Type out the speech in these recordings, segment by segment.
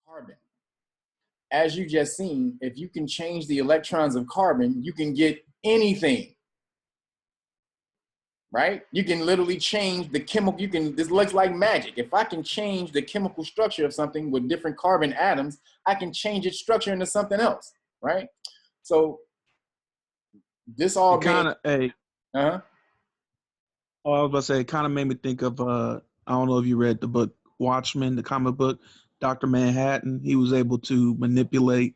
carbon. As you just seen, if you can change the electrons of carbon, you can get anything, right? You can literally change the chemical, this looks like magic. If I can change the chemical structure of something with different carbon atoms, I can change its structure into something else, right? So this all kind of, hey, uh-huh. Oh, I was about to say, it kind of made me think of, I don't know if you read the book Watchmen, the comic book, Dr. Manhattan. He was able to manipulate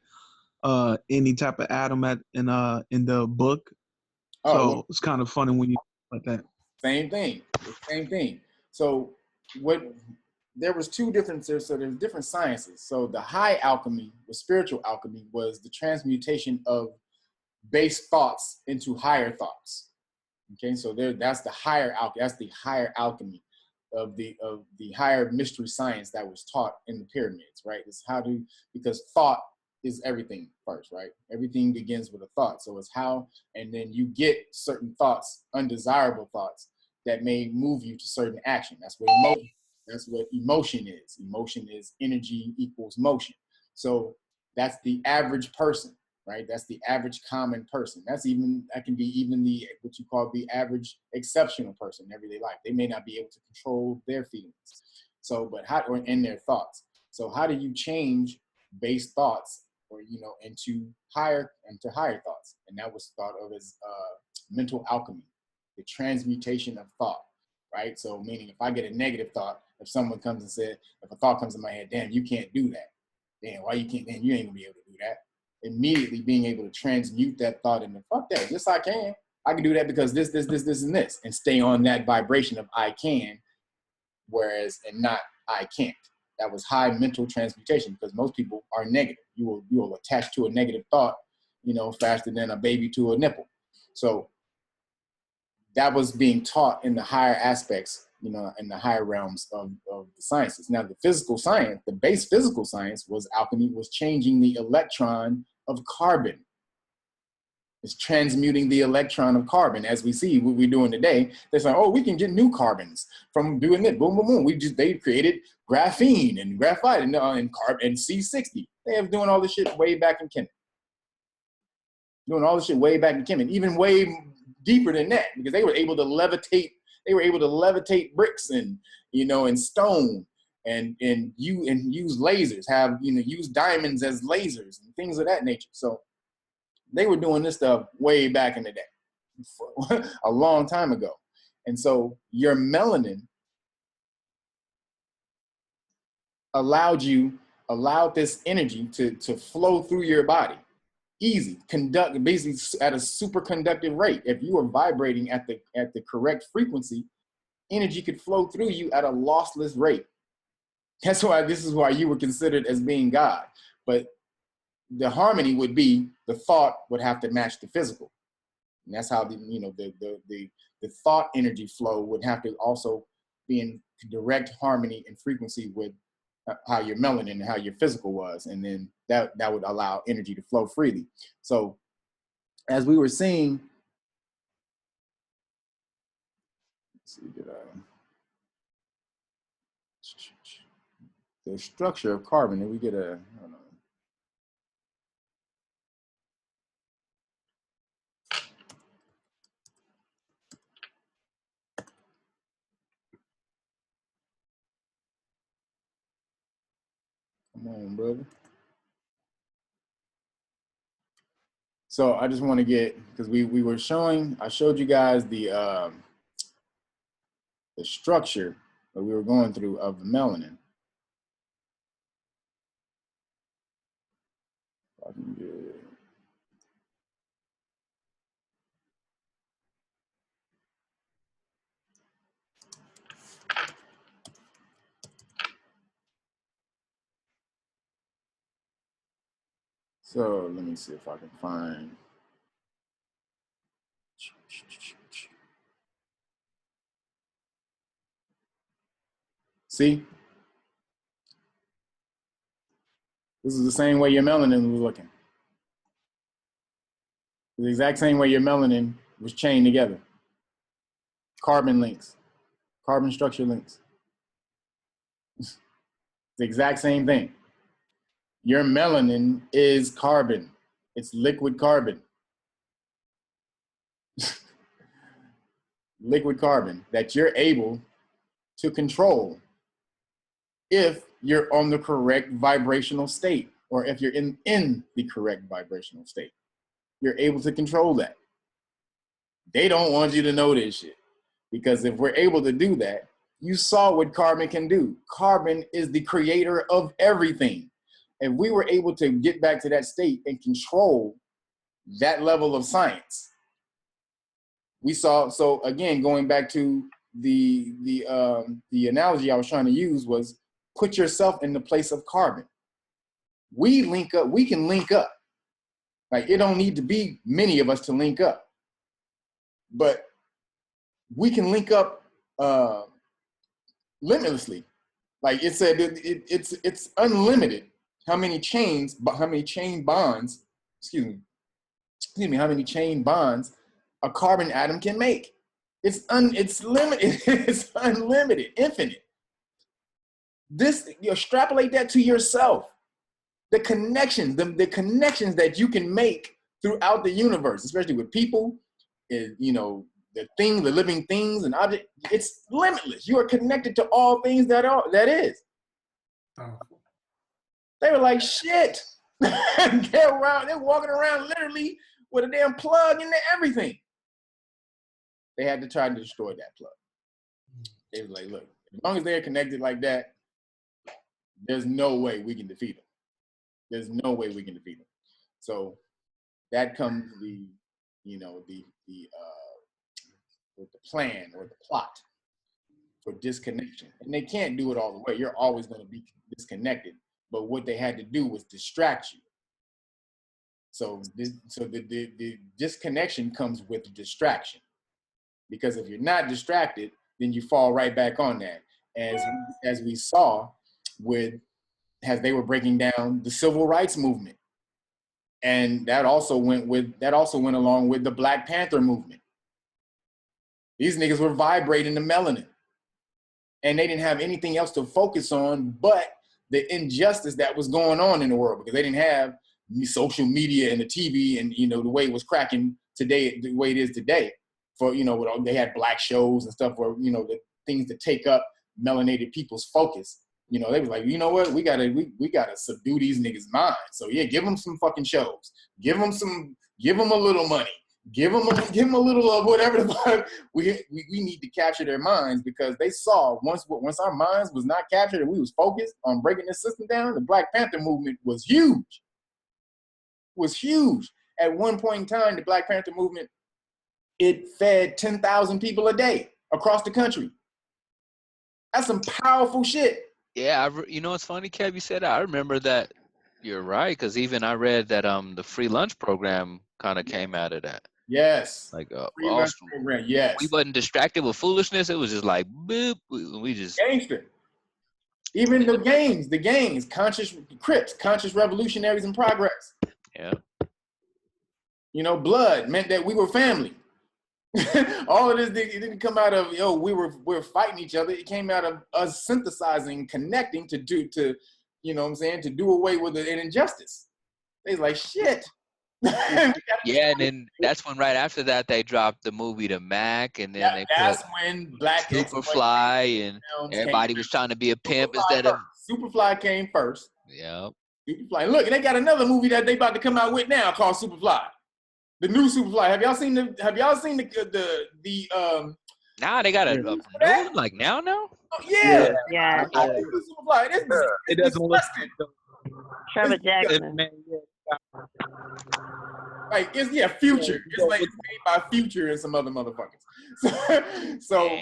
any type of atom in the book. Oh, So well, it's kind of funny when you like that. same thing, same thing. So what, there was two different, so there's different sciences. So the high alchemy, the spiritual alchemy, was the transmutation of base thoughts into higher thoughts. Okay, so that's the higher alchemy. That's the higher alchemy of the higher mystery science that was taught in the pyramids, right? It's how to, because thought is everything first, right? Everything begins with a thought. So it's how, and then you get certain thoughts, undesirable thoughts that may move you to certain action. That's what emotion is. Emotion is energy equals motion. So that's the average person, right? That's the average common person. That can be even the, what you call the average exceptional person in everyday life. They may not be able to control their feelings. So, but how, or in their thoughts. So how do you change base thoughts, or, into higher thoughts? And that was thought of as mental alchemy, the transmutation of thought, right? So meaning if I get a negative thought, if someone comes and said, if a thought comes in my head, damn, you can't do that. Damn, why you can't, then you ain't gonna be able to do that. Immediately being able to transmute that thought into, fuck that, yes I can. I can do that because this, and this, and stay on that vibration of I can, whereas, and not I can't. That was high mental transmutation, because most people are negative. You will attach to a negative thought, faster than a baby to a nipple. So that was being taught in the higher aspects, in the higher realms of the sciences. Now the physical science, the base physical science was alchemy, was changing the electron of carbon. It's transmuting the electron of carbon, as we see what we're doing today. They're saying, oh, we can get new carbons from doing it. Boom, boom, boom. They created graphene and graphite and carbon and C60. They have doing all this shit way back in Kemet. Doing all this shit way back in Kemet, even way deeper than that, because they were able to levitate. They were able to levitate bricks and and stone and use lasers. Use diamonds as lasers and things of that nature. So they were doing this stuff way back in the day, a long time ago. And so your melanin allowed this energy to flow through your body. Easy, basically at a superconductive rate. If you are vibrating at the correct frequency, energy could flow through you at a lossless rate. This is why you were considered as being God. But the harmony would be, the thought would have to match the physical. And that's how the thought energy flow would have to also be in direct harmony and frequency with how your melanin and how your physical was. And then that would allow energy to flow freely. So as we were seeing, let's see, the structure of carbon, did we get a, I don't know. Come on, brother. So I just want to get, because I showed you guys the structure that we were going through of the melanin. If I can get, so let me see if I can find. See? This is the same way your melanin was looking. The exact same way your melanin was chained together. Carbon links, carbon structure links. The exact same thing. Your melanin is carbon. It's liquid carbon. Liquid carbon that you're able to control if you're on the correct vibrational state, or if you're in the correct vibrational state. You're able to control that. They don't want you to know this shit, because if we're able to do that, you saw what carbon can do. Carbon is the creator of everything. If we were able to get back to that state and control that level of science, we saw. So again, going back to the analogy I was trying to use was, put yourself in the place of carbon. We link up. We can link up. Like, it don't need to be many of us to link up, but we can link up limitlessly. Like it said, it's unlimited how many chain bonds, how many chain bonds a carbon atom can make. It's limited. It's unlimited, infinite. This, you extrapolate that to yourself. The connections, the connections that you can make throughout the universe, especially with people, you know, the living things and objects, it's limitless. You are connected to all things that is. Oh. They were like, shit. They're walking around literally with a damn plug into everything. They had to try to destroy that plug. They was like, look, as long as they're connected like that, there's no way we can defeat them. There's no way we can defeat them. So that comes the plan or the plot for disconnection. And they can't do it all the way. You're always going to be disconnected. But what they had to do was distract you. So the disconnection comes with distraction. Because if you're not distracted, then you fall right back on that. As we saw as they were breaking down the civil rights movement. And that also went along with the Black Panther movement. These niggas were vibrating the melanin. And they didn't have anything else to focus on but the injustice that was going on in the world, because they didn't have social media and the TV and, you know, the way it was cracking today, the way it is today. For, you know, they had black shows and stuff where, you know, the things to take up melanated people's focus. You know, they was like, you know what, we gotta subdue these niggas' minds. So yeah, give them some fucking shows. Give them a little money. Give them a little of whatever the fuck. We need to capture their minds, because they saw once our minds was not captured and we was focused on breaking this system down, the Black Panther movement was huge. At one point in time, the Black Panther movement, it fed 10,000 people a day across the country. That's some powerful shit. Yeah, you know, it's funny, Kev, you said that. I remember that. You're right, because even I read that the free lunch program kind of came out of that. Yes. Like free lunch program. Yes. We wasn't distracted with foolishness. It was just like boop. We just gangster. Even the gangs, conscious Crips, conscious revolutionaries in progress. Yeah. You know, blood meant that we were family. All of this didn't come out of we're fighting each other. It came out of us synthesizing, connecting to you know what I'm saying, to do away with an injustice. They was like, shit. Yeah, and then that's when right after that they dropped the movie The Mac, and then that's when Black Superfly and everybody was trying to be a pimp instead of Superfly came first. Yeah. Superfly. Look, and they got another movie that they about to come out with now called Superfly. The new Superfly. Have y'all seen the Now they got a new one, like now? Oh, yeah. Yeah. Superfly. It doesn't look Trevor Jackson. Like, it's Future. It's like it's made by Future and some other motherfuckers. So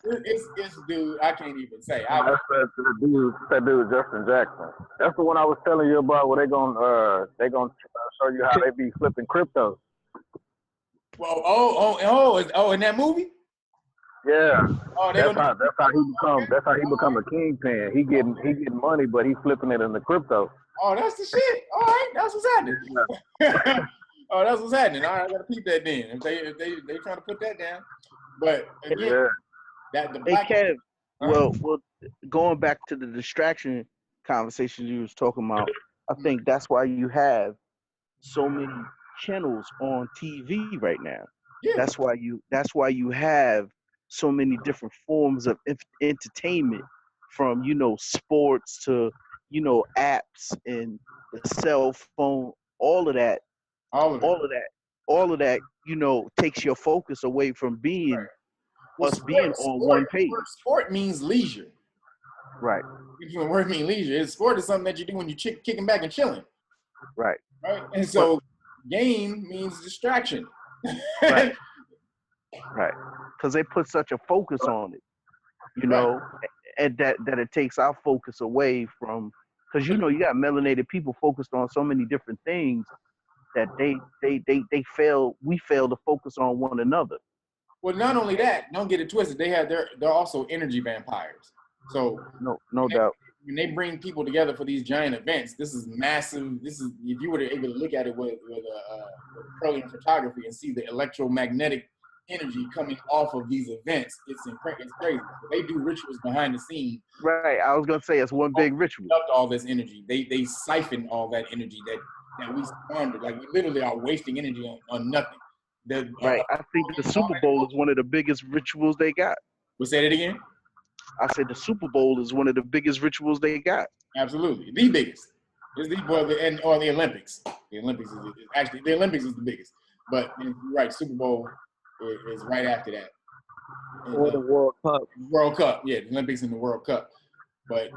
it's dude, I can't even say. That's that dude Justin Jackson. That's the one I was telling you about, where they gonna show you how they be flipping crypto. Well, in that movie? Yeah. Oh, that's how he become a kingpin. He getting money, but he's flipping it in the crypto. Oh, that's the shit. All right, that's what's happening. Oh, that's what's happening. All right, I gotta peep that then. If they trying to put that down. But again, that the Black. Hey, Kev, well, going back to the distraction conversation you was talking about, I think that's why you have so many channels on TV right now. Yeah. That's why you have so many different forms of entertainment, from sports to apps and the cell phone. All of that, All of it. all of that, all of that. Takes your focus away from being Well, us being on one page. Sport means leisure. Right. The word means leisure. Sport is something that you do when you're kicking back and chilling. Right. Right. And so game means distraction. Right. Right. Because they put such a focus on it, and that it takes our focus away from, because you got melanated people focused on so many different things that they fail. We fail to focus on one another. Well, not only that, don't get it twisted. They're also energy vampires. So no doubt. When they bring people together for these giant events, this is massive. This is, if you were to able to look at it with petroleum photography and see the electromagnetic energy coming off of these events, it's crazy. They do rituals behind the scene. Right. I was gonna say it's one big ritual. All this energy, they siphon all that energy that we squander. Like, we literally are wasting energy on nothing. Right. I think the Super Bowl is one of the biggest rituals they got. We'll say that again. I said the Super Bowl is one of the biggest rituals they got. Absolutely, the biggest. It's or the Olympics. The Olympics is actually the Olympics is the biggest, but you're right. Super Bowl is right after that. Or the World Cup. World Cup, yeah, the Olympics and the World Cup. But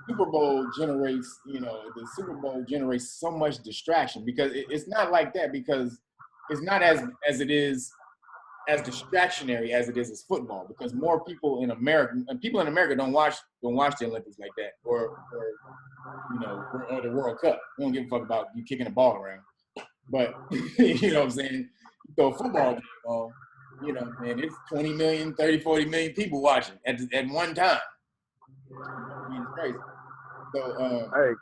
Super Bowl generates, the Super Bowl generates so much distraction, because it's not like that, because it's not as it is as distractionary as it is as football, because more people in America don't watch the Olympics like that, or the World Cup. We don't give a fuck about you kicking a ball around. But you know what I'm saying? You throw a football game on, man, it's 20 million, 30, 40 million people watching at one time. It's crazy. So hey,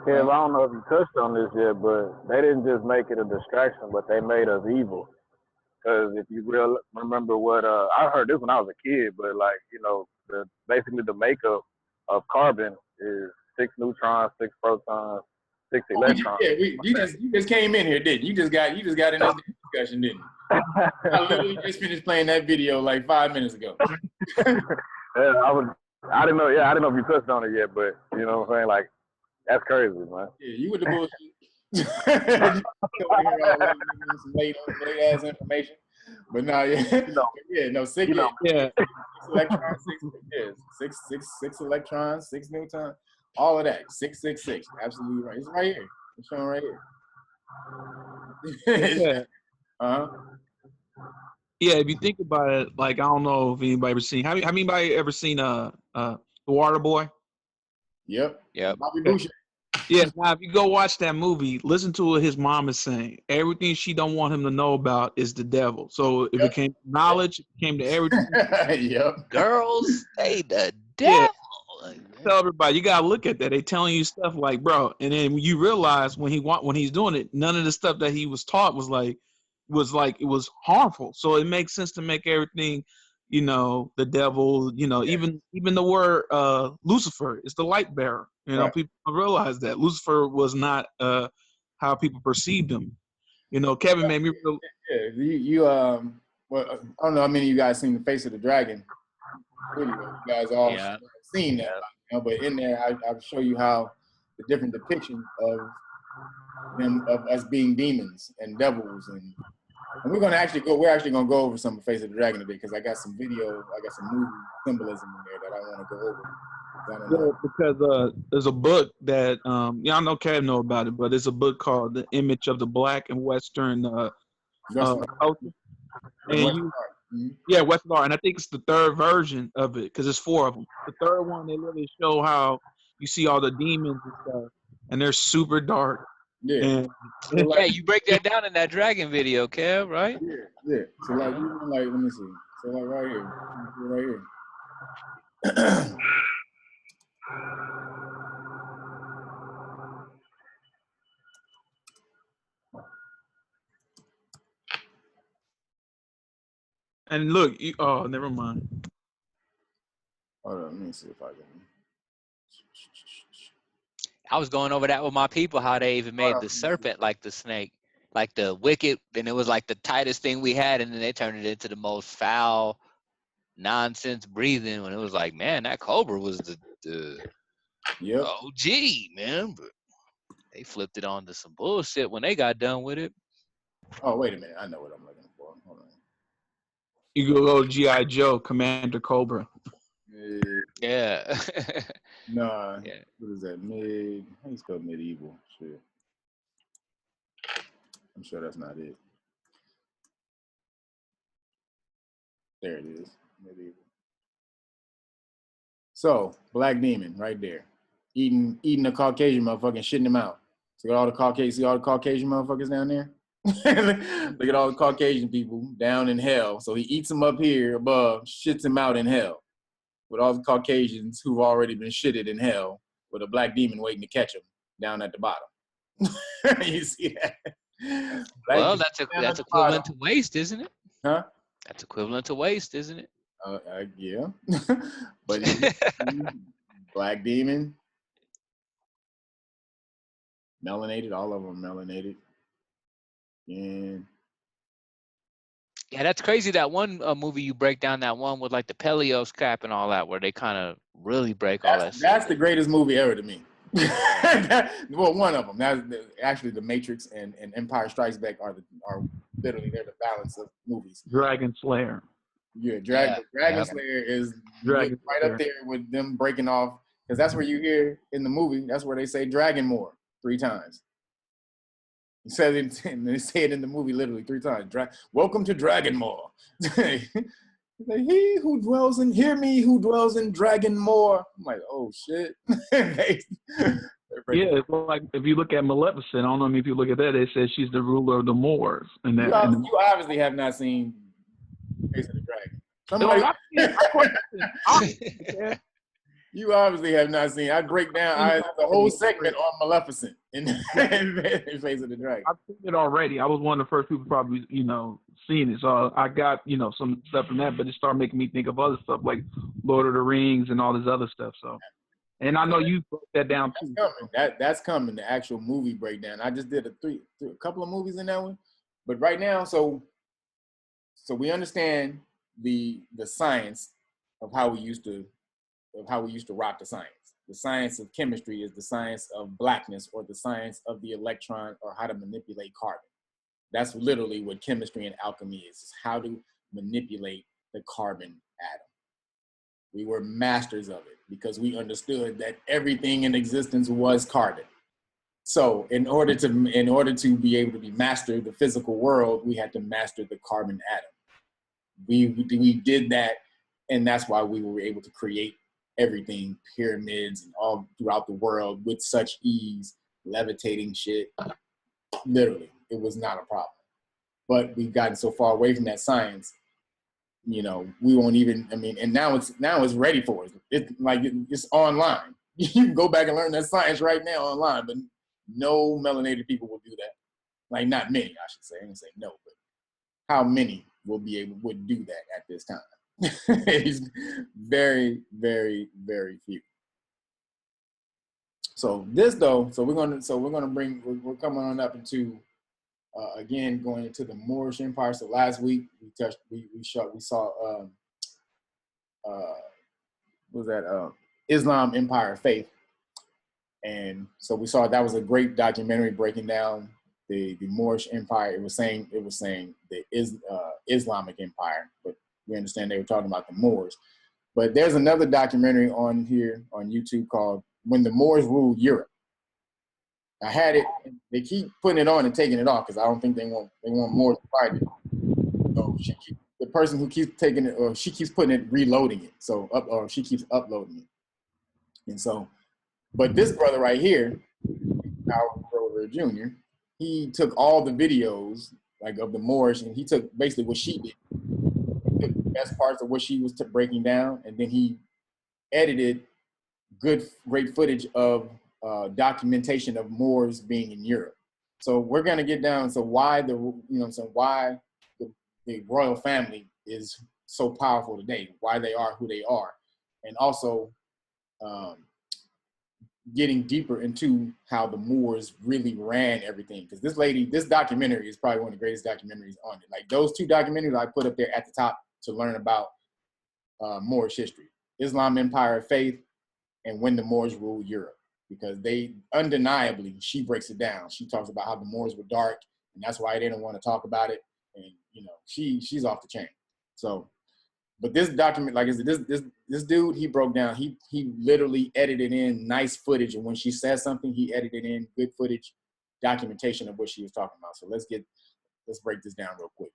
Kev, I don't know if you touched on this yet, but they didn't just make it a distraction, but they made us evil. Because if you remember what I heard this when I was a kid, but basically the makeup of carbon is 6 neutrons, 6 protons, 6 electrons. You just came in here, didn't you? You just got in this discussion, didn't you? I literally just finished playing that video like 5 minutes ago. I didn't know if you touched on it yet, but you know what I'm saying? Like, that's crazy, man. Yeah, you with the bullshit. Some late ass information, but no, six electrons, six electrons, 6 neutrons, all of that, 666, absolutely right. It's right here. It's showing right here. Yeah. Yeah, if you think about it, like, I don't know if anybody ever seen. Have anybody ever seen The Water Boy? Yep. Bobby Okay. Boucher. Yeah, now if you go watch that movie, listen to what his mom is saying. Everything she don't want him to know about is the devil. So if it came to knowledge, it came to everything. Yep. Girls, they the devil. Yeah. Tell everybody, you gotta look at that. They telling you stuff like, bro, and then you realize when he's doing it, none of the stuff that he was taught was it was harmful. So it makes sense to make everything, the devil, even the word Lucifer is the light bearer. Right. People realize that Lucifer was not how people perceived him. Kevin made me real. Yeah, well, I don't know how many of you guys seen the Face of the Dragon video. You guys all seen that, but in there I'll show you how the different depictions of them, of us being demons and devils, and we're actually gonna go over some of Face of the Dragon today, because I got some movie symbolism in there that I want to go over. Yeah, because there's a book that y'all know Kev know about it, but it's a book called The Image of the Black and Western Culture. And Western art, and I think it's the third version of it, because there's 4 of them. The third one, they really show how you see all the demons and stuff, and they're super dark. Yeah. And, you break that down in that dragon video, Kev, right? Yeah. So let me see. So right here. And look, never mind. Hold on, let me see if I can. I was going over that with my people, how they even made the serpent like the snake, like the wicked, and it was like the tightest thing we had, and then they turned it into the most foul nonsense breathing. When it was like, man, that cobra was the OG, man. But they flipped it onto some bullshit when they got done with it. Oh, wait a minute. I know what I'm looking for. Hold on. You go G.I. Joe, Commander Cobra. Yeah. Nah. Yeah. What is that? How you spell medieval? Shit. I'm sure that's not it. There it is. Medieval. So, Black Demon right there. Eating a Caucasian motherfucker and shitting him out. See all the Caucasian motherfuckers down there? Look at all the Caucasian people down in hell. So he eats them up here above, shits him out in hell. With all the Caucasians who've already been shitted in hell, with a black demon waiting to catch them down at the bottom. You see that? Well, that's equivalent to waste, isn't it? Huh? That's equivalent to waste, isn't it? Yeah. But black demon, melanated, all of them melanated. And yeah, that's crazy. That one movie you break down, that one with like the Pelios cap and all that, where they kind of really break all that shit. That's the greatest movie ever to me. Well, one of them. That's actually The Matrix and Empire Strikes Back are literally they're the balance of movies. Dragon Slayer. Yeah, Dragon Slayer is right up there with them breaking off, because that's where you hear in the movie. That's where they say Dragon more 3 times. He said it, and they say it in the movie literally 3 times. Welcome to Dragonmore. Like, he who dwells in, hear me who dwells in Dragonmore. I'm like, oh shit. Yeah, it's like if you look at Maleficent, I don't know if you look at that, it says she's the ruler of the Moors. And that you obviously have not seen Face of the Dragon. You obviously have not seen. I break down the whole segment on Maleficent in Face of the Dragon. I've seen it already. I was one of the first people probably, seeing it. So I got, some stuff from that, but it started making me think of other stuff like Lord of the Rings and all this other stuff. So, and I know you broke that down too. That's coming, the actual movie breakdown. I just did a couple of movies in that one. But right now, so we understand the science of how we used to rock the science. The science of chemistry is the science of blackness, or the science of the electron, or how to manipulate carbon. That's literally what chemistry and alchemy is how to manipulate the carbon atom. We were masters of it because we understood that everything in existence was carbon. So in order to be able to be master the physical world, we had to master the carbon atom. We did that, and that's why we were able to create everything, pyramids and all throughout the world with such ease, levitating shit. Literally, it was not a problem. But we've gotten so far away from that science, we won't even, and now it's ready for us. It's online. You can go back and learn that science right now online, but no melanated people will do that. Like, not many, I should say. I didn't say no, but how many would do that at this time? It's very, very, very few. So this though, we're coming on up into again going into the Moorish Empire. So last week we saw Islam Empire of Faith, and so we saw that was a great documentary breaking down the Moorish Empire. It was saying the Islamic Empire, but we understand they were talking about the Moors. But there's another documentary on here on YouTube called When the Moors Ruled Europe. I had it. They keep putting it on and taking it off because I don't think they want Moors to fight it. So the person who keeps taking it, or she keeps putting it, reloading it. She keeps uploading it. And so, but this brother right here, Howard Grover Jr., he took all the videos of the Moors, and he took basically what she did. He took the best parts of what she was breaking down, and then he edited great footage of documentation of Moors being in Europe. So we're gonna get down to why the royal family is so powerful today, why they are who they are, and also getting deeper into how the Moors really ran everything. Because this documentary is probably one of the greatest documentaries on it. Like those two documentaries I put up there at the top to learn about Moorish history: Islam Empire of Faith and When the Moors Ruled Europe. Because they undeniably, she breaks it down. She talks about how the Moors were dark, and that's why they didn't want to talk about it. And you know, she's off the chain. So, but this document, like I said, this dude, he broke down. He literally edited in nice footage, and when she said something, he edited in good footage, documentation of what she was talking about. So let's break this down real quick.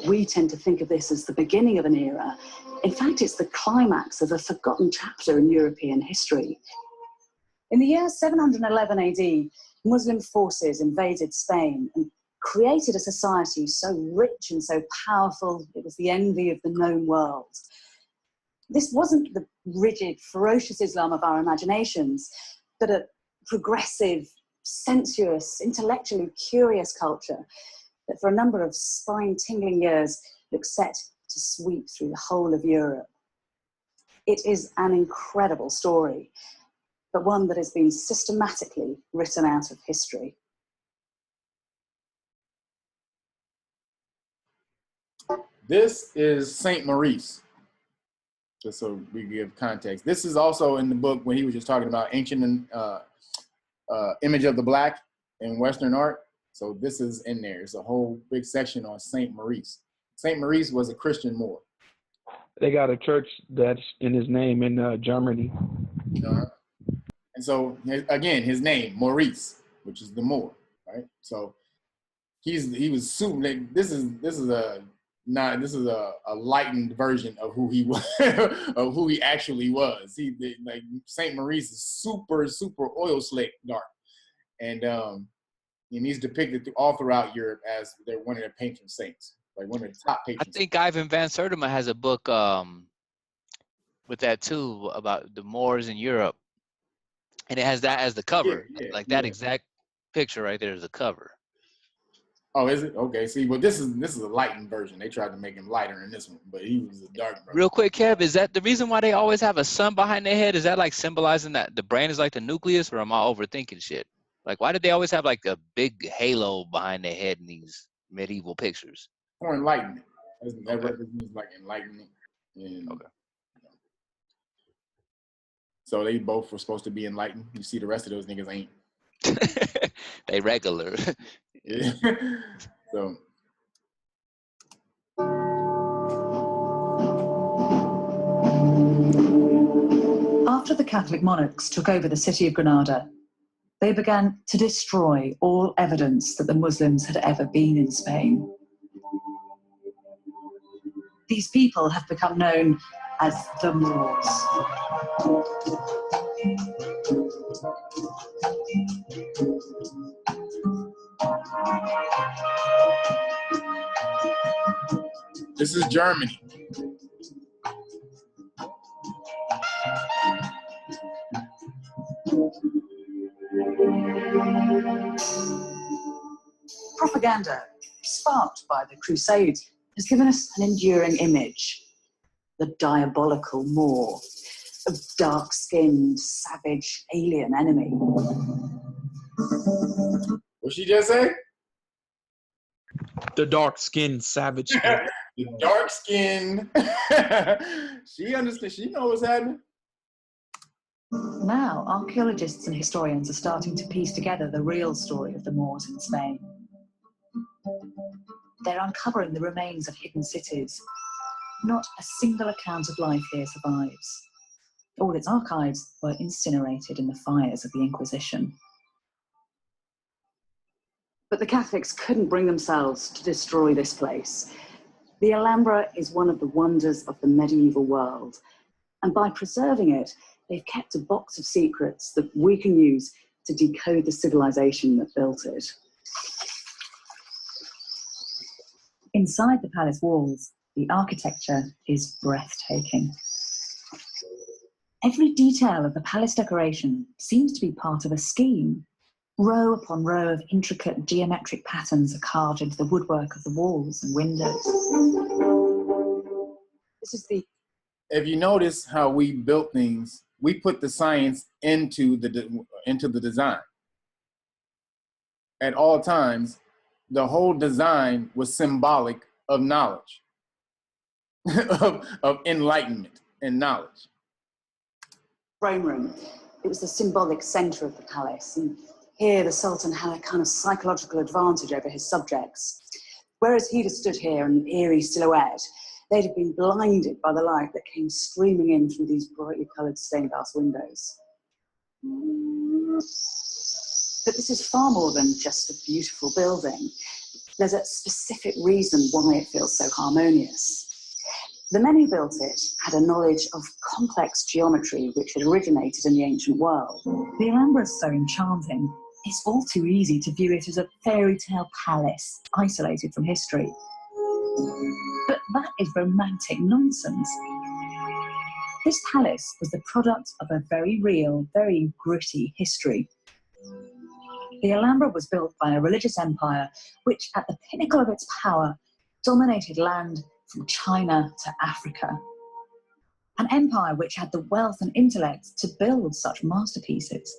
We tend to think of this as the beginning of an era. In fact, it's the climax of a forgotten chapter in European history. In the year 711 AD, Muslim forces invaded Spain and created a society so rich and so powerful, it was the envy of the known world. This wasn't the rigid, ferocious Islam of our imaginations, but a progressive, sensuous, intellectually curious culture that for a number of spine-tingling years looked set to sweep through the whole of Europe. It is an incredible story, but one that has been systematically written out of history. This is Saint Maurice, just so we give context. This is also in the book when he was just talking about ancient image of the black in Western art. So this is in there. It's a whole big section on Saint Maurice. Saint Maurice was a Christian Moor. They got a church that's in his name in Germany. And so again, his name Maurice, which is the Moor, right? So he was super. Like, this is a lightened version of who he was, of who he actually was. Like Saint Maurice is super oil slick dark, and he's depicted all throughout Europe as they're one of their patron saints, like one of the top patrons. I think Ivan Van Sertima has a book with that too, about the Moors in Europe, and it has that as the cover, that exact picture right there is the cover. Oh, is it? Okay. See, well, this is a lightened version. They tried to make him lighter in this one, but he was a dark version. Real quick, Kev, is that the reason why they always have a sun behind their head? Is that like symbolizing that the brain is like the nucleus, or am I overthinking shit? Like, why did they always have like a big halo behind their head in these medieval pictures? For enlightenment. That represents like enlightenment. And, so they both were supposed to be enlightened. You see, the rest of those niggas ain't. They regular. Yeah. So. After the Catholic monarchs took over the city of Granada, they began to destroy all evidence that the Muslims had ever been in Spain. These people have become known as the Moors. This is Germany. Propaganda, sparked by the Crusades, has given us an enduring image: the diabolical Moor, a dark-skinned, savage, alien enemy. What'd she just say? The dark-skinned savage. The dark-skinned. She understands. She knows what's happening. Now, archaeologists and historians are starting to piece together the real story of the Moors in Spain. They're uncovering the remains of hidden cities. Not a single account of life here survives. All its archives were incinerated in the fires of the Inquisition. But the Catholics couldn't bring themselves to destroy this place. The Alhambra is one of the wonders of the medieval world, and by preserving it, they've kept a box of secrets that we can use to decode the civilization that built it. Inside the palace walls, the architecture is breathtaking. Every detail of the palace decoration seems to be part of a scheme. Row upon row of intricate geometric patterns are carved into the woodwork of the walls and windows. This is the... If you notice how we built things, we put the science into the design. At all times, the whole design was symbolic of knowledge, of enlightenment and knowledge. throne room. It was the symbolic center of the palace. And here the Sultan had a kind of psychological advantage over his subjects. Whereas he'd have stood here in an eerie silhouette, they'd have been blinded by the light that came streaming in through these brightly coloured stained glass windows. But this is far more than just a beautiful building. There's a specific reason why it feels so harmonious. The men who built it had a knowledge of complex geometry which had originated in the ancient world. The Alhambra is so enchanting, it's all too easy to view it as a fairy tale palace, isolated from history. But that is romantic nonsense. This palace was the product of a very real, very gritty history. The Alhambra was built by a religious empire which, at the pinnacle of its power, dominated land from China to Africa. An empire which had the wealth and intellect to build such masterpieces.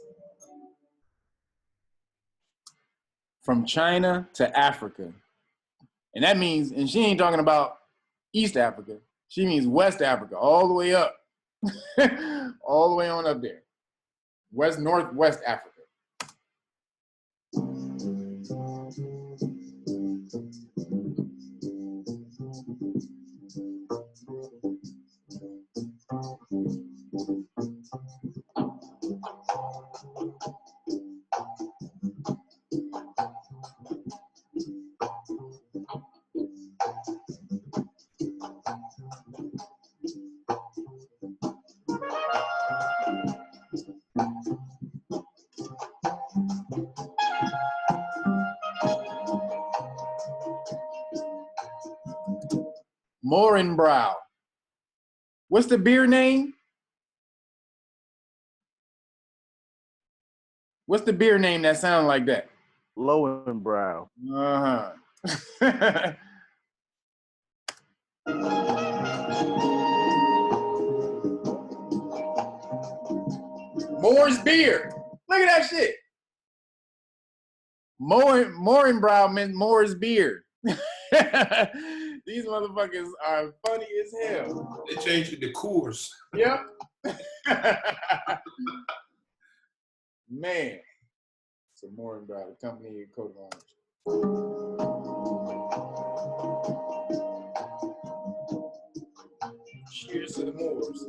From China to Africa. And that means, and she ain't talking about East Africa, she means West Africa, all the way up. All the way on up there. Northwest Africa. Morinbrow. What's the beer name? What's the beer name that sounds like that? Lowenbrow. Uh-huh. Moore's beer. Look at that shit. Morinbrow meant Moore's beer. These motherfuckers are funny as hell. They changed it to Coors. Yep. Man. So Morinbrow, the company of coat of arms. Cheers to the Moors.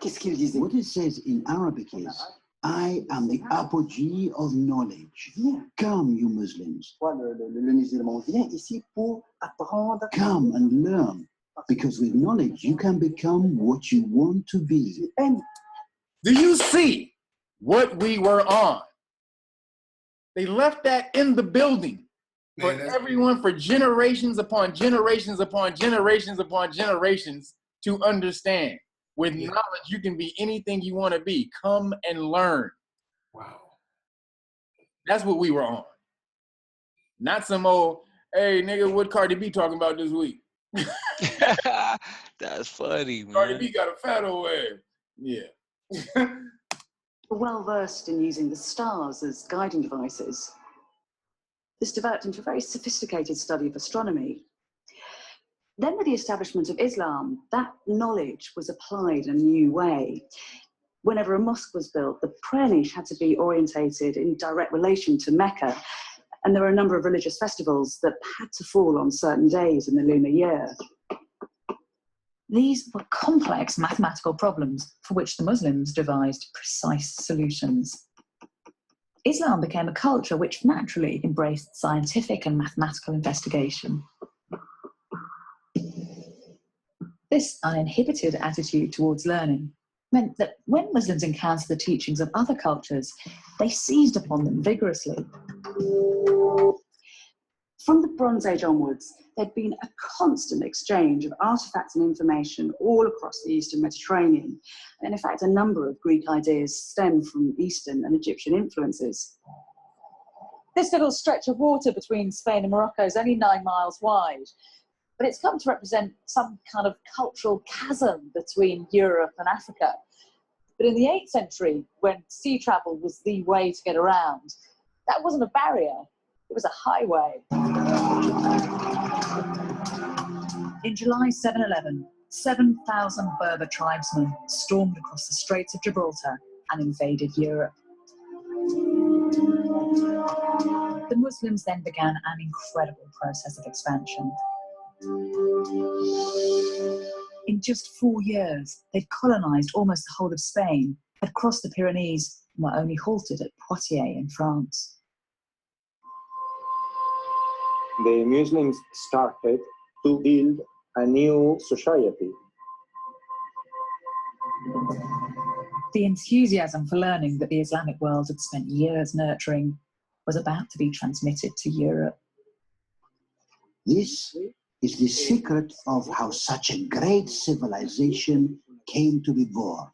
Qu'est-ce qu'il disait? What it says in Arabic is, I am the apogee of knowledge. Come, you Muslims. Le musulman vient ici pour apprendre. Come and learn, because with knowledge you can become what you want to be. Do you see what we were on? They left that in the building for everyone, for generations upon generations upon generations upon generations to understand. With knowledge, you can be anything you want to be. Come and learn. Wow. That's what we were on. Not some old, hey, nigga, what Cardi B talking about this week? That's funny, man. Cardi B got a fat old ass. Yeah. Well versed in using the stars as guiding devices. This developed into a very sophisticated study of astronomy. Then with the establishment of Islam, that knowledge was applied in a new way. Whenever a mosque was built, the prayer niche had to be orientated in direct relation to Mecca, and there were a number of religious festivals that had to fall on certain days in the lunar year. These were complex mathematical problems for which the Muslims devised precise solutions. Islam became a culture which naturally embraced scientific and mathematical investigation. This uninhibited attitude towards learning meant that when Muslims encountered the teachings of other cultures, they seized upon them vigorously. From the Bronze Age onwards, there'd been a constant exchange of artifacts and information all across the Eastern Mediterranean. And in fact, a number of Greek ideas stem from Eastern and Egyptian influences. This little stretch of water between Spain and Morocco is only 9 miles wide, but it's come to represent some kind of cultural chasm between Europe and Africa. But in the 8th century, when sea travel was the way to get around, that wasn't a barrier, it was a highway. In July 711, 7,000 Berber tribesmen stormed across the Straits of Gibraltar and invaded Europe. The Muslims then began an incredible process of expansion. In just 4 years, they'd colonized almost the whole of Spain, had crossed the Pyrenees, and were only halted at Poitiers in France. The Muslims started to build a new society. The enthusiasm for learning that the Islamic world had spent years nurturing was about to be transmitted to Europe. This is the secret of how such a great civilization came to be born.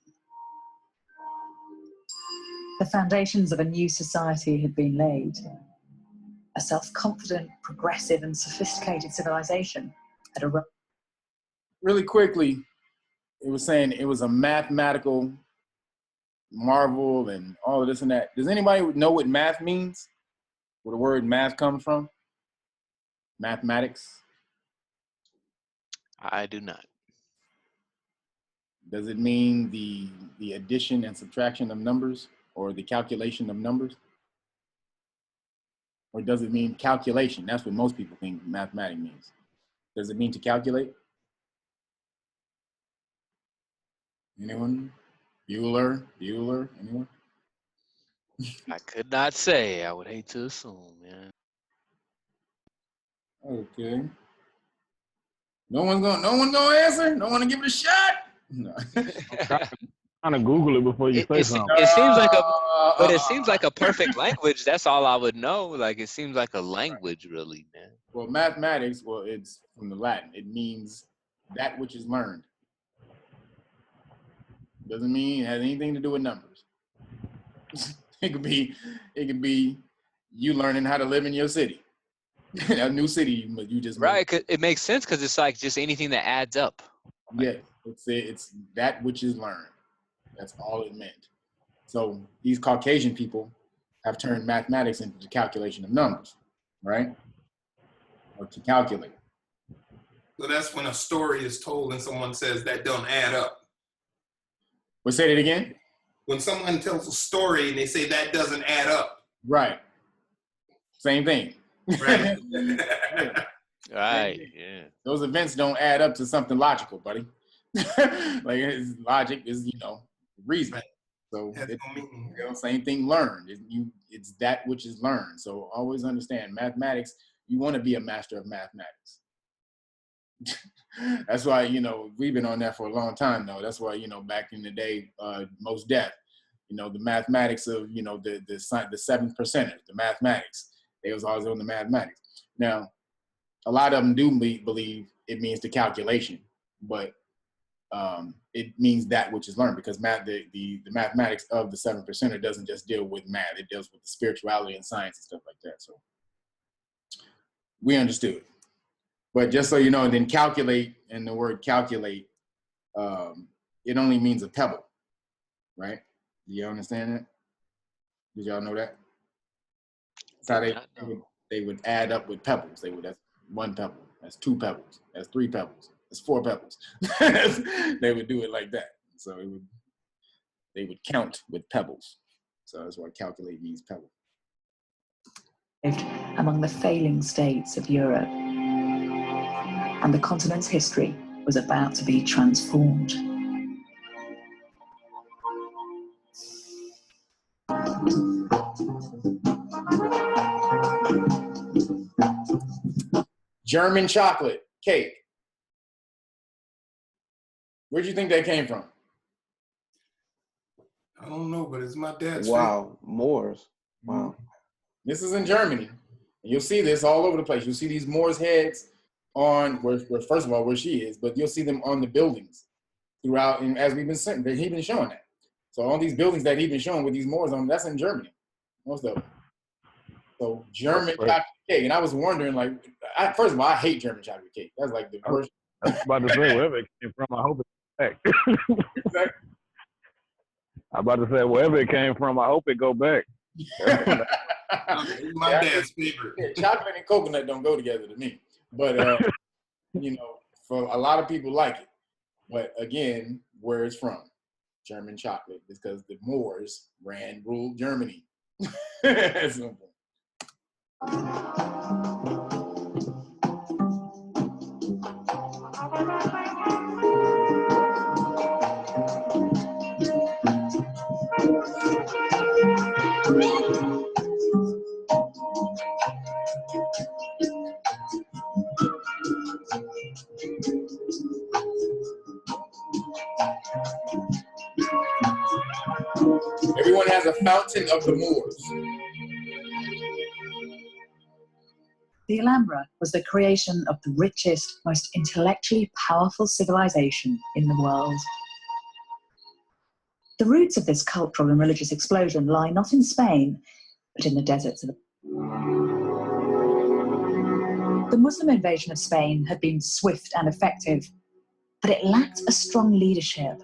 The foundations of a new society had been laid. A self-confident, progressive and sophisticated civilization had arisen. Really quickly, it was saying it was a mathematical marvel and all of this and that. Does anybody know what math means? Where the word math comes from? Mathematics? I do not. Does it mean the addition and subtraction of numbers or the calculation of numbers? Or does it mean calculation? That's what most people think mathematics means. Does it mean to calculate? Anyone? Bueller, anyone? I could not say. I would hate to assume, yeah. Okay. No one's gonna answer? No one to give it a shot? No. Trying to Google it before you say something. It seems like but it seems like a perfect language. That's all I would know. Like, it seems like a language, really, man. Well, mathematics, well, it's from the Latin. It means that which is learned. Doesn't mean it has anything to do with numbers. It could be you learning how to live in your city. A new city you just moved. Right, 'cause it makes sense because it's like just anything that adds up. Yeah, it's that which is learned. That's all it meant. So these Caucasian people have turned mathematics into the calculation of numbers, right? Or to calculate. So that's when a story is told and someone says that don't add up. Well, say it again. When someone tells a story and they say that doesn't add up. Right. Same thing. Right. Right, yeah. Those events don't add up to something logical, buddy. Like logic is, reason. Right. So It, same thing learned. It's that which is learned. So always understand mathematics. You want to be a master of mathematics. That's why, we've been on that for a long time, though. That's why, back in the day, most deaf, the mathematics of, the 7 percenters, the mathematics, they was always on the mathematics. Now, a lot of them do believe it means the calculation, but it means that which is learned, because the mathematics of the 7 percenter doesn't just deal with math. It deals with the spirituality and science and stuff like that. So we understood. But just so you know, and then calculate, and the word calculate, it only means a pebble, right? Do you understand that? Did y'all know that? That's how they would add up with pebbles. That's 1 pebble, that's 2 pebbles, that's 3 pebbles, that's 4 pebbles. They would do it like that. So they would count with pebbles. So that's why calculate means pebble. Among the failing states of Europe, and the continent's history was about to be transformed. German chocolate cake. Where'd you think that came from? I don't know, but it's my dad's Wow, Moors. Wow. This is in Germany. You'll see this all over the place. You'll see these Moors' heads on where first of all where she is, but you'll see them on the buildings throughout. And as we've been saying, he's been showing that. So all these buildings that he's been showing with these Moors on, that's in Germany, most of them. So German chocolate cake, and I was wondering, like, first of all, I hate German chocolate cake. That's like the worst. I was about to say, wherever it came from, I hope it's back. Exactly. I'm about to say, wherever it came from, I hope it go back. my dad's favorite. Yeah, chocolate and coconut don't go together to me, but you know, for a lot of people like it. But again, where it's from, German chocolate, is because the Moors ruled Germany. That's simple. Everyone has a fountain of the Moors. The Alhambra was the creation of the richest, most intellectually powerful civilization in the world. The roots of this cultural and religious explosion lie not in Spain, but in the deserts of the Muslim invasion of Spain had been swift and effective, but it lacked a strong leadership.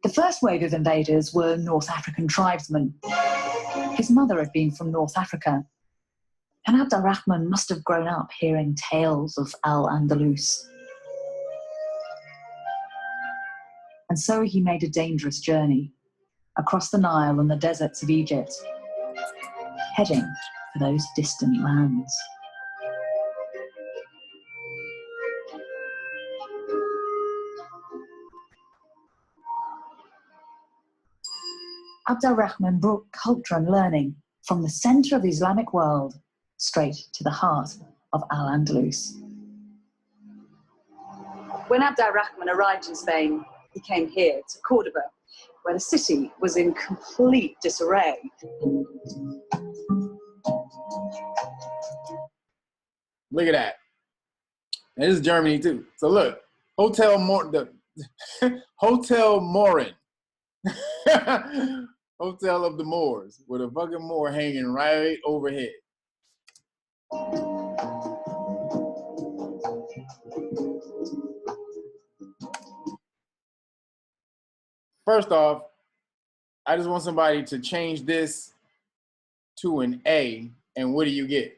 The first wave of invaders were North African tribesmen. His mother had been from North Africa, and Abd al-Rahman must have grown up hearing tales of Al-Andalus. And so he made a dangerous journey across the Nile and the deserts of Egypt, heading for those distant lands. Abd al-Rahman brought culture and learning from the center of the Islamic world straight to the heart of Al-Andalus. When Abd al-Rahman arrived in Spain, he came here to Cordoba, where the city was in complete disarray. Look at that. And this is Germany too. So look, Hotel Morin. Hotel of the Moors, with a fucking Moor hanging right overhead. First off, I just want somebody to change this to an A, and what do you get?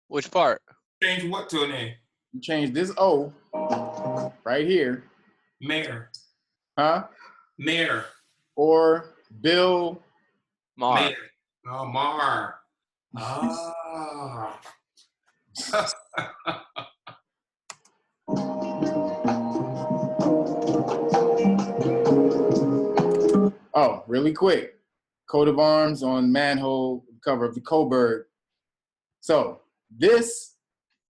Which part? Change what to an A? You change this O right here. Mayor. Huh? Mayor. Or Bill Mar. Mayor. Oh, Mar. Ah. Oh, really quick. Coat of arms on manhole cover of the Coburg. So this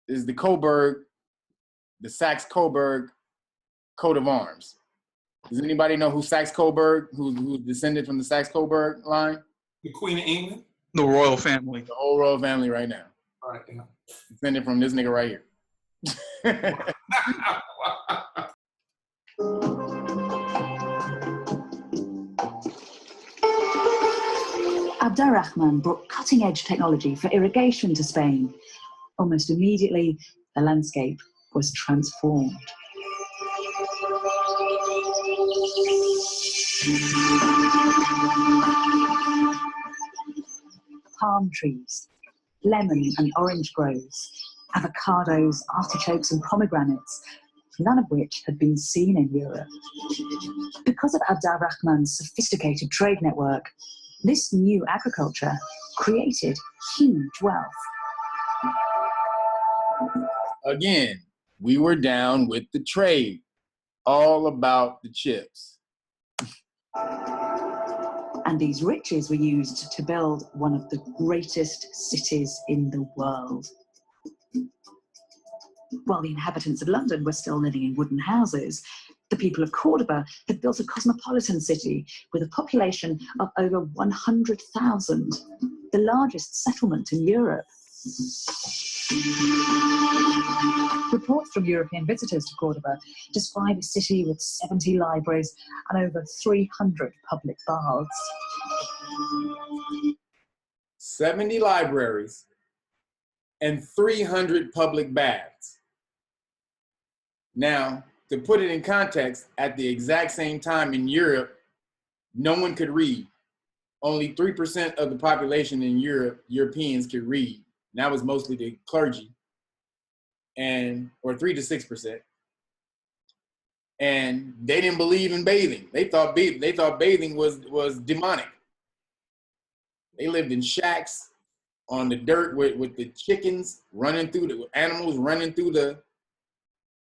is the Coburg, the Saxe-Coburg coat of arms. Does anybody know who Saxe-Coburg, who's descended from the Saxe-Coburg line? The Queen of England? The royal family. The whole royal family right now. All right, yeah. Descended from this nigga right here. Abd al-Rahman brought cutting-edge technology for irrigation to Spain. Almost immediately, the landscape was transformed. Palm trees, lemon and orange groves, avocados, artichokes and pomegranates, none of which had been seen in Europe. Because of Abd al-Rahman's sophisticated trade network, this new agriculture created huge wealth. Again, we were down with the trade, all about the chips. And these riches were used to build one of the greatest cities in the world. While the inhabitants of London were still living in wooden houses, the people of Cordoba had built a cosmopolitan city with a population of over 100,000, the largest settlement in Europe. Reports from European visitors to Cordoba describe a city with 70 libraries and over 300 public baths. 70 libraries and 300 public baths. Now, to put it in context, at the exact same time in Europe, no one could read. Only 3% of the population in Europe, Europeans, could read. And that was mostly the clergy, or 3 to 6%. And they didn't believe in bathing. They thought bathing was demonic. They lived in shacks on the dirt with the chickens running through, the animals running through the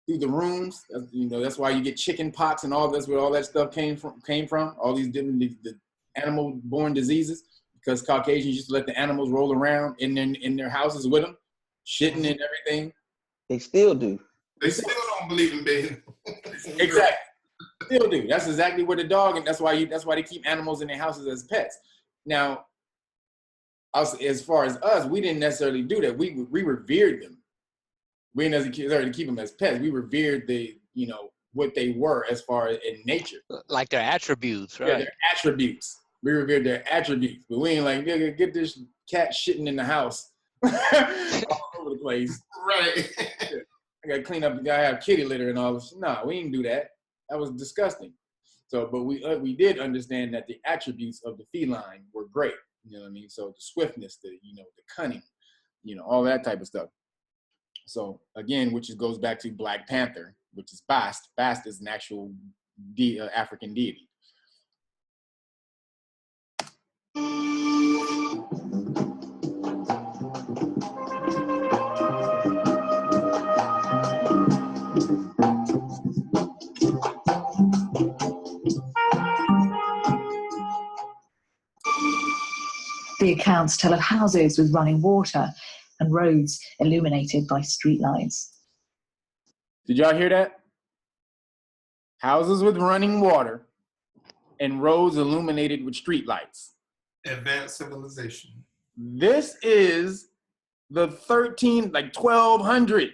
rooms. You know, that's why you get chicken pox and all that's where all that stuff came from. All these different the animal-borne diseases, because Caucasians used to let the animals roll around in their houses with them, shitting and everything. They still do. They still don't believe in bathing. Exactly. Still do. That's exactly what the dog, and that's why they keep animals in their houses as pets. Now, as far as us, we didn't necessarily do that. We revered them. We didn't necessarily keep them as pets. We revered what they were as far as in nature. Like their attributes, right? Yeah, their attributes. We revered their attributes. But we ain't like, get this cat shitting in the house all over the place. Right. I got to clean up. I have kitty litter and all this. No, we didn't do that. That was disgusting. So, but we did understand that the attributes of the feline were great. You know what I mean? So the swiftness, the cunning, all that type of stuff. So again, which goes back to Black Panther, which is Bast. Bast is an actual African deity. The accounts tell of houses with running water and roads illuminated by streetlights. Did y'all hear that? Houses with running water and roads illuminated with streetlights. Advanced civilization. This is the 1300.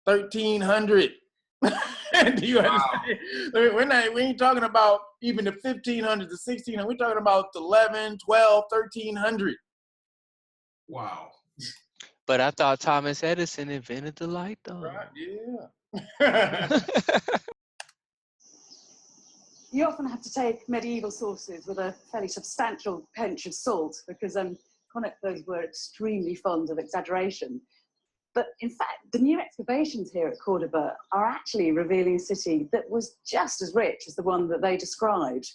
Do you understand? Wow. We ain't talking about even the 1500s, the 1600s. We're talking about 11, 12, 1300. Wow. But I thought Thomas Edison invented the light, though. Right, yeah. You often have to take medieval sources with a fairly substantial pinch of salt because chroniclers were extremely fond of exaggeration. But in fact, the new excavations here at Cordoba are actually revealing a city that was just as rich as the one that they described.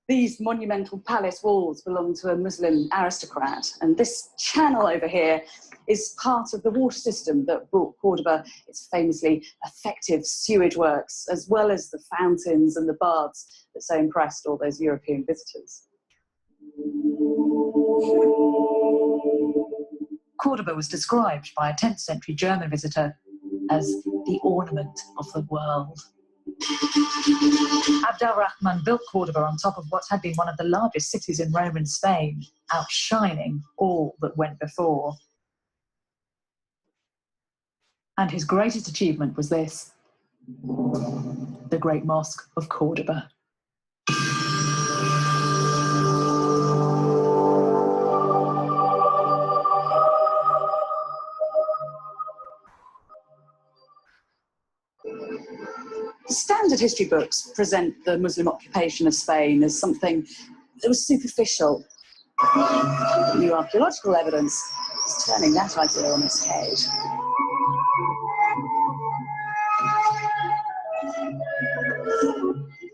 These monumental palace walls belong to a Muslim aristocrat, and this channel over here is part of the water system that brought Cordoba its famously effective sewage works, as well as the fountains and the baths that so impressed all those European visitors. Cordoba was described by a 10th century German visitor as the ornament of the world. Abd al-Rahman built Cordoba on top of what had been one of the largest cities in Roman Spain, outshining all that went before. And his greatest achievement was this: the Great Mosque of Cordoba. Standard history books present the Muslim occupation of Spain as something that was superficial. New archaeological evidence is turning that idea on its head.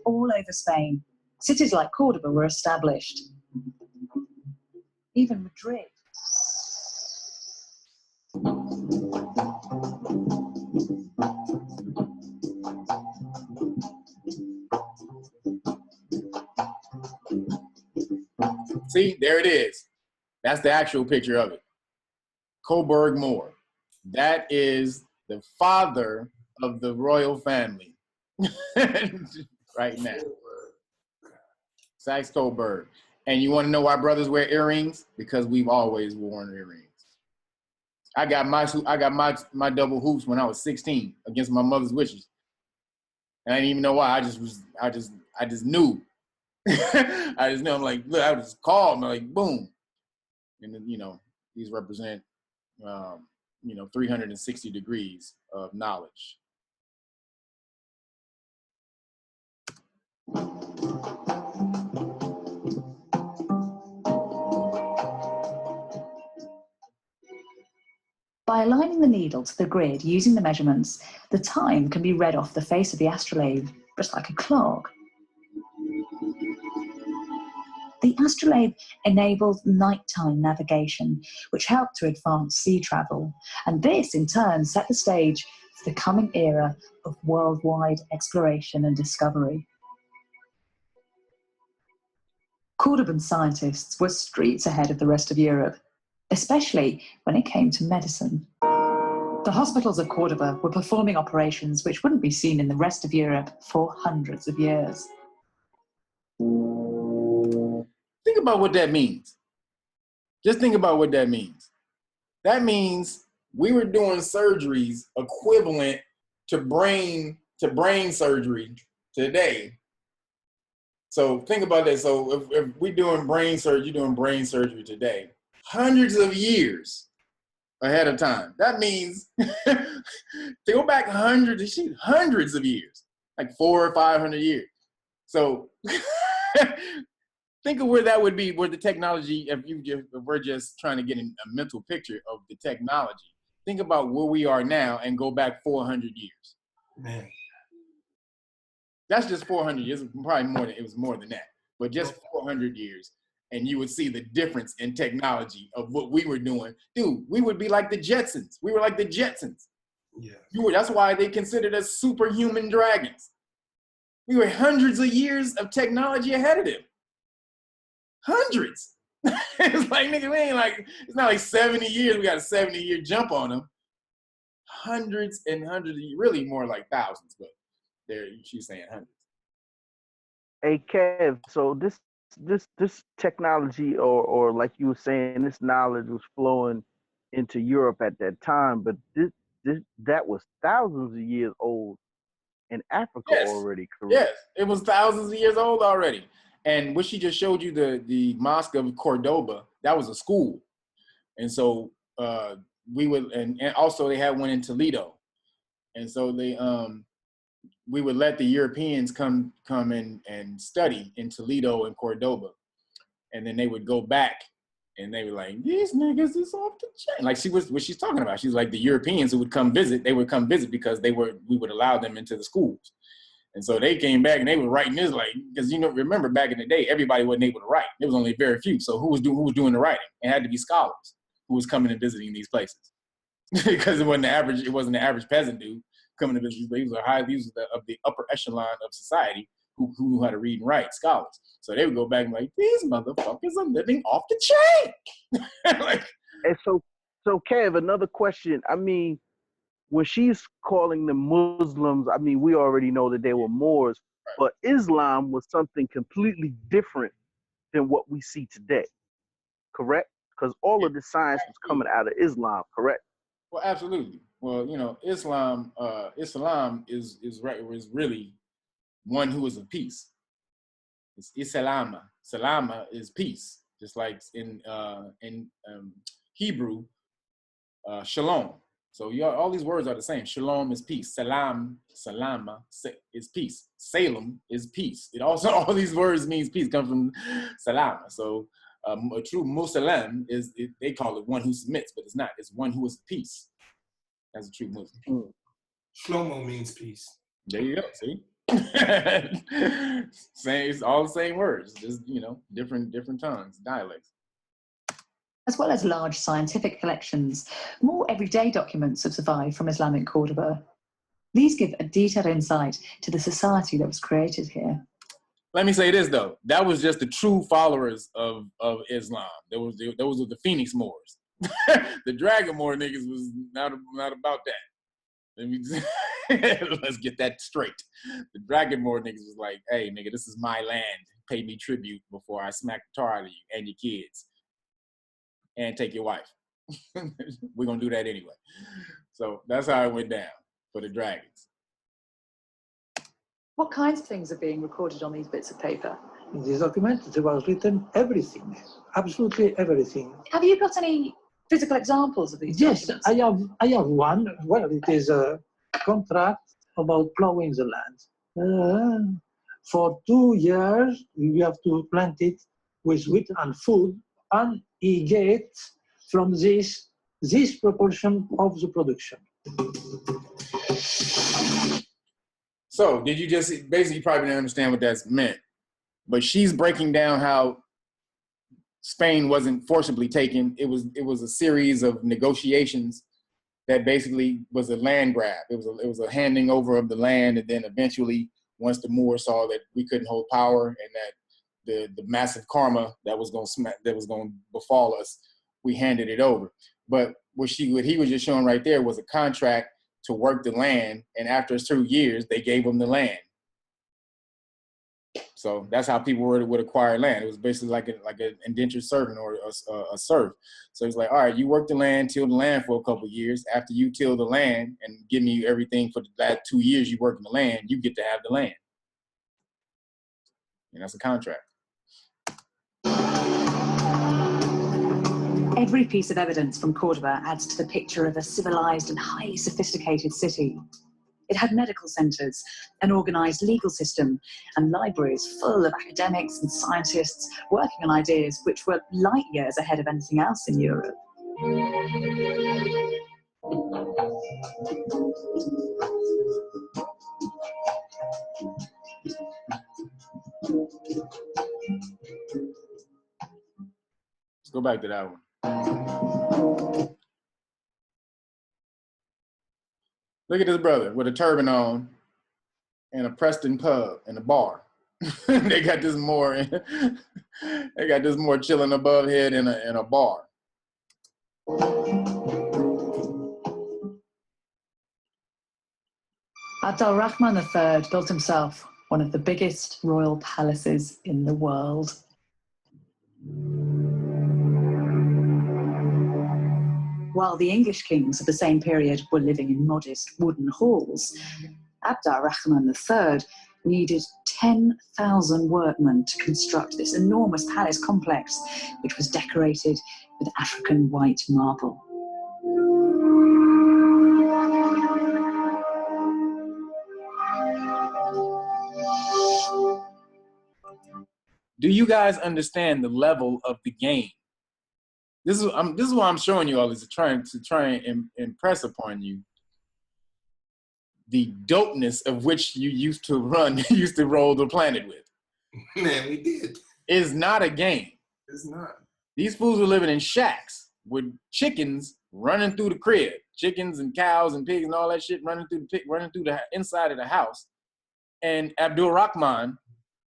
All over Spain, cities like Cordoba were established. Even Madrid. See, there it is. That's the actual picture of it. Coburg Moor. That is the father of the royal family. Right now. Saxe-Coburg. And you want to know why brothers wear earrings? Because we've always worn earrings. I got my double hoops when I was 16 against my mother's wishes. And I didn't even know why. I just knew. I just knew. I'm like, look, I was just called. I'm like, boom. And then, you know, these represent, 360 degrees of knowledge. By aligning the needle to the grid using the measurements, the time can be read off the face of the astrolabe, just like a clock. The astrolabe enabled nighttime navigation, which helped to advance sea travel, and this in turn set the stage for the coming era of worldwide exploration and discovery. Cordoban scientists were streets ahead of the rest of Europe, especially when it came to medicine. The hospitals of Cordoba were performing operations which wouldn't be seen in the rest of Europe for hundreds of years. Think about what that means. Just think about what that means. That means we were doing surgeries equivalent to brain surgery today. So think about that. So if we're doing brain surgery, you're doing brain surgery today, hundreds of years ahead of time. That means to go back hundreds of years, like 400 or 500 years. So think of where that would be, where the technology, if we're just trying to get a mental picture of the technology. Think about where we are now and go back 400 years. Man. That's just 400 years, probably more than, it was more than that, but just 400 years. And you would see the difference in technology of what we were doing. Dude, we would be like the Jetsons. We were like the Jetsons. Yeah. That's why they considered us superhuman dragons. We were hundreds of years of technology ahead of them. Hundreds. It's like, nigga, we ain't like, it's not like 70 years. We got a 70-year jump on them. Hundreds and hundreds, really more like thousands, but there she's saying hundreds. Hey Kev, so this technology or like you were saying, this knowledge was flowing into Europe at that time, but that was thousands of years old in Africa already, correct? Yes, it was thousands of years old already. And what she just showed you, the Mosque of Cordoba, that was a school. And so we would, and also they had one in Toledo. And so they we would let the Europeans come in and study in Toledo and Cordoba. And then they would go back and they were like, these niggas is off the chain. Like what she's talking about. She's like, the Europeans who would come visit, they would come visit because we would allow them into the schools. And so they came back and they were writing this, like, because remember back in the day, everybody wasn't able to write. There was only very few. So who was doing the writing? It had to be scholars who was coming and visiting these places. Because it wasn't the average peasant dude coming to visit these places. He was of the upper echelon of society who knew how to read and write, scholars. So they would go back and like, these motherfuckers are living off the chain. And so Kev, another question. I mean, when she's calling them Muslims, I mean, we already know that they were Moors, but Islam was something completely different than what we see today, correct? Because all of the science was coming out of Islam, correct? Well, absolutely. Well, Islam is really one who is of peace. It's Isalama. Salama is peace, just like in Hebrew, shalom. So all these words are the same. Shalom is peace. Salama is peace. Salem is peace. It also, all these words means peace, come from salama. So a true Muslim they call it one who submits, but it's not. It's one who is peace. That's a true Muslim. Shlomo means peace. There you go. See, it's all the same words, just different tongues, dialects. As well as large scientific collections, more everyday documents have survived from Islamic Cordoba. These give a detailed insight to the society that was created here. Let me say this though, that was just the true followers of Islam. Those were the Phoenix Moors. The Dragon Moor niggas was not about that. Let's get that straight. The Dragonborn niggas was like, hey, nigga, this is my land. Pay me tribute before I smack the tar out of you and your kids. And take your wife. We're going to do that anyway. So that's how it went down for the dragons. What kinds of things are being recorded on these bits of paper? In this document, there was written everything, absolutely everything. Have you got any physical examples of these documents? Yes, I have one. Well, it is a contract about plowing the land. For 2 years, we have to plant it with wheat and food, and he gets from this proportion of the production. So, did you just basically probably didn't understand what that's meant? But she's breaking down how Spain wasn't forcibly taken. It was a series of negotiations that basically was a land grab. It was a handing over of the land, and then eventually, once the Moors saw that we couldn't hold power and that the massive karma that was going to befall us, we handed it over. But what he was just showing right there was a contract to work the land, and after 2 years, they gave them the land. So that's how people would acquire land. It was basically like an indentured servant or a serf. So it's like, all right, you work the land, till the land for a couple of years. After you till the land and give me everything for the last 2 years you work in the land, you get to have the land. And that's a contract. Every piece of evidence from Cordoba adds to the picture of a civilized and highly sophisticated city. It had medical centres, an organised legal system, and libraries full of academics and scientists working on ideas which were light years ahead of anything else in Europe. Let's go back to that one. Look at this brother with a turban on and a Preston pub and a bar. They got this more chilling above head in a bar. Abd al-Rahman III built himself one of the biggest royal palaces in the world. While the English kings of the same period were living in modest wooden halls, Abd al-Rahman III needed 10,000 workmen to construct this enormous palace complex, which was decorated with African white marble. Do you guys understand the level of the game? This is what I'm showing you all, is to try and impress upon you the dopeness of which you used to roll the planet with. Man, we did. It's not a game. It's not. These fools were living in shacks with chickens running through the crib, chickens and cows and pigs and all that shit running through the inside of the house. And Abdul Rahman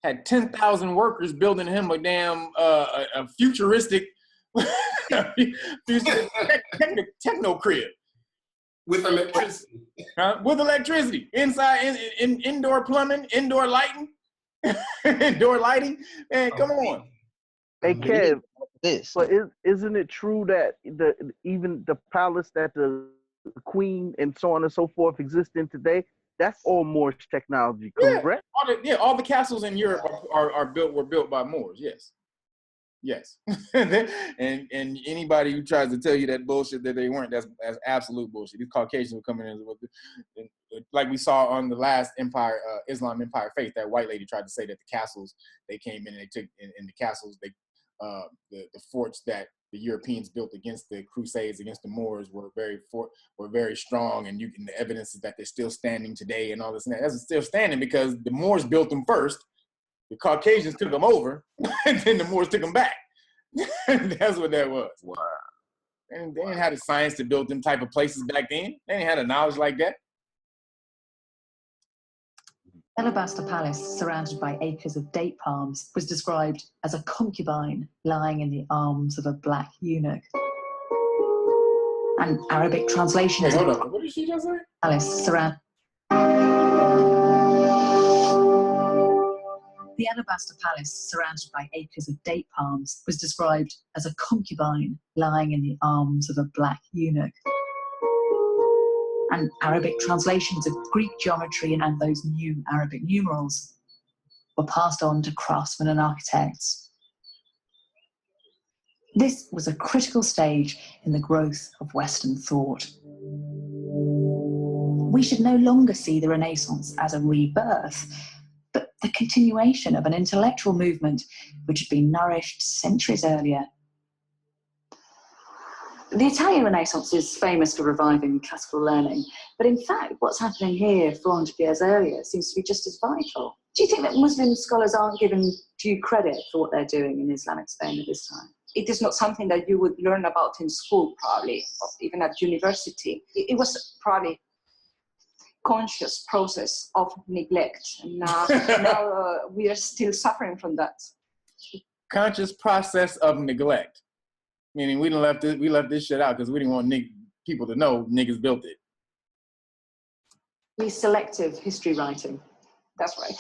had 10,000 workers building him a damn a futuristic techno crib with electricity. With electricity inside, in indoor plumbing, indoor lighting, indoor lighting. Man, come on. Hey Kev, but isn't it true that even the palace that the queen and so on and so forth exist in today, that's all Moorish technology, correct? All the castles in Europe were built by Moors. Yes. and anybody who tries to tell you that bullshit that they weren't, that's absolute bullshit. These Caucasians were coming in, like we saw on the last empire, Islam Empire Faith. That white lady tried to say that the castles, they came in and they took in the castles, the forts that the Europeans built against the Crusades, against the Moors, were very strong, and the evidence is that they're still standing today and all this and that. That's still standing because the Moors built them first, the Caucasians took them over, and then the Moors took them back. That's what that was. Wow. And they didn't have the science to build them type of places back then. They didn't have the knowledge like that. Alabaster Palace, surrounded by acres of date palms, was described as a concubine lying in the arms of a black eunuch. and Arabic translations. Hey, hold on. What did she just say? Palace surround. The alabaster palace, surrounded by acres of date palms, was described as a concubine lying in the arms of a black eunuch. And Arabic translations of Greek geometry and those new Arabic numerals were passed on to craftsmen and architects. This was a critical stage in the growth of Western thought. We should no longer see the Renaissance as a rebirth, but the continuation of an intellectual movement which had been nourished centuries earlier. The Italian Renaissance is famous for reviving classical learning, but in fact, what's happening here 400 years earlier seems to be just as vital. Do you think that Muslim scholars aren't given due credit for what they're doing in Islamic Spain at this time? It is not something that you would learn about in school, probably, or even at university. It was probably conscious process of neglect, and now we are still suffering from that. Conscious process of neglect, meaning we left this shit out because we didn't want people to know niggas built it. Selective history writing. That's right.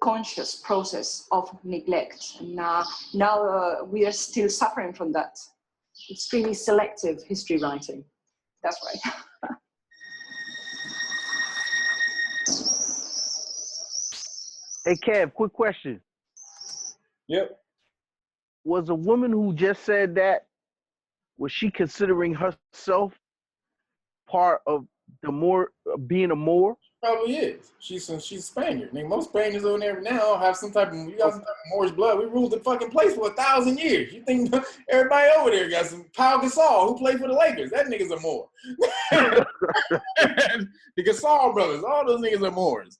Conscious process of neglect, and now we are still suffering from that. Extremely selective history writing. That's right. Hey, Kev, quick question. Yep. Was a woman who just said that, was she considering herself part of the being a Moor? Probably is. She's Spaniard. I mean, most Spaniards over there now have some type of Moorish blood. We ruled the fucking place for 1,000 years. You think everybody over there got some Pau Gasol who played for the Lakers? That nigga's a Moor. The Gasol brothers, all those niggas are Moors.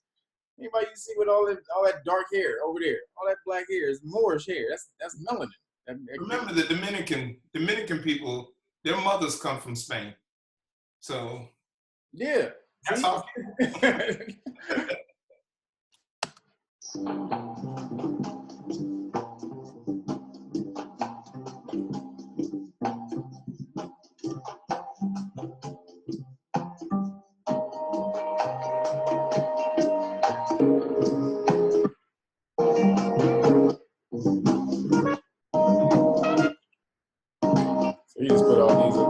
Anybody you see with all that dark hair over there, all that black hair is Moorish hair. That's melanin. Remember the Dominican people, their mothers come from Spain. So yeah. That's all. So you just put all these in.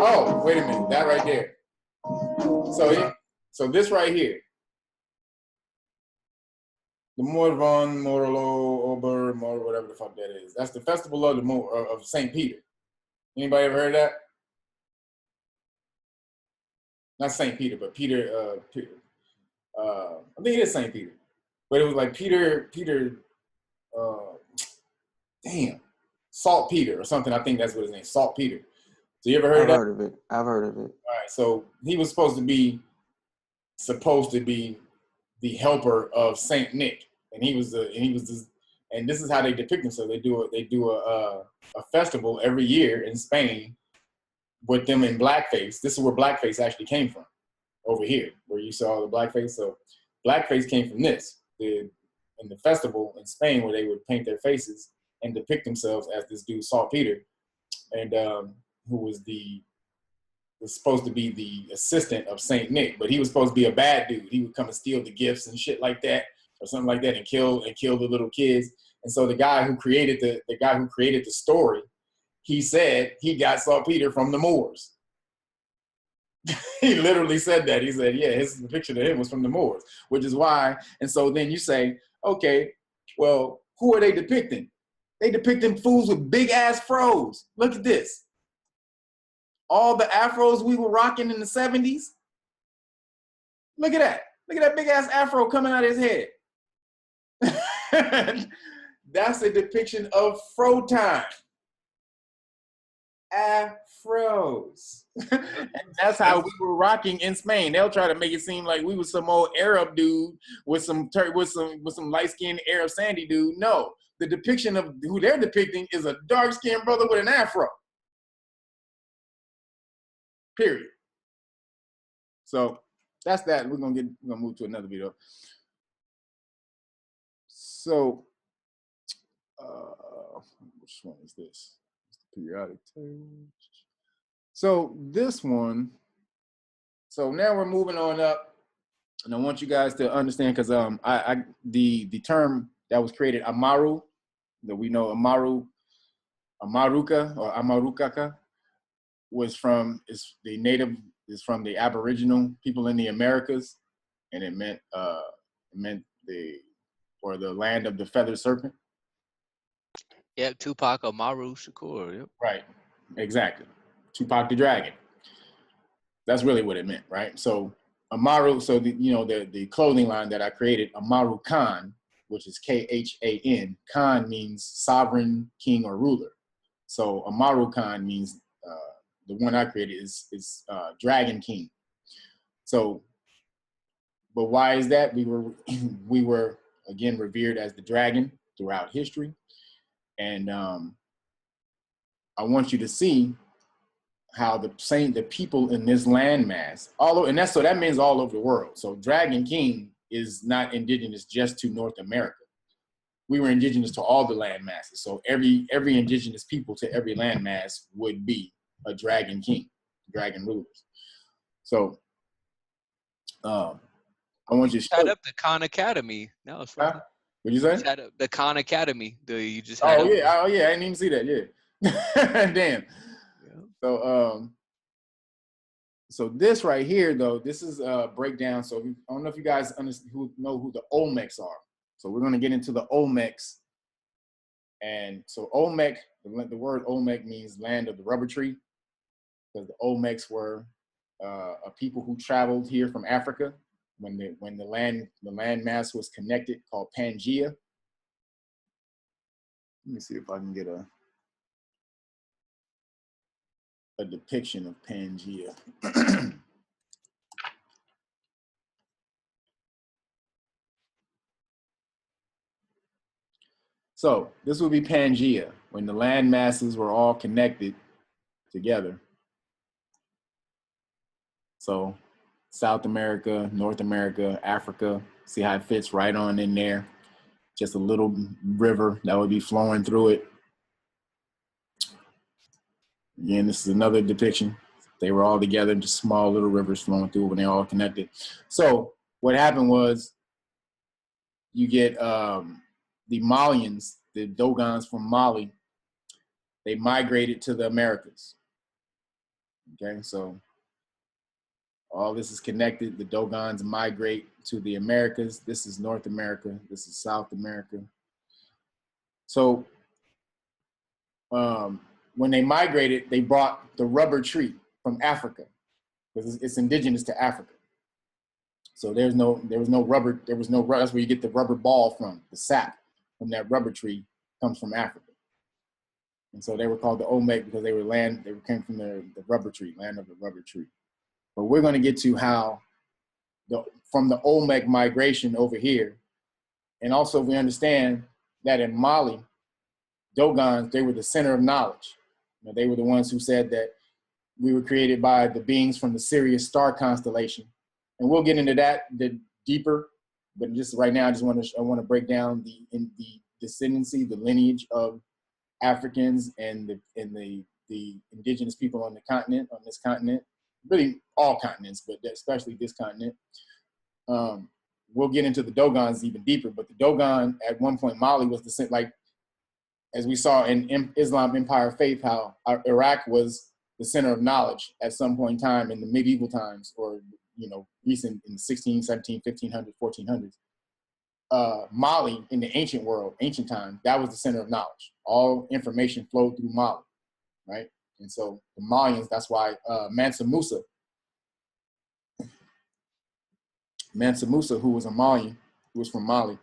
Oh, wait a minute. That right there. So this right here. The Morvan, Morlo, Ober, Mor, whatever the fuck that is. That's the festival of of St. Peter. Anybody ever heard of that? Not St. Peter, but Peter. I think it is St. Peter, but it was like Peter. Damn, Salt Peter or something. I think that's what his name. Salt Peter. So you ever heard of that? I've heard of it. All right. So he was supposed to be the helper of Saint Nick, and this is how they depict him. So they do a festival every year in Spain with them in blackface. This is where blackface actually came from, over here, where you saw the blackface. So blackface came from this, in the festival in Spain, where they would paint their faces and depict themselves as this dude, Salt Peter, and who was supposed to be the assistant of Saint Nick, but he was supposed to be a bad dude. He would come and steal the gifts and shit like that, or something like that, and kill the little kids. And so the guy who created the story, he said he got Salt Peter from the Moors. He literally said that. He said, yeah, his depiction of him was from the Moors, which is why. And so then you say, okay, well, who are they depicting? They depicting fools with big ass fros. Look at this. All the afros we were rocking in the 70s. Look at that. Look at that big ass afro coming out of his head. That's a depiction of fro time. Afros. And that's how we were rocking in Spain. They'll try to make it seem like we was some old Arab dude with some light-skinned Arab sandy dude. No, the depiction of who they're depicting is a dark-skinned brother with an afro. Period. So that's that. We're gonna move to another video. So which one is this? It's the periodic table. So this one, so now we're moving on up, and I want you guys to understand, because the term that was created, Amaru, that we know Amaruka or Amarukaka, is from the Aboriginal people in the Americas, and it meant the land of the feathered serpent. Yep, Tupac Amaru Shakur. Yep. Right, exactly. Tupac the Dragon. That's really what it meant, right? So Amaru, so the clothing line that I created, Amaru Khan, which is Khan. Khan means sovereign, king, or ruler. So Amaru Khan means the one I created is Dragon King. So, but why is that? We were again revered as the dragon throughout history, and I want you to see how the people in this landmass, so that means all over the world. So Dragon King is not indigenous just to North America. We were indigenous to all the land masses. So every indigenous people to every landmass would be a Dragon King, dragon rulers. So I want you to Set up the Khan Academy. No, it's right. What'd you say? Set up the Khan Academy. You just oh yeah, I didn't even see that. Yeah, damn. Yeah. So this right here, though, this is a breakdown. So I don't know if you guys know who the Olmecs are. So we're going to get into the Olmecs. And so Olmec, the word Olmec means land of the rubber tree, because the Olmecs were a people who traveled here from Africa when the land mass was connected, called Pangea. Let me see if I can get a depiction of Pangea. So this would be Pangea, when the land masses were all connected together. So South America, North America, Africa, see how it fits right on in there. Just a little river that would be flowing through it. Again, this is another depiction. They were all together, just small little rivers flowing through when they're all connected. So what happened was you get the Malians, the Dogons from Mali, they migrated to the Americas. Okay, so all this is connected. The Dogons migrate to the Americas. This is North America. This is South America. So when they migrated, they brought the rubber tree from Africa, because it's indigenous to Africa. So there was no rubber. That's where you get the rubber ball from. The sap from that rubber tree comes from Africa. And so they were called the Olmec because they came from the rubber tree, land of the rubber tree. But we're going to get to how from the Olmec migration over here, and also we understand that in Mali, Dogons, they were the center of knowledge. They were the ones who said that we were created by the beings from the Sirius star constellation. And we'll get into that deeper, but just right now, I want to break down the descendancy, the lineage of Africans and the indigenous people on this continent, really all continents, but especially this continent. We'll get into the Dogons even deeper, but the Dogon at one point, Mali was as we saw in Islam Empire Faith, how Iraq was the center of knowledge at some point in time in the medieval times, or recent in the 16, 17, 1500s, 1400s. Mali in the ancient world, ancient time, that was the center of knowledge. All information flowed through Mali, right? And so the Malians, that's why Mansa Musa, who was a Malian, who was from Mali,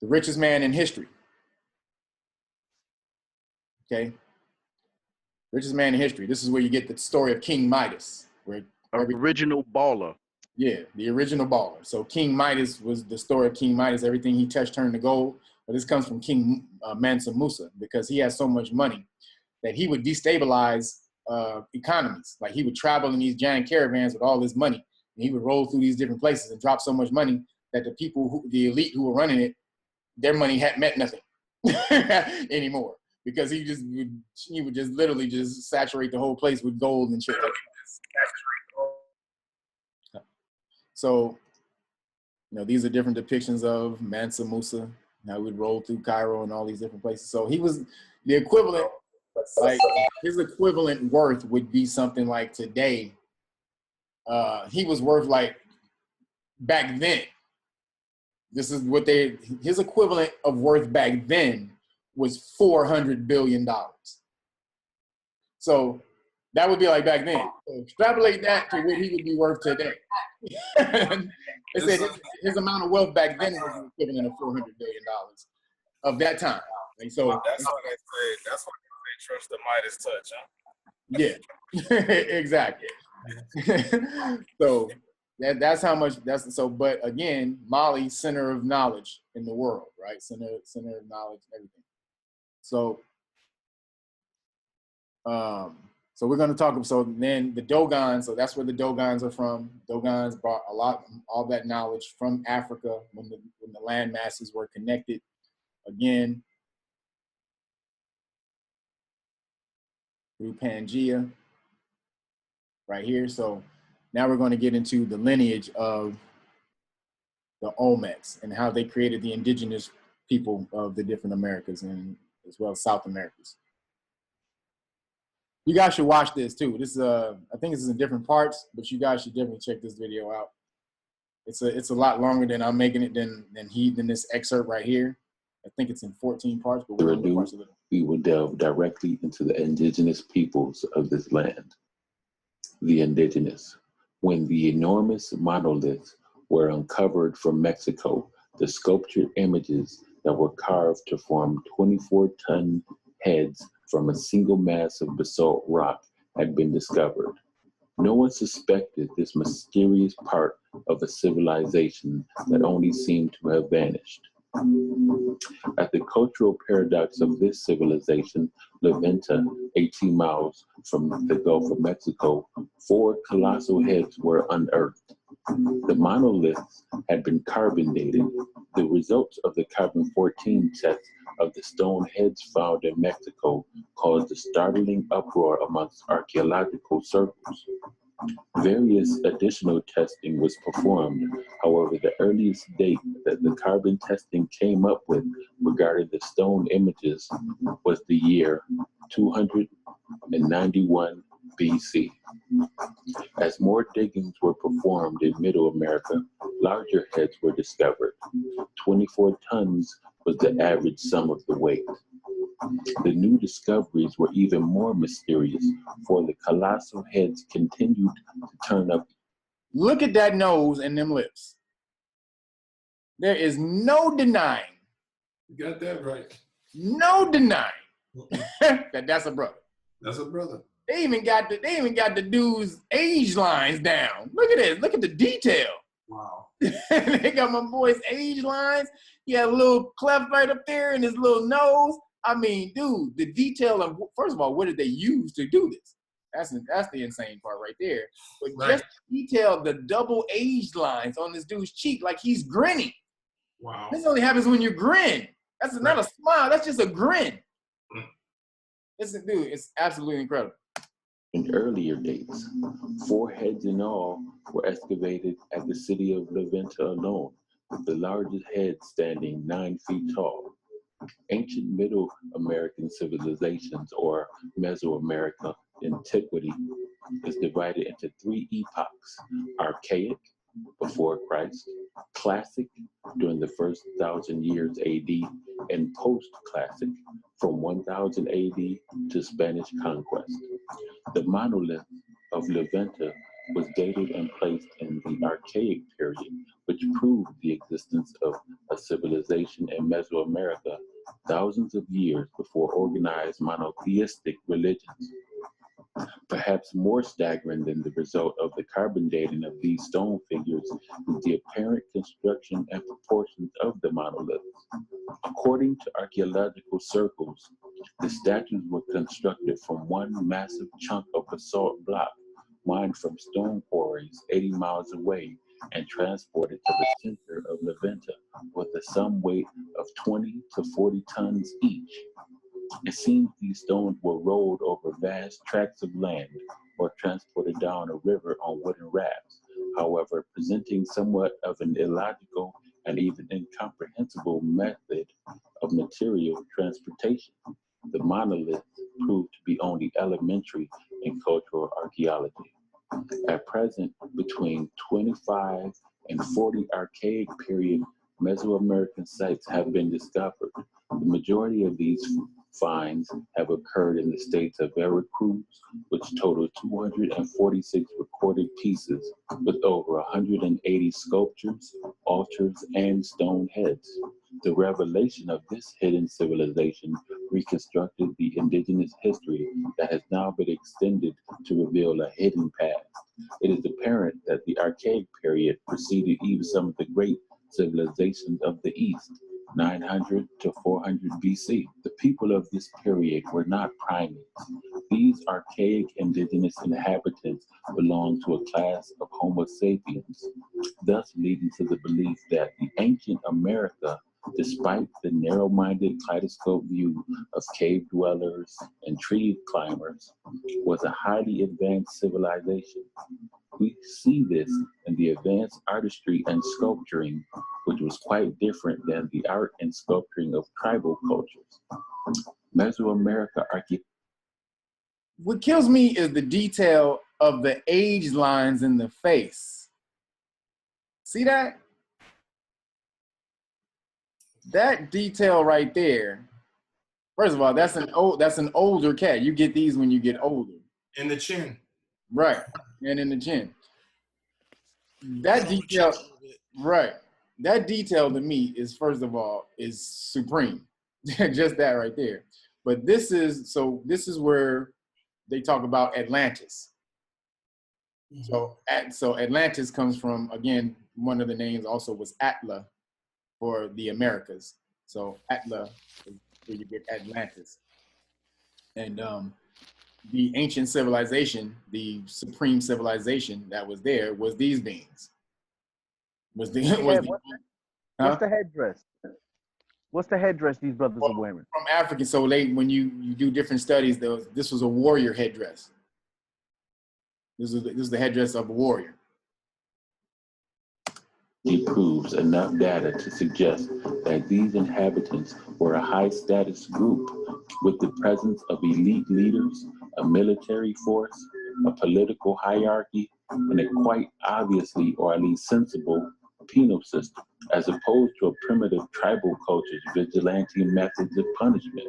the richest man in history. Okay, richest man in history. This is where you get the story of King Midas, where original baller. Yeah, the original baller. So King Midas was the story of King Midas. Everything he touched turned to gold. But this comes from King Mansa Musa, because he had so much money that he would destabilize economies. Like he would travel in these giant caravans with all this money, And he would roll through these different places and drop so much money that the people, the elite who were running it, their money hadn't meant nothing anymore, because he would just literally just saturate the whole place with gold and shit like that. So, you know, these are different depictions of Mansa Musa, how we'd roll through Cairo and all these different places. So he was the equivalent, like his equivalent worth would be something like today. He was worth like back then. This is what his equivalent of worth back then was $400 billion. So that would be like back then. So extrapolate that to what he would be worth today. They said his amount of wealth back then was equivalent of $400 billion of that time. And so that's why they say trust the Midas touch, huh? Yeah, exactly. So that's how much but again, Mali, center of knowledge in the world, right? Center of knowledge, everything. So so we're going to talk, so then the Dogons, so that's where the Dogons are from. Dogons brought all that knowledge from Africa when the land masses were connected again through Pangea right here. So now we're going to get into the lineage of the Olmecs and how they created the indigenous people of the different Americas and as well as South Americas. You guys should watch this too. This is I think this is in different parts, but you guys should definitely check this video out. It's a lot longer than I'm making it than this excerpt right here. I think it's in 14 parts, but we will delve directly into the indigenous peoples of this land. The indigenous. When the enormous monoliths were uncovered from Mexico, the sculptured images that were carved to form 24-ton heads from a single mass of basalt rock had been discovered. No one suspected this mysterious part of a civilization that only seemed to have vanished. At the cultural paradox of this civilization, La Venta, 18 miles from the Gulf of Mexico, 4 colossal heads were unearthed. The monoliths had been carbon dated. The results of the carbon-14 test of the stone heads found in Mexico caused a startling uproar amongst archaeological circles. Various additional testing was performed. However, the earliest date that the carbon testing came up with regarding the stone images was the year 291 BC. As more diggings were performed in Middle America, larger heads were discovered. 24 tons was the average sum of the weight. The new discoveries were even more mysterious, for the colossal heads continued to turn up. Look at that nose and them lips. There is no denying. You got that right. No denying that's a brother. That's a brother. They even got the dude's age lines down. Look at this. Look at the detail. Wow. They got my boy's age lines. He had a little cleft right up there in his little nose. I mean, dude, the detail of, first of all, what did they use to do this? That's the insane part right there. But just detail the double age lines on this dude's cheek like he's grinning. Wow. This only happens when you grin. That's not a smile. That's just a grin. It's absolutely incredible. In earlier dates, 4 heads in all were excavated at the city of La Venta alone, with the largest head standing 9 feet tall. Ancient Middle American civilizations, or Mesoamerica antiquity, is divided into 3 epochs: archaic, before Christ; classic, during the first 1,000 years AD; and post-classic, from 1000 AD to Spanish conquest. The monolith of La Venta was dated and placed in the archaic period, which proved the existence of a civilization in Mesoamerica thousands of years before organized monotheistic religions. Perhaps more staggering than the result of the carbon dating of these stone figures is the apparent construction and proportions of the monoliths. According to archaeological circles, the statues were constructed from one massive chunk of basalt block mined from stone quarries 80 miles away and transported to the center of Levanta with a sum weight of 20 to 40 tons each. It seems these stones were rolled over vast tracts of land or transported down a river on wooden rafts, however, presenting somewhat of an illogical and even incomprehensible method of material transportation. The monolith proved to be only elementary in cultural archaeology. At present, between 25 and 40 archaic period Mesoamerican sites have been discovered. The majority of these finds have occurred in the states of Veracruz, which total 246 recorded pieces with over 180 sculptures, altars, and stone heads. The revelation of this hidden civilization reconstructed the indigenous history that has now been extended to reveal a hidden past. It is apparent that the archaic period preceded even some of the great civilizations of the East, 900 to 400 BC. The people of this period were not primates. These archaic indigenous inhabitants belonged to a class of Homo sapiens, thus leading to the belief that the ancient America, despite the narrow-minded kaleidoscope view of cave dwellers and tree climbers, was a highly advanced civilization. We see this in the advanced artistry and sculpturing, which was quite different than the art and sculpturing of tribal cultures. Mesoamerica archaeology. What kills me is the detail of the age lines in the face. See that? That detail right there. First of all, that's an older cat. You get these when you get older. In the chin. Right, and in the chin. That detail, right. That detail to me is, first of all, is supreme. Just that right there. But this is where they talk about Atlantis. Mm-hmm. So Atlantis comes from, again, one of the names also was Atla for the Americas. So Atla is where you get Atlantis. And the ancient civilization, the supreme civilization that was there was these beings. What's the headdress? What's the headdress these brothers are wearing? From African. So when you do different studies, this was a warrior headdress. This is the headdress of a warrior. He proves enough data to suggest that these inhabitants were a high-status group with the presence of elite leaders, a military force, a political hierarchy, and a quite obviously, or at least sensible, penal system, as opposed to a primitive tribal culture's vigilante methods of punishment.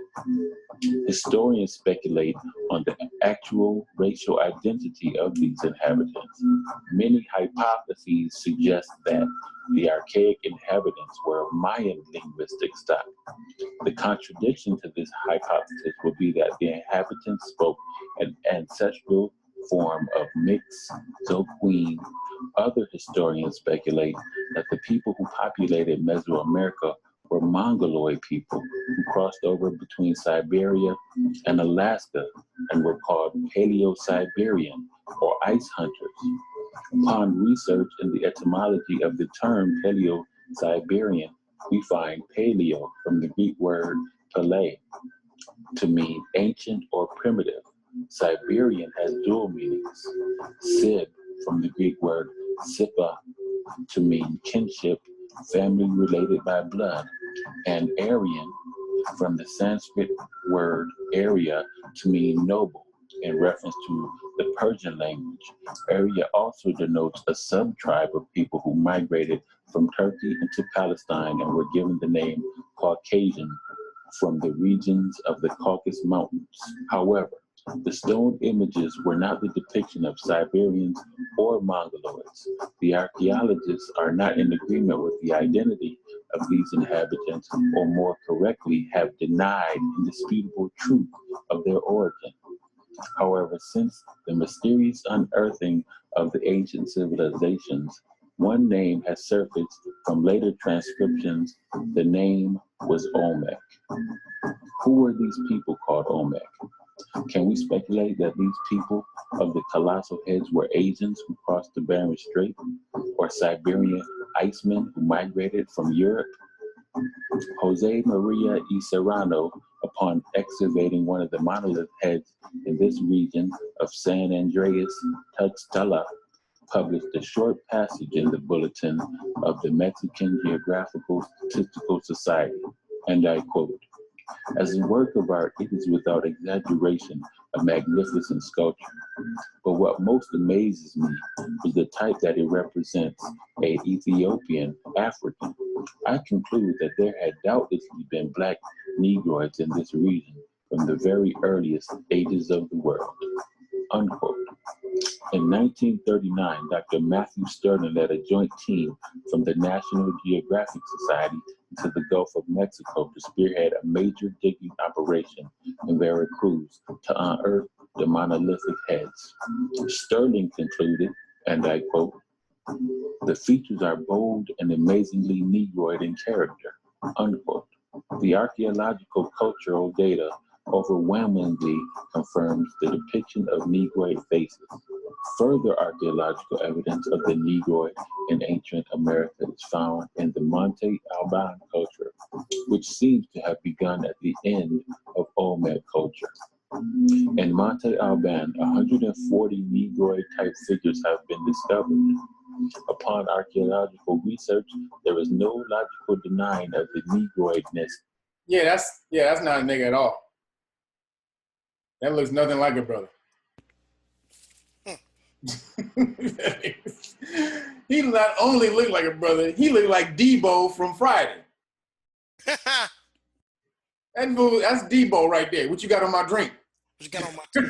Historians speculate on the actual racial identity of these inhabitants. Many hypotheses suggest that the archaic inhabitants were of Mayan linguistic stock. The contradiction to this hypothesis would be that the inhabitants spoke an ancestral form of mixed Zoqueen. Other historians speculate that the people who populated Mesoamerica were Mongoloid people who crossed over between Siberia and Alaska and were called Paleo-Siberian or ice hunters. Upon research in the etymology of the term Paleo-Siberian, we find paleo from the Greek word pale to mean ancient or primitive. Siberian has dual meanings. Sib from the Greek word sipa to mean kinship, family related by blood, and Aryan from the Sanskrit word Arya to mean noble, in reference to the Persian language. Arya also denotes a sub-tribe of people who migrated from Turkey into Palestine and were given the name Caucasian from the regions of the Caucasus Mountains. However, the stone images were not the depiction of Siberians or Mongoloids. The archaeologists are not in agreement with the identity of these inhabitants, or more correctly, have denied indisputable truth of their origin. However, since the mysterious unearthing of the ancient civilizations, one name has surfaced from later transcriptions. The name was Olmec. Who were these people called Olmec? Can we speculate that these people of the colossal heads were Asians who crossed the Bering Strait, or Siberian icemen who migrated from Europe? Jose Maria y Serrano, upon excavating one of the monolith heads in this region of San Andreas Tuxtla, published a short passage in the Bulletin of the Mexican Geographical Statistical Society, and I quote, "As a work of art, it is without exaggeration a magnificent sculpture. But what most amazes me is the type that it represents, a Ethiopian African. I conclude that there had doubtlessly been black Negroids in this region from the very earliest ages of the world." Unquote. In 1939, Dr. Matthew Sterling led a joint team from the National Geographic Society to the Gulf of Mexico to spearhead a major digging operation in Veracruz to unearth the monolithic heads. Sterling concluded, and I quote, "The features are bold and amazingly Negroid in character," unquote. The archaeological cultural data overwhelmingly confirms the depiction of Negroid faces. Further archaeological evidence of the Negroid in ancient America is found in the Monte Alban culture, which seems to have begun at the end of Olmec culture. In Monte Alban, 140 Negroid-type figures have been discovered. Upon archaeological research, there is no logical denying of the Negroidness. Yeah, that's not a nigga at all. That looks nothing like a brother. He not only looked like a brother, he looked like Debo from Friday. That's Debo right there. What you got on my drink? What you got on my what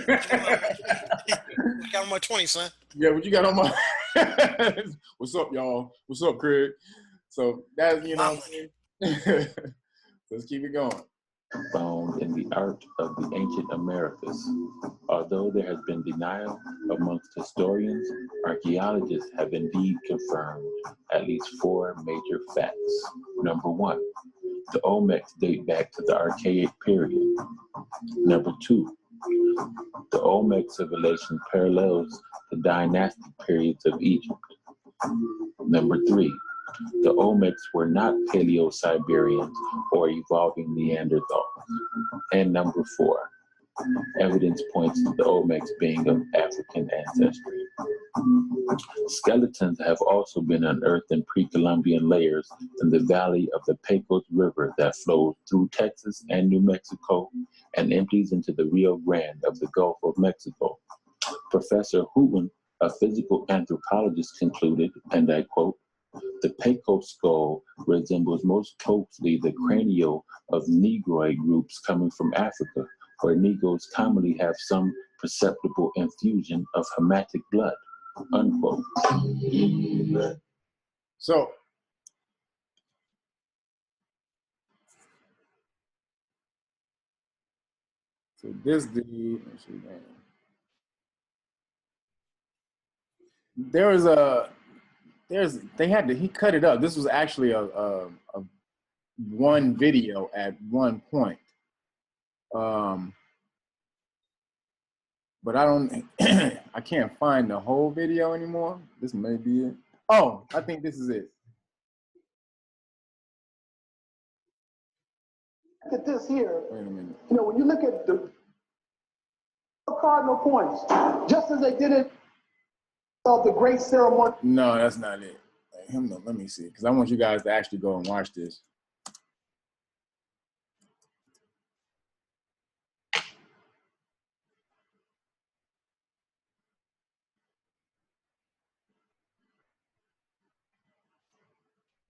you got on my 20, son? Yeah, what you got on my What's up, y'all? What's up, Craig? So that's, you know what I'm saying? Let's keep it going. Found in the art of the ancient Americas. Although there has been denial amongst historians, archaeologists have indeed confirmed at least 4 major facts. Number 1, the Olmecs date back to the Archaic period. Number 2, the Olmec civilization parallels the dynastic periods of Egypt. Number 3, the Olmecs were not Paleo-Siberians or evolving Neanderthals. And number 4, evidence points to the Olmecs being of African ancestry. Skeletons have also been unearthed in pre-Columbian layers in the valley of the Pecos River that flows through Texas and New Mexico and empties into the Rio Grande of the Gulf of Mexico. Professor Hooten, a physical anthropologist, concluded, and I quote, "The Pecos skull resembles most closely the cranial of Negroid groups coming from Africa, where Negroes commonly have some perceptible infusion of Hamitic blood," unquote. So this dude, let's see, man. He cut it up. This was actually a one video at one point. But I don't, I can't find the whole video anymore. This may be it. Oh, I think this is it. Look at this here. Wait a minute. You know, when you look at the cardinal points, just as they did it of the great ceremony. No, that's not it. Let me see, because I want you guys to actually go and watch this.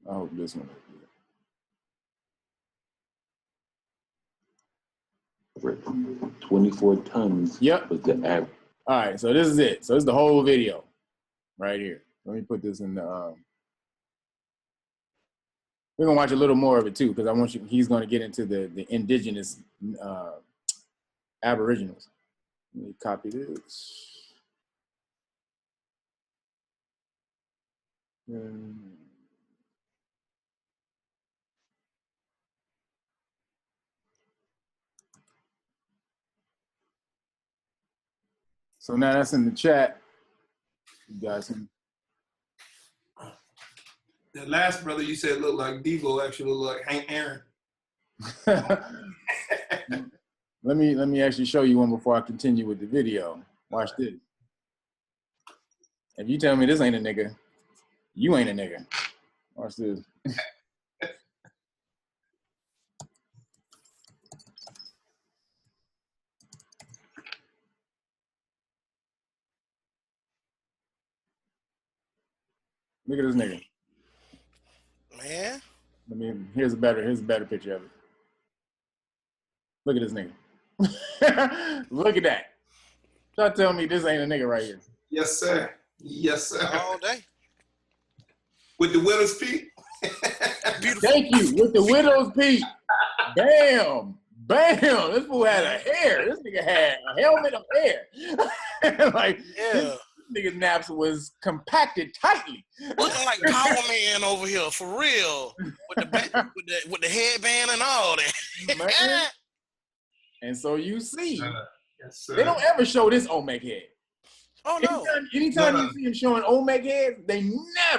I hope this one is good. 24 tons. Yep. Was the average. All right, so this is it. So it's the whole video right here. Let me put this in the. We're gonna watch a little more of it too, because I want you. He's gonna get into the indigenous Aboriginals. Let me copy this. So now that's in the chat. You guys can. The last brother you said looked like Devo actually looked like Hank Aaron. Let me actually show you one before I continue with the video. Watch this. If you tell me this ain't a nigga, you ain't a nigga. Watch this. Look at this nigga. Man. Here's a better picture of it. Look at this nigga. Look at that. Try to tell me this ain't a nigga right here. Yes, sir. Yes, sir. All day. With the widow's peak. Thank you. With the widow's peak. Bam. Bam. This fool had a hair. This nigga had a helmet of hair. Like, yeah. This nigga's naps was compacted tightly. Looking like Power Man over here, for real. With the headband and all that. Man. And so you see, yes, they don't ever show this Olmec head. Oh no! Anytime you see him showing Olmec heads,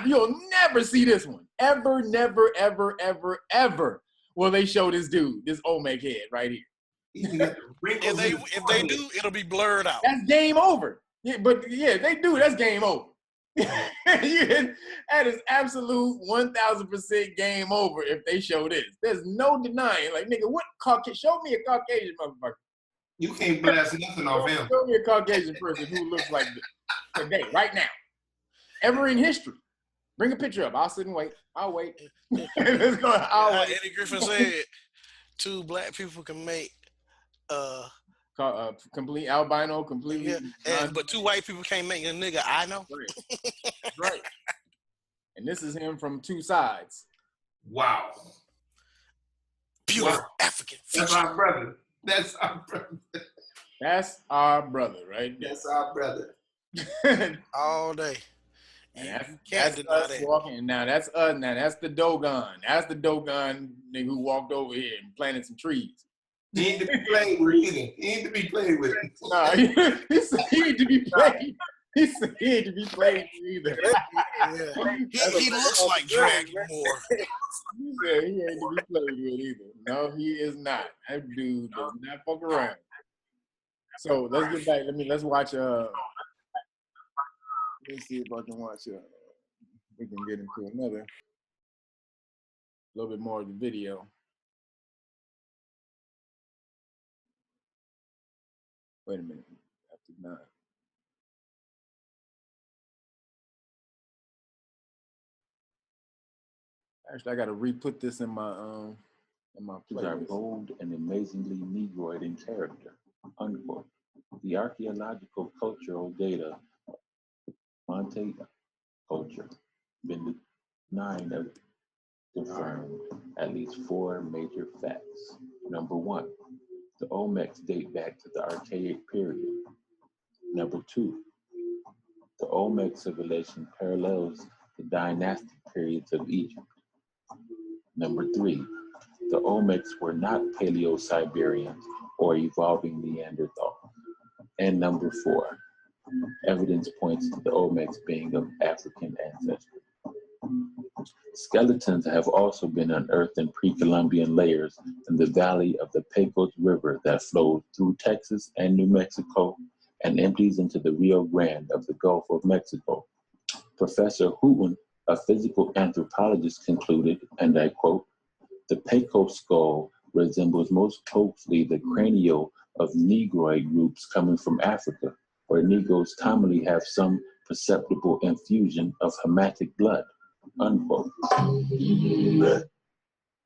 you'll never see this one. Ever, never, ever, ever, ever will they show this dude, this Olmec head right here. if they do, it'll be blurred out. That's game over. Yeah, but yeah, if they do, that's game over. That is absolute 1000% game over if they show this. There's no denying. Like, nigga, show me a Caucasian motherfucker. You can't blast nothing off him. Show me a Caucasian person who looks like this today, right now. Ever in history. Bring a picture up. I'll sit and wait. I'll wait. Let's go. I'll wait. Eddie Griffin said 2 black people can make complete albino, completely. Yeah. But 2 white people can't make a nigga. I know. Right. Right. And this is him from 2 sides. Wow. Pure African. That's our brother. That's our brother. That's our brother, right? That's our brother. All day. And that's us walking. Now that's us. Now that's the Dogon. That's the Dogon nigga who walked over here and planted some trees. He ain't to be played with either. He ain't to be played with. Nah, he ain't to be played. He said he ain't to be played with either. Yeah. He looks like Dragon more. He said he ain't to be played with either. No, he is not. That dude does not fuck around. So let's get back. Let's watch. Let's see if I can watch. We can get into a little bit more of the video. Wait a minute. After 9. Actually, I got to re-put this in my playlist. Are bold and amazingly Negroid in character. Unquote. The archaeological cultural data Monte culture been denying have confirmed at least 4 major facts. Number 1, the Olmecs date back to the Archaic period. Number 2, the Olmec civilization parallels the dynastic periods of Egypt. Number 3, the Olmecs were not Paleo-Siberians or evolving Neanderthals. And number 4, evidence points to the Olmecs being of African ancestry. Skeletons have also been unearthed in pre-Columbian layers in the valley of the Pecos River that flows through Texas and New Mexico and empties into the Rio Grande of the Gulf of Mexico. Professor Hooten, a physical anthropologist, concluded, and I quote, "The Pecos skull resembles most closely the cranial of Negroid groups coming from Africa, where Negroes commonly have some perceptible infusion of Hamitic blood," unquote.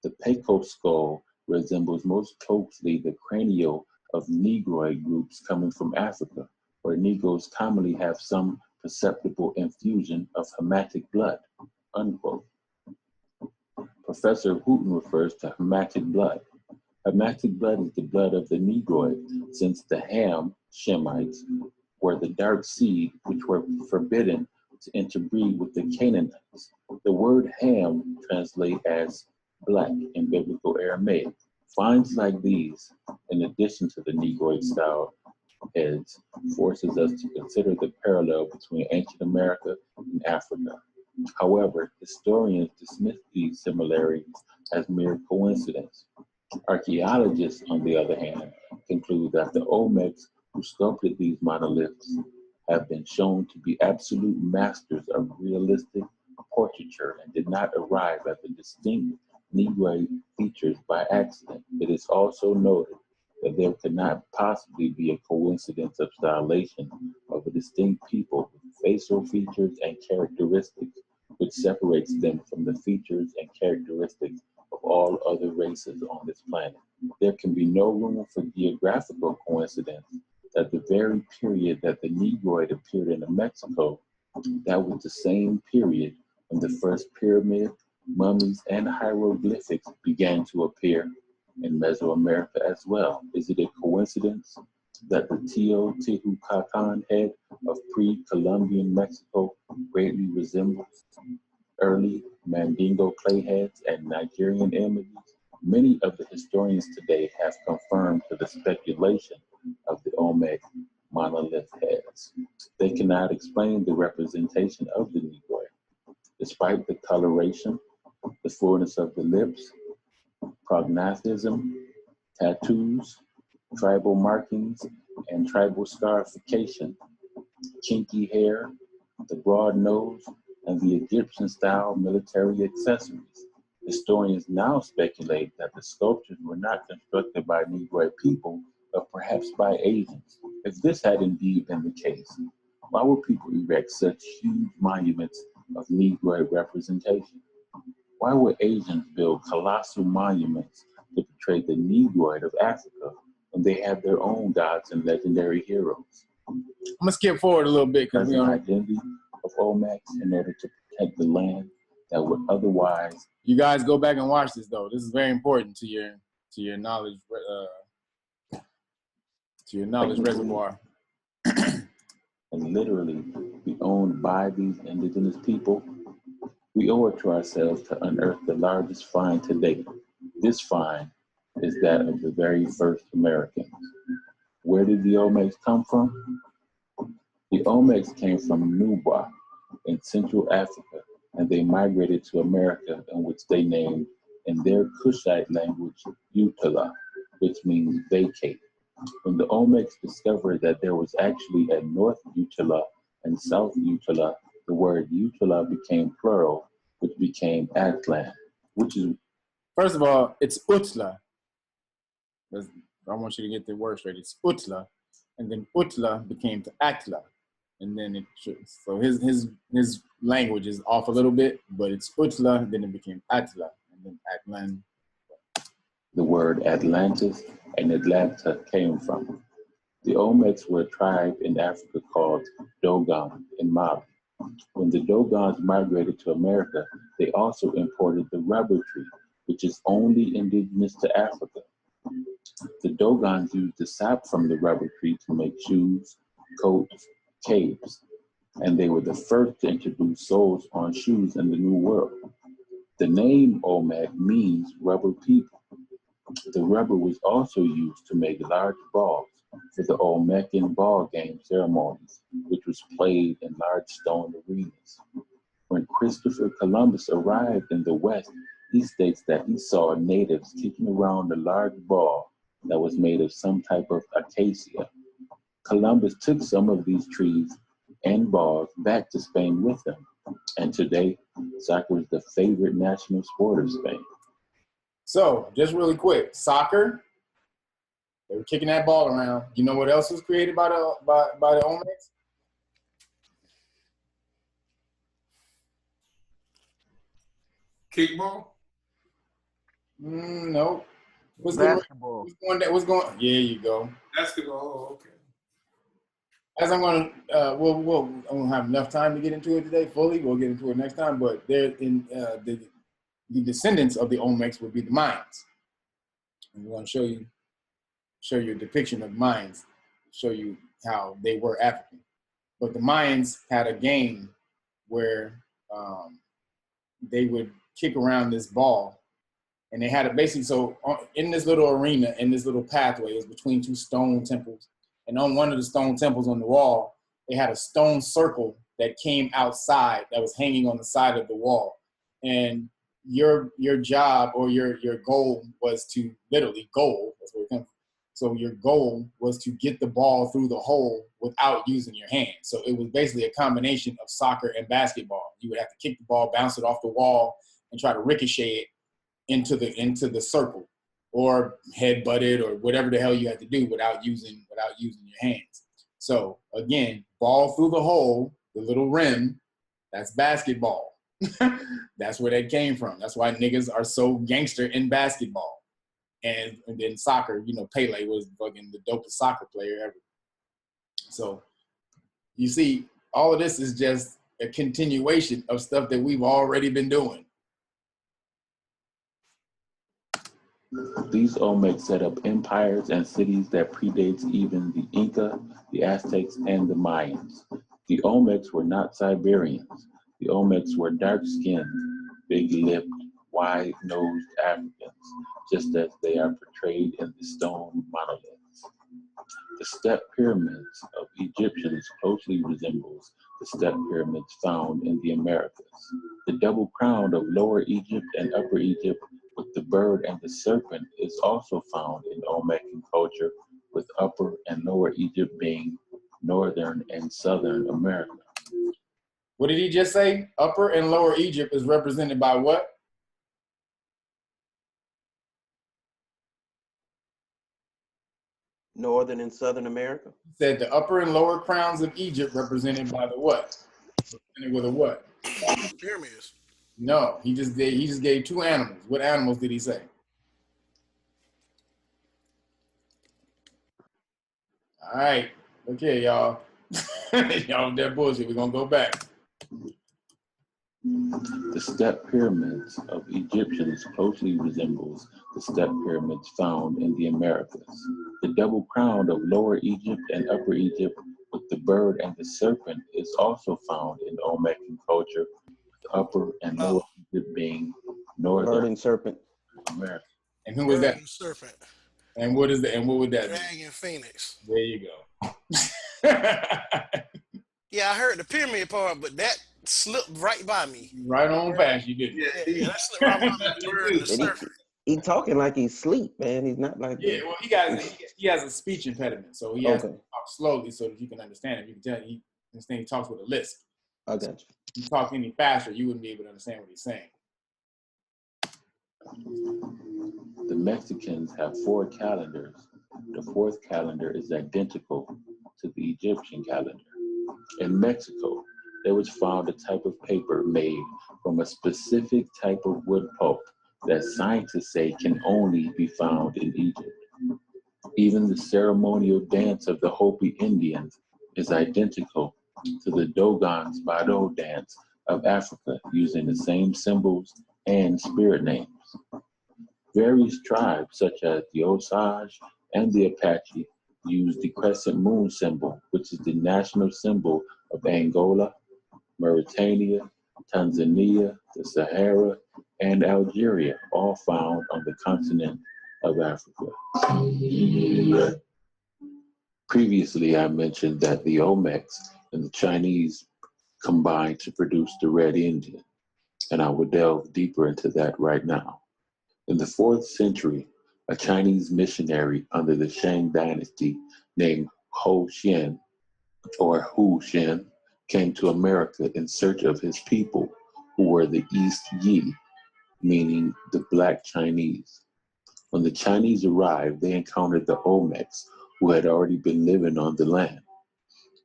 The Pecos skull resembles most closely the cranial of Negroid groups coming from Africa, where Negroes commonly have some perceptible infusion of Hamitic blood, unquote. Professor Hooten refers to Hamitic blood. Hamitic blood is the blood of the Negroid, since the Ham Shemites were the dark seed which were forbidden to interbreed with the Canaanites. The word Ham translates as black in biblical Aramaic. Finds like these, in addition to the Negroid style, heads forces us to consider the parallel between ancient America and Africa. However, historians dismiss these similarities as mere coincidence. Archaeologists, on the other hand, conclude that the Olmecs who sculpted these monoliths have been shown to be absolute masters of realistic portraiture and did not arrive at the distinct Negroid features by accident. It is also noted that there could not possibly be a coincidence of stylization of a distinct people with facial features and characteristics which separates them from the features and characteristics of all other races on this planet. There can be no room for geographical coincidence that the very period that the Negroid appeared in Mexico, that was the same period when the first pyramid, mummies, and hieroglyphics began to appear in Mesoamerica as well. Is it a coincidence that the Teotihuacan head of pre-Columbian Mexico greatly resembles early Mandingo clay heads and Nigerian images? Many of the historians today have confirmed to the speculation of the Olmec monolith heads. They cannot explain the representation of the Negroid, despite the coloration, the fullness of the lips, prognathism, tattoos, tribal markings, and tribal scarification, kinky hair, the broad nose, and the Egyptian-style military accessories. Historians now speculate that the sculptures were not constructed by Negroid people, but perhaps by Asians. If this had indeed been the case, why would people erect such huge monuments of Negroid representation? Why would Asians build colossal monuments to portray the Negroid of Africa when they have their own gods and legendary heroes? I'm gonna skip forward a little bit because the identity of Olmecs in order to protect the land that would otherwise. You guys go back and watch this though. This is very important to your knowledge reservoir. And literally be owned by these indigenous people. We owe it to ourselves to unearth the largest find to date. This find is that of the very first Americans. Where did the Olmecs come from? The Olmecs came from Nuba in Central Africa, and they migrated to America, in which they named, in their Kushite language, Utala, which means vacate. When the Olmecs discovered that there was actually a North Utala and South Utala, the word Utala became plural, which became Atlan, which is... First of all, it's Utla. I want you to get the word straight. It's Utla, and then Utla became to Atla, and then so his language is off a little bit, but it's Utla, and then it became Atla, and then Atlan. The word Atlantis and Atlanta came from. The Olmecs were a tribe in Africa called Dogon in Mali. When the Dogons migrated to America, they also imported the rubber tree, which is only indigenous to Africa. The Dogons used the sap from the rubber tree to make shoes, coats, capes, and they were the first to introduce soles on shoes in the New World. The name Olmec means rubber people. The rubber was also used to make large balls for the Olmecan ball game ceremonies, which was played in large stone arenas. When Christopher Columbus arrived in the West, he states that he saw natives kicking around a large ball that was made of some type of acacia. Columbus took some of these trees and balls back to Spain with him, and today, soccer is the favorite national sport of Spain. So, just really quick, soccer, they were kicking that ball around. You know what else was created by the Olmecs? Kickball? No. Basketball. What's going? Yeah, you go. Basketball. Oh, okay. As I'm going to, we'll I don't have enough time to get into it today fully. We'll get into it next time. But they're in the descendants of the Olmecs would be the Mayans. And we're going to show you a depiction of Mayans, show you how they were African. But the Mayans had a game where they would kick around this ball, and they had it basically, so in this little arena, in this little pathway, is between two stone temples, And on one of the stone temples on the wall, they had a stone circle that came outside that was hanging on the side of the wall. And your job or your goal was to literally goal. That's where it comes from. So your goal was to get the ball through the hole without using your hands. So it was basically a combination of soccer and basketball. You would have to kick the ball, bounce it off the wall, and try to ricochet it into the circle, or headbutt it, or whatever the hell you had to do without using your hands. So again, ball through the hole, the little rim, that's basketball. That's where that came from. That's why niggas are so gangster in basketball. And then soccer, you know, Pele was fucking the dopest soccer player ever. So you see, all of this is just a continuation of stuff that we've already been doing. These Olmecs set up empires and cities that predates even the Inca, the Aztecs, and the Mayans. The Olmecs were not Siberians. The Olmecs were dark-skinned, big-lipped, wide-nosed Africans, just as they are portrayed in the stone monoliths. The step pyramids of Egyptians closely resembles the step pyramids found in the Americas. The double crown of Lower Egypt and Upper Egypt with the bird and the serpent is also found in Olmecan culture, with Upper and Lower Egypt being Northern and Southern America. What did he just say? Upper and Lower Egypt is represented by what? Northern and Southern America. He said the upper and lower crowns of Egypt represented by the what? Represented with a what? Pyramids. No, he just gave two animals. What animals did he say? All right, okay, y'all. Y'all that bullshit. We're gonna go back. The step pyramids of Egyptians closely resembles the step pyramids found in the Americas. The double crown of Lower Egypt and Upper Egypt with the bird and the serpent is also found in Olmecan culture, with Upper and Lower Egypt being Northern bird and serpent America. And who was that? Serpent. And what is that? And what would that be? Dragon Phoenix. There you go. Yeah, I heard the pyramid part, but that slipped right by me. Right on past you, didn't you? Yeah, that slipped right by me. The bird and the serpent. He talking like he's asleep, man. He's not like Well, he has a speech impediment, so he has to talk slowly so that you can understand him. You can tell he talks with a lisp. I got you. If you talk any faster, you wouldn't be able to understand what he's saying. The Mexicans have 4 calendars. The 4th calendar is identical to the Egyptian calendar. In Mexico, there was found a type of paper made from a specific type of wood pulp that scientists say can only be found in Egypt. Even the ceremonial dance of the Hopi Indians is identical to the Dogon's Bado dance of Africa, using the same symbols and spirit names. Various tribes, such as the Osage and the Apache, use the crescent moon symbol, which is the national symbol of Angola, Mauritania, Tanzania, the Sahara, and Algeria, all found on the continent of Africa. Previously, I mentioned that the Olmecs and the Chinese combined to produce the Red Indian, and I will delve deeper into that right now. In the 4th century, a Chinese missionary under the Shang dynasty named Ho Xian, or Hu Xian, came to America in search of his people, who were the East Yi, meaning the Black Chinese. When the Chinese arrived, they encountered the Olmecs, who had already been living on the land.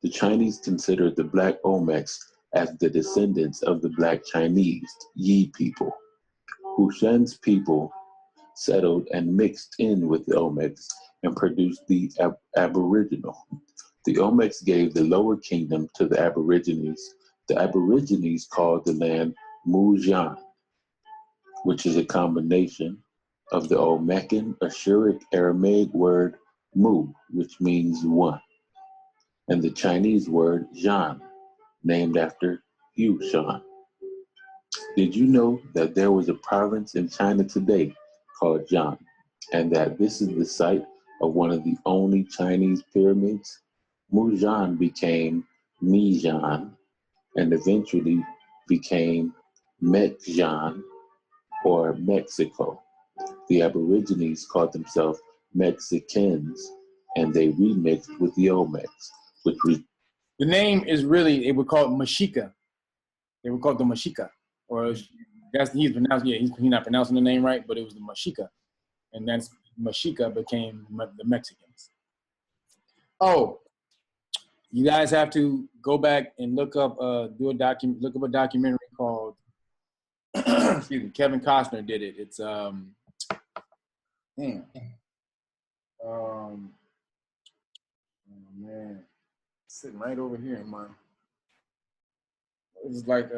The Chinese considered the Black Olmecs as the descendants of the Black Chinese, Yi people. Hu Xian's people settled and mixed in with the Olmecs and produced the Aboriginal. The Olmecs gave the Lower Kingdom to the Aborigines. The Aborigines called the land Mujian, which is a combination of the Olmecan Ashuric Aramaic word Mu, which means one, and the Chinese word Zhan, named after Hu Shan. Did you know that there was a province in China today called Zhan, and that this is the site of one of the only Chinese pyramids, Mujan became Mijan and eventually became Mekjan or Mexico. The Aborigines called themselves Mexicans and they remixed with the Olmecs, which was... The name is really, they would call it Mexica. They would call it the Mexica. Or that's, he's pronounced, yeah, he's not pronouncing the name right, but it was the Mexica. And that's, Mexica became the Mexicans. Oh, you guys have to go back and look up, look up a documentary called, excuse me, Kevin Costner did it. It's, oh man, it's sitting right over here in mine. It's like,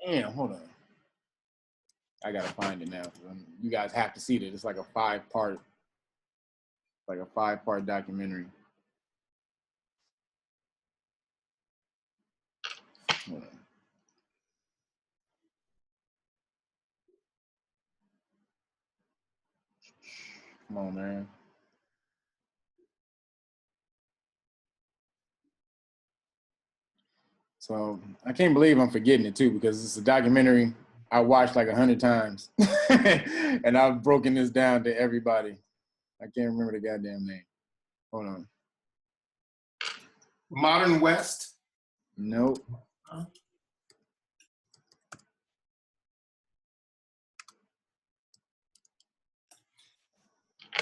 damn, hold on. I gotta find it now. You guys have to see it. It's like a five-part documentary. Hold on. Come on, man. So I can't believe I'm forgetting it too, because it's a documentary I watched like 100 times. And I've broken this down to everybody. I can't remember the goddamn name. Hold on. Modern West? Nope. Huh?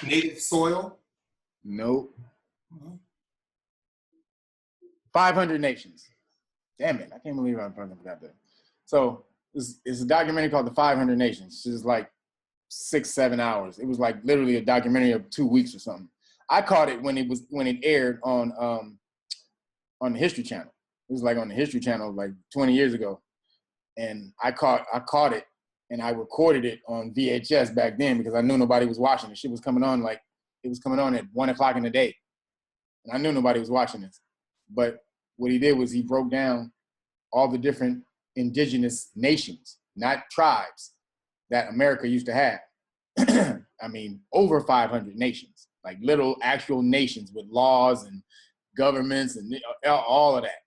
Native Soil? Nope. 500 Nations. Damn it, I can't believe I fucking forgot that. So it's a documentary called The 500 Nations. It's like 6-7 hours. It was like literally a documentary of 2 weeks or something. I caught it when it aired on the History Channel. It was like on the History Channel like 20 years ago. And I caught it and I recorded it on VHS back then because I knew nobody was watching it. Shit was coming on like, it was coming on at 1 o'clock in the day. And I knew nobody was watching this. But what he did was he broke down all the different indigenous nations, not tribes, that America used to have. I mean, over 500 nations, like little actual nations with laws and governments and all of that,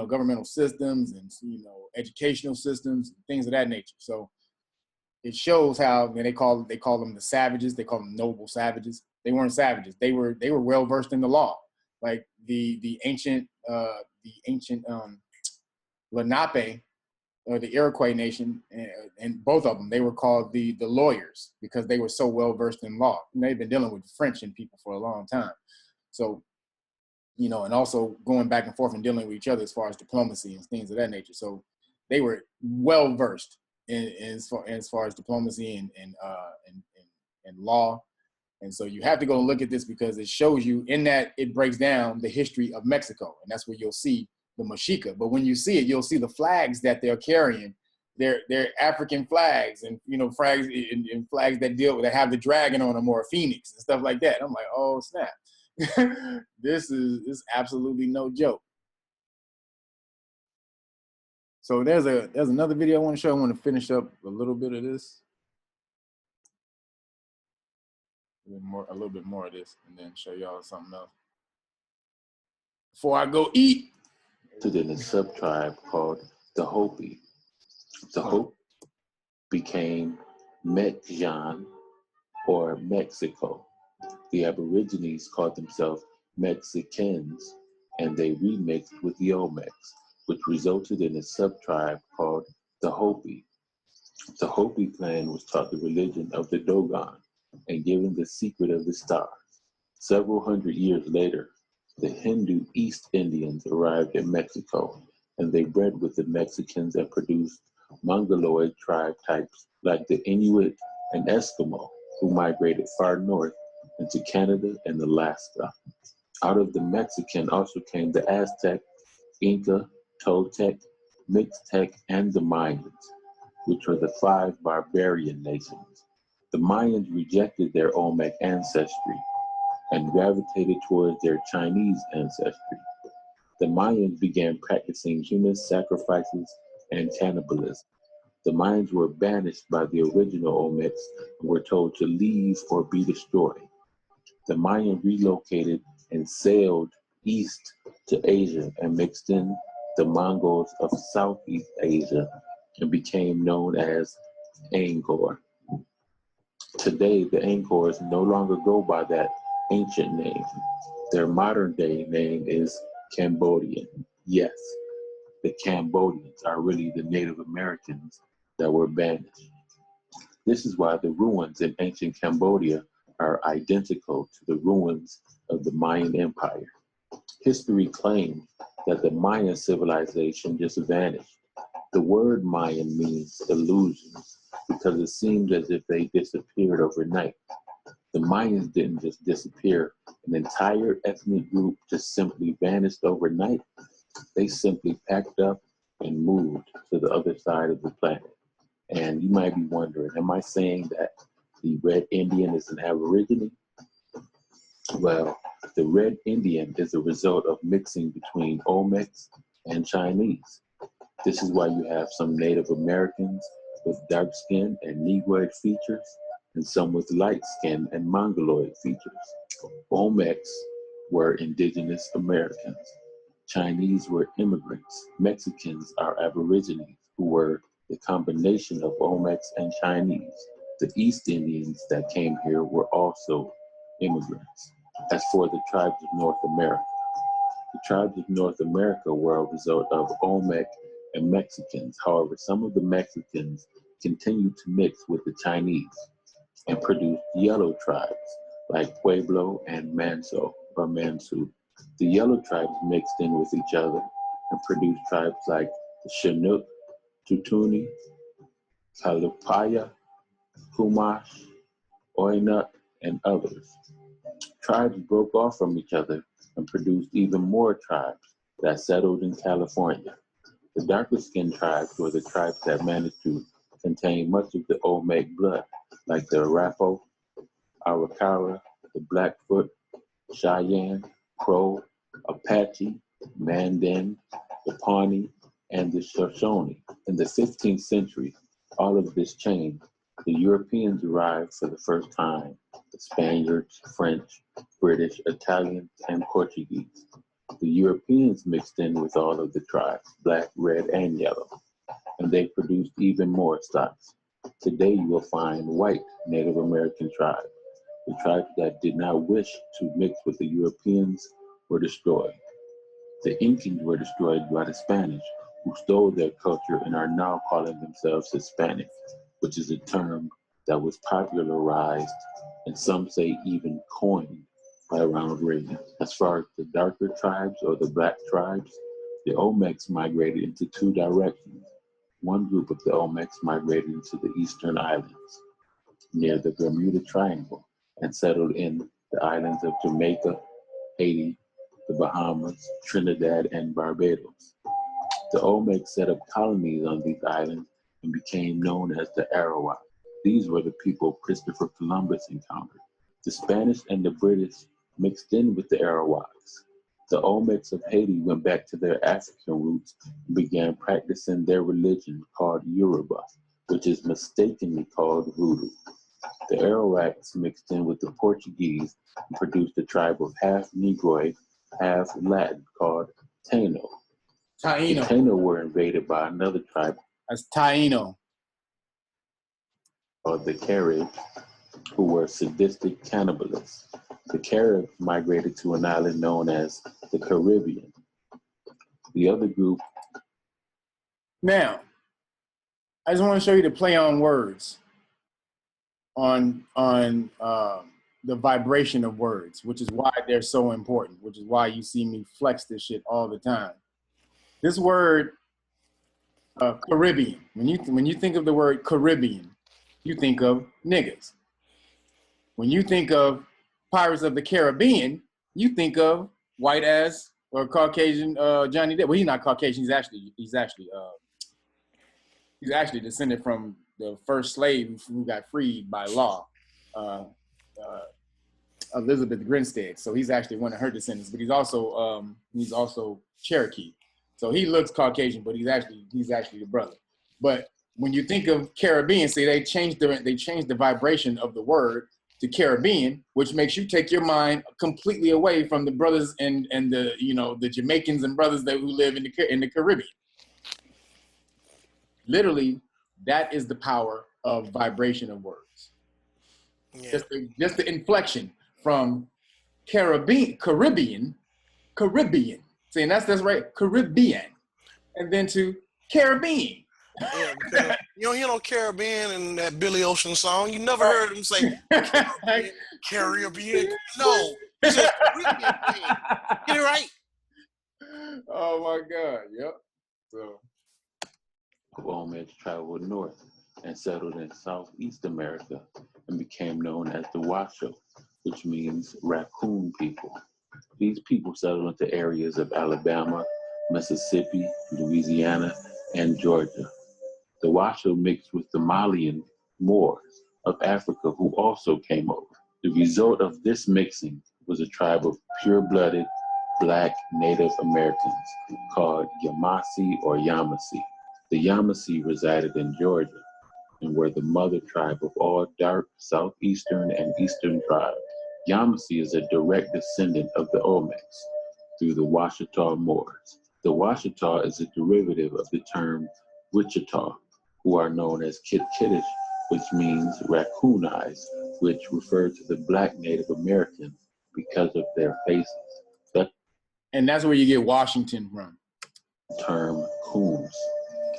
governmental systems and, educational systems, things of that nature. So it shows how they call them the savages. They call them noble savages. They weren't savages. They were well versed in the law. Like the ancient Lenape, or the Iroquois nation, and both of them, they were called the lawyers because they were so well versed in law. And they've been dealing with French and people for a long time. So, and also going back and forth and dealing with each other as far as diplomacy and things of that nature. So they were well versed in as far as diplomacy and law. And so you have to go and look at this because it shows you in that it breaks down the history of Mexico. And that's where you'll see the Mexica. But when you see it, you'll see the flags that they're carrying. They're African flags and, flags and flags that have the dragon on them or a phoenix and stuff like that. I'm like, oh, snap. This is absolutely no joke. So there's another video I want to show. I want to finish up a little bit of this. A little bit more of this and then show y'all something else before I go eat. In a sub-tribe called the Hopi. The Hopi became Mekjan or Mexico. The Aborigines called themselves Mexicans and they remixed with the Olmecs, which resulted in a sub-tribe called the Hopi. The Hopi clan was taught the religion of the Dogon and given the secret of the stars. Several hundred years later, the Hindu East Indians arrived in Mexico and they bred with the Mexicans and produced Mongoloid tribe types like the Inuit and Eskimo, who migrated far north into Canada and Alaska. Out of the Mexican also came the Aztec, Inca, Toltec, Mixtec, and the Mayans, which were the 5 barbarian nations. The Mayans rejected their Olmec ancestry and gravitated towards their Chinese ancestry. The Mayans began practicing human sacrifices and cannibalism. The Mayans were banished by the original Olmecs and were told to leave or be destroyed. The Mayan relocated and sailed east to Asia and mixed in the Mongols of Southeast Asia and became known as Angkor. Today, the Angkors no longer go by that ancient name. Their modern day name is Cambodian. Yes, the Cambodians are really the Native Americans that were banished. This is why the ruins in ancient Cambodia are identical to the ruins of the Mayan Empire. History claims that the Mayan civilization just vanished. The word Mayan means illusions because it seems as if they disappeared overnight. The Mayans didn't just disappear. An entire ethnic group just simply vanished overnight. They simply packed up and moved to the other side of the planet. And you might be wondering, am I saying that the Red Indian is an Aborigine? Well, the Red Indian is a result of mixing between Olmecs and Chinese. This is why you have some Native Americans with dark skin and Negroid features, and some with light skin and Mongoloid features. Olmecs were indigenous Americans. Chinese were immigrants. Mexicans are Aborigines, who were the combination of Olmecs and Chinese. The East Indians that came here were also immigrants. As for the tribes of North America, the tribes of North America were a result of Olmec and Mexicans. However, some of the Mexicans continued to mix with the Chinese and produced yellow tribes like Pueblo and Manso or Mansu. The yellow tribes mixed in with each other and produced tribes like the Chinook, Tutuni, Kalupaya, Chumash, Oinuk, and others. Tribes broke off from each other and produced even more tribes that settled in California. The darker skinned tribes were the tribes that managed to contain much of the Olmec blood, like the Arapaho, Arikara, the Blackfoot, Cheyenne, Crow, Apache, Mandan, the Pawnee, and the Shoshone. In the 15th century, all of this changed. The Europeans arrived for the first time, the Spaniards, French, British, Italians, and Portuguese. The Europeans mixed in with all of the tribes, black, red, and yellow, and they produced even more stocks. Today you will find white Native American tribes. The tribes that did not wish to mix with the Europeans were destroyed. The Incans were destroyed by the Spanish, who stole their culture and are now calling themselves Hispanic, which is a term that was popularized and some say even coined by Ronald Reagan. As far as the darker tribes or the black tribes, the Olmecs migrated into two directions. One group of the Olmecs migrated into the Eastern Islands near the Bermuda Triangle and settled in the islands of Jamaica, Haiti, the Bahamas, Trinidad, and Barbados. The Olmecs set up colonies on these islands and became known as the Arawak. These were the people Christopher Columbus encountered. The Spanish and the British mixed in with the Arawaks. The Olmecs of Haiti went back to their African roots and began practicing their religion called Yoruba, which is mistakenly called Voodoo. The Arawaks mixed in with the Portuguese and produced a tribe of half Negroid, half Latin called Taino. The Taino were invaded by another tribe. That's Taino. Called the Caribs, who were sadistic cannibalists. The Caribs migrated to an island known as the Caribbean. The other group. Now, I just want to show you the play on words on the vibration of words, which is why they're so important, which is why you see me flex this shit all the time. This word, Caribbean, when you think of the word Caribbean, you think of niggas. When you think of Pirates of the Caribbean, you think of white ass or Caucasian Johnny Depp. Well, he's not Caucasian. He's actually descended from the first slave who got freed by law, Elizabeth Grinstead. So he's actually one of her descendants. But he's also Cherokee. So he looks Caucasian, but he's actually the brother. But when you think of Caribbean, see, they changed the vibration of the word to Caribbean, which makes you take your mind completely away from the brothers and the, you know, the Jamaicans and brothers who live in the Caribbean. Literally, that is the power of vibration of words. Yeah. Just the inflection from Caribbean. See, and that's right, Caribbean, and then to Caribbean. Yeah, because you don't hear no Caribbean in that Billy Ocean song. You never heard him say Caribbean. No, he said Caribbean. Get it right. Oh my God! Yep. So, Womack traveled north and settled in Southeast America and became known as the Washoe, which means raccoon people. These people settled into areas of Alabama, Mississippi, Louisiana, and Georgia. The Washoe mixed with the Malian Moors of Africa who also came over. The result of this mixing was a tribe of pure-blooded Black Native Americans called Yamasee or Yamasee. The Yamasee resided in Georgia and were the mother tribe of all dark southeastern and eastern tribes. Yamasee is a direct descendant of the Olmecs through the Washita Moors. The Washita is a derivative of the term Wichita, who are known as Kit-Kittish, which means raccoon eyes, which refer to the Black Native Americans because of their faces. And that's where you get Washington from. The term coons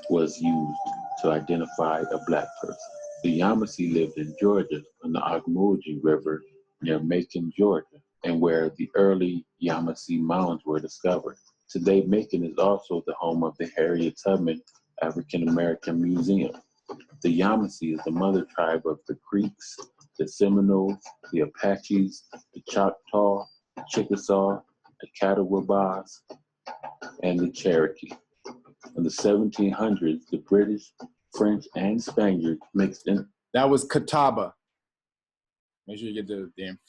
was used to identify a Black person. The Yamasee lived in Georgia on the Ocmulgee River near Macon, Georgia, and where the early Yamasee mounds were discovered. Today, Macon is also the home of the Harriet Tubman African American Museum. The Yamasee is the mother tribe of the Creeks, the Seminoles, the Apaches, the Choctaw, the Chickasaw, the Catawbas, and the Cherokee. In the 1700s, the British, French, and Spaniards mixed in. That was Catawba. Make sure you get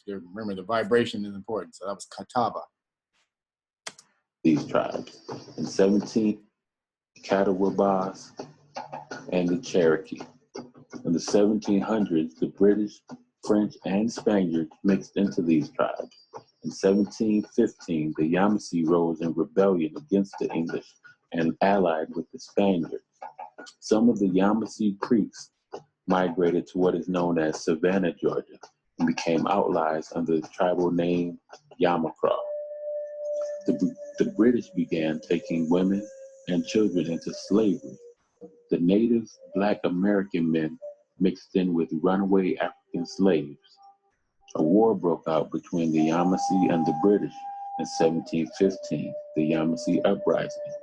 remember the vibration is important. So that was Catawba. These tribes. In 17, the Catawbas and the Cherokee. In the 1700s, the British, French, and Spaniards mixed into these tribes. In 1715, the Yamasee rose in rebellion against the English and allied with the Spaniards. Some of the Yamasee Creeks migrated to what is known as Savannah, Georgia, and became outlaws under the tribal name Yamacraw. The British began taking women and children into slavery. The native Black American men mixed in with runaway African slaves. A war broke out between the Yamasee and the British in 1715, the Yamasee Uprising.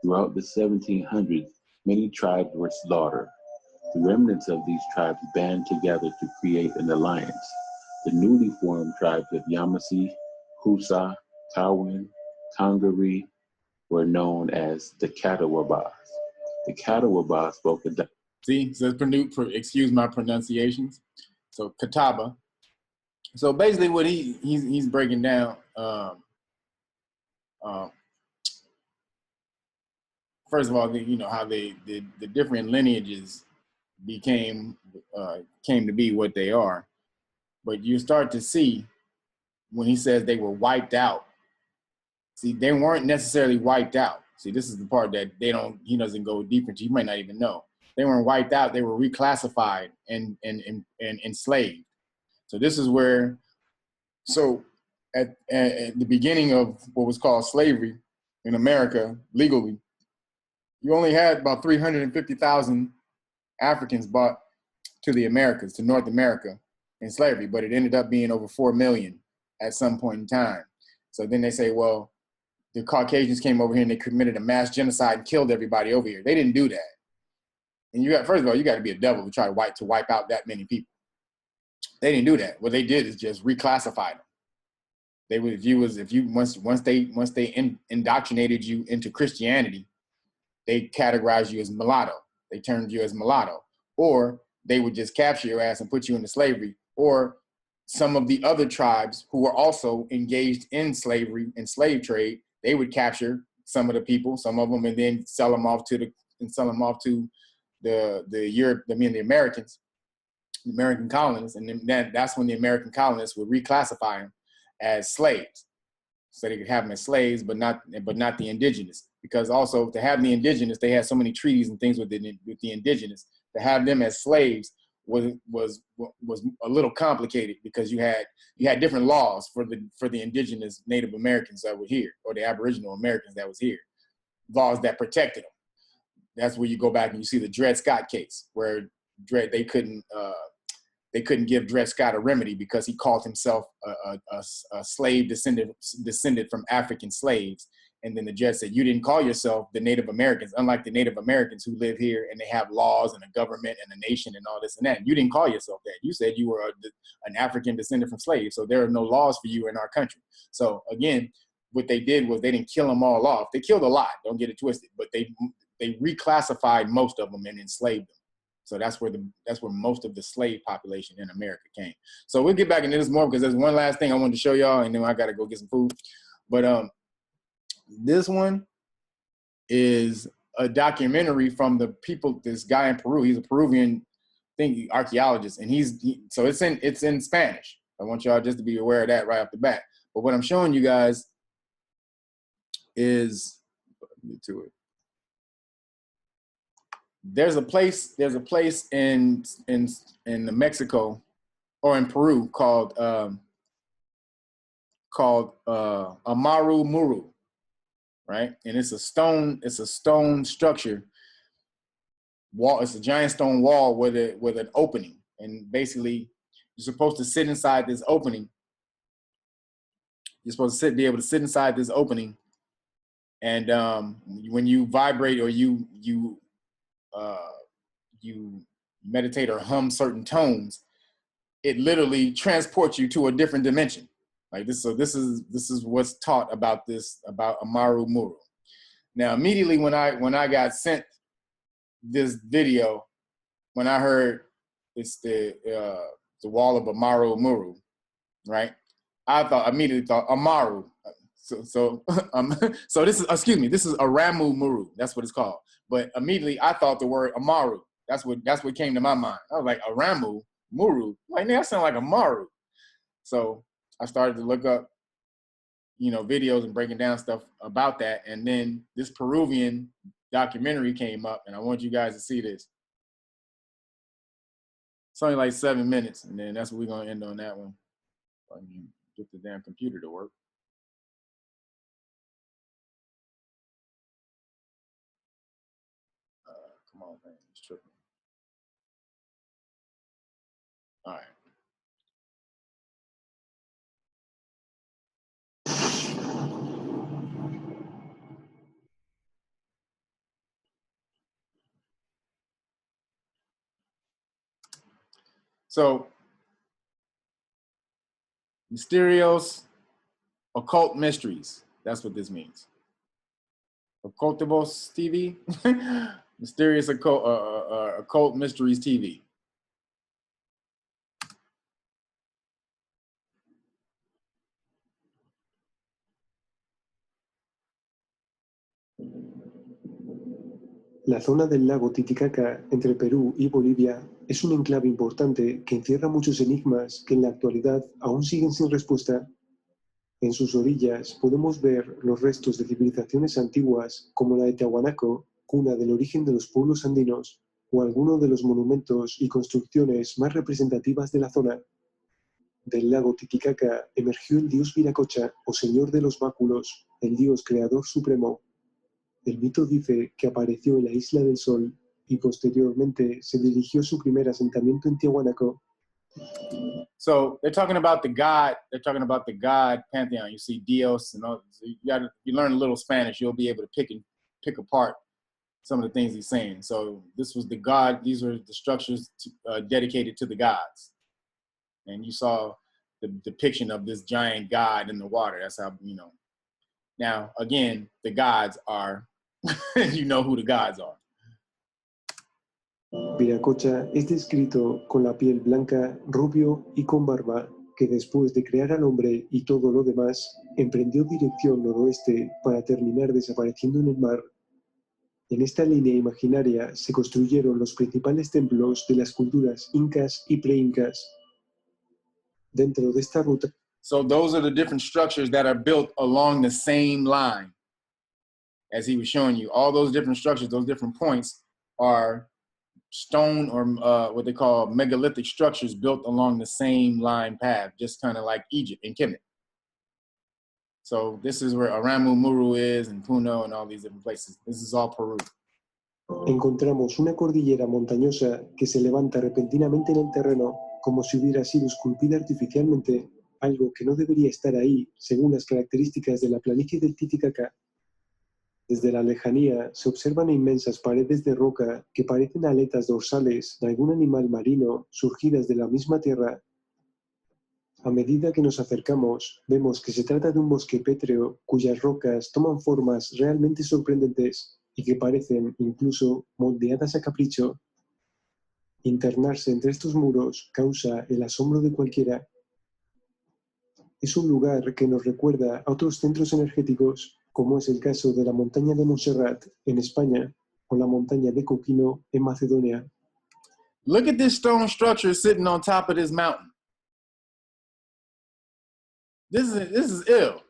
Throughout the 1700s, many tribes were slaughtered. The remnants of these tribes band together to create an alliance. The newly formed tribes of Yamasee, Coosa, Cowan, Congaree were known as the Catawbas. The Catawbas spoke a See, so excuse my pronunciations. So Catawba. So basically, what he's breaking down. First of all, you know how the different lineages came to be what they are, but you start to see when he says they were wiped out. See, they weren't necessarily wiped out. See, this is the part that he doesn't go deep into. You might not even know. They weren't wiped out. They were reclassified and enslaved. So this is where, so at the beginning of what was called slavery in America, legally, you only had about 350,000 Africans brought to the Americas, to North America in slavery, but it ended up being over 4 million at some point in time. So then they say, well, the Caucasians came over here and they committed a mass genocide and killed everybody over here. They didn't do that. And first of all, you got to be a devil to try to wipe out that many people. They didn't do that. What they did is just reclassify them. They would, once they indoctrinated you into Christianity, they categorized you as mulatto. They turned you as mulatto, or they would just capture your ass and put you into slavery, or some of the other tribes who were also engaged in slavery and slave trade, they would capture some of the people, some of them, and then sell them off to the Americans, the American colonists, and then that's when the American colonists would reclassify them as slaves, so they could have them as slaves, but not the indigenous. Because also to have the indigenous, they had so many treaties and things with the indigenous. To have them as slaves was a little complicated, because you had different laws for the indigenous Native Americans that were here, or the Aboriginal Americans that was here, laws that protected them. That's where you go back and you see the Dred Scott case, where they couldn't give Dred Scott a remedy because he called himself a slave descended from African slaves. And then the judge said, you didn't call yourself the Native Americans, unlike the Native Americans who live here and they have laws and a government and a nation and all this and that. You didn't call yourself that. You said you were an African descendant from slaves. So there are no laws for you in our country. So again, what they did was they didn't kill them all off. They killed a lot, don't get it twisted, but they reclassified most of them and enslaved them. So that's where most of the slave population in America came. So we'll get back into this more, because there's one last thing I wanted to show y'all, and then I got to go get some food. But this one is a documentary from this guy in Peru. He's a Peruvian archaeologist, and so it's in Spanish. I want y'all just to be aware of that right off the bat. But what I'm showing you guys is, get to it. There's a place in Mexico or in Peru called Amaru Muru, right? And it's a stone structure wall. It's a giant stone wall with an opening, and basically you're supposed to sit inside this opening. You're supposed to be able to sit inside this opening, and when you vibrate or you meditate or hum certain tones, it literally transports you to a different dimension. Like this. So this is what's taught about Amaru Muru. Now, immediately when I got sent this video, when I heard it's the wall of Amaru Muru, right? I immediately thought Amaru. So this is, excuse me, this is Aramu Muru. That's what it's called. But immediately I thought the word Amaru. That's what came to my mind. I was like, Aramu Muru. Like, that sounds like Amaru. So I started to look up, videos and breaking down stuff about that. And then this Peruvian documentary came up, and I want you guys to see this. It's only like 7 minutes, and then that's what we're gonna end on that one. If I can get the damn computer to work. Come on, man, it's tripping. All right. So, mysterious occult mysteries. That's what this means. Occultibus TV, mysterious occult mysteries TV. La zona del lago Titicaca, entre Perú y Bolivia, es un enclave importante que encierra muchos enigmas que en la actualidad aún siguen sin respuesta. En sus orillas podemos ver los restos de civilizaciones antiguas como la de Tiahuanaco, cuna del origen de los pueblos andinos, o algunos de los monumentos y construcciones más representativas de la zona. Del lago Titicaca emergió el dios Viracocha, o señor de los báculos, el dios creador supremo. El mito dice que apareció en la Isla del Sol y posteriormente se dirigió a su primer asentamiento en Tiahuanaco. So they're talking about the God. They're talking about the God pantheon. You see Dios, and all. So you learn a little Spanish, you'll be able to pick apart some of the things he's saying. So this was the God. These were the structures dedicated to the gods, and you saw the depiction of this giant God in the water. That's how Now again, the gods are. You know who the gods are. Viracocha es descrito con la piel blanca, rubio y con barba, que después de crear al hombre y todo lo demás, emprendió dirección noroeste para terminar desapareciendo en el mar. En esta línea imaginaria se construyeron los principales templos de las culturas incas y pre-incas. Dentro de esta ruta. So those are the different structures that are built along the same line. As he was showing you, all those different structures, those different points are stone or what they call megalithic structures built along the same line path, just kind of like Egypt and Kemet. So this is where Aramu Muru is and Puno and all these different places. This is all Peru. Encontramos una cordillera montañosa que se levanta repentinamente en el terreno como si hubiera sido esculpida artificialmente, algo que no debería estar ahí según las características de la planicie del Titicaca. Desde la lejanía se observan inmensas paredes de roca que parecen aletas dorsales de algún animal marino surgidas de la misma tierra. A medida que nos acercamos, vemos que se trata de un bosque pétreo cuyas rocas toman formas realmente sorprendentes y que parecen incluso moldeadas a capricho. Internarse entre estos muros causa el asombro de cualquiera. Es un lugar que nos recuerda a otros centros energéticos, como es el caso de la montaña de Montserrat en España o la montaña de Coquino en Macedonia. Look at this stone structure sitting on top of this mountain. This is ill.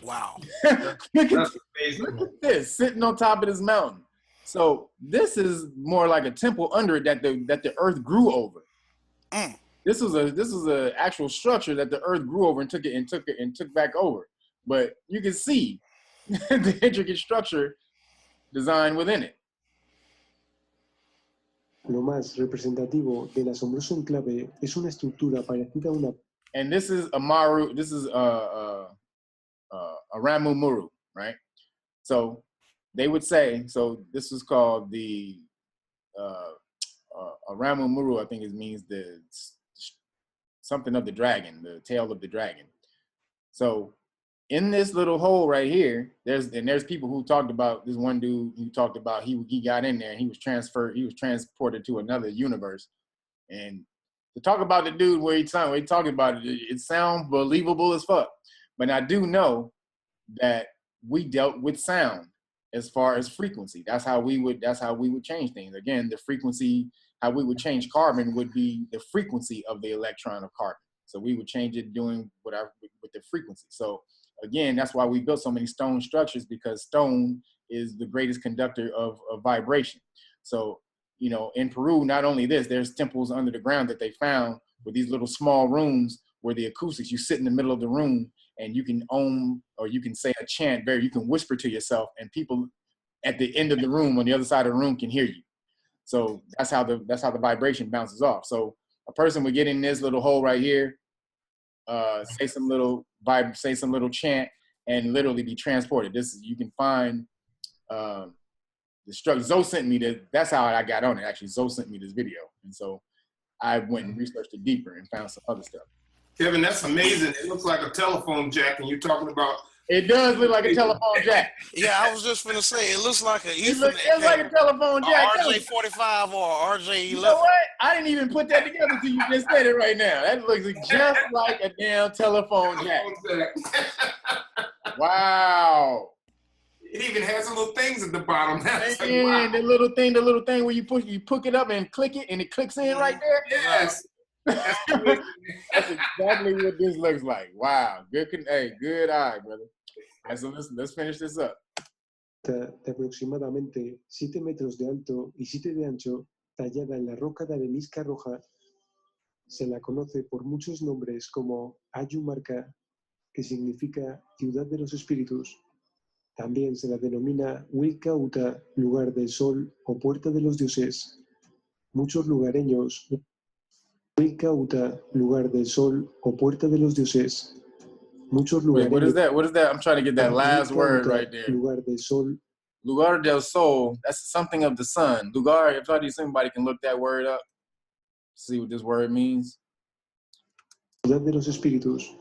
Wow. Look at this sitting on top of this mountain. So this is more like a temple under it that the earth grew over. Mm. This is a actual structure that the earth grew over and took back over. But you can see the intricate structure design within it. Lo más representativo del asombroso enclave es una estructura parecida a una. And this is Amaru. This is Aramu Muru, right? So they would say, so this is called the Aramu Muru. I think it means the something of the dragon, the tail of the dragon. So in this little hole right here, there's people who talked about this one dude who talked about he got in there and he was transported to another universe. And to talk about the dude where he talking about it sounds believable as fuck. But I do know that we dealt with sound as far as frequency. That's how we would change things. Again, the frequency, how we would change carbon would be the frequency of the electron of carbon. So we would change it doing with the frequency. So again, that's why we built so many stone structures, because stone is the greatest conductor of vibration. So, you know, in Peru, not only this, there's temples under the ground that they found with these little small rooms where the acoustics, you sit in the middle of the room and you can or you can say a chant, you can whisper to yourself and people at the end of the room, on the other side of the room, can hear you. So that's how the vibration bounces off. So a person would get in this little hole right here, say some little chant, and literally be transported. You can find the structure. Zoe sent me that's how I got on it. Actually, Zoe sent me this video, and so I went and researched it deeper and found some other stuff. Kevin, that's amazing. It looks like a telephone jack, and you're talking about. It does look like a telephone jack. Yeah, I was just gonna say it looks like It looks like a telephone jack. RJ45 or RJ11. You know what? I didn't even put that together until you just said it right now. That looks just like a damn telephone jack. Wow. It even has little things at the bottom. Like, wow. The little thing where you pick it up and click it, and it clicks in right there. Yes. That's exactly what this looks like. Wow. Good eye, brother. And so let's finish this up. De aproximadamente 7 metros de alto y 7 de ancho, tallada en la roca de arenisca roja, se la conoce por muchos nombres como Ayumarca, que significa ciudad de los espíritus. También se la denomina Wilcauta, lugar del sol o puerta de los dioses. Muchos lugareños. Wilcauta, lugar del sol o puerta de los dioses. Muchos lugareños. Wait, what is that? I'm trying to get that last word right there. Lugar del sol. Lugar del sol. That's something of the sun. Lugar. If somebody can look that word up, see what this word means. Ciudad de los espíritus.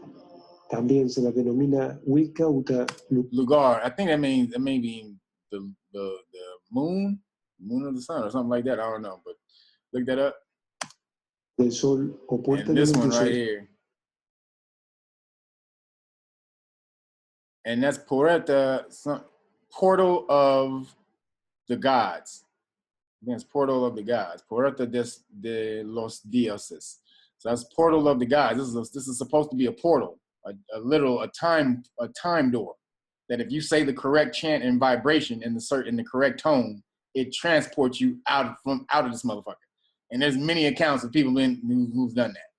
También se la denomina Wilcauta. Lugar. I think that may be the moon of the sun or something like that. I don't know, but look that up. Del sol o puerta and de this los one dioses. right here. And that's Porta, portal of the gods. Against portal of the gods. Puerta de los dioses. So that's portal of the gods. This is supposed to be a portal, a time door. That if you say the correct chant and vibration in the correct tone, it transports you out of this motherfucker. And there's many accounts of people who've done that.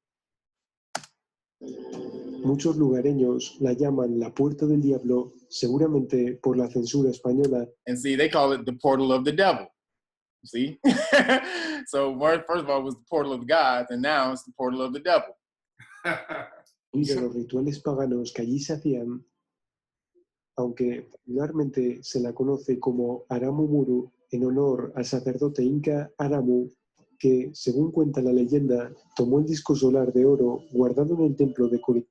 Muchos lugareños la llaman la Puerta del Diablo, seguramente por la censura española. And see, they call it the portal of the devil. See? So first of all, it was the portal of the gods, and now it's the portal of the devil. Y de los rituales paganos que allí se hacían, aunque popularmente se la conoce como Aramu Muru, en honor al sacerdote inca Aramu, que, según cuenta la leyenda, tomó el disco solar de oro guardado en el templo de Cori.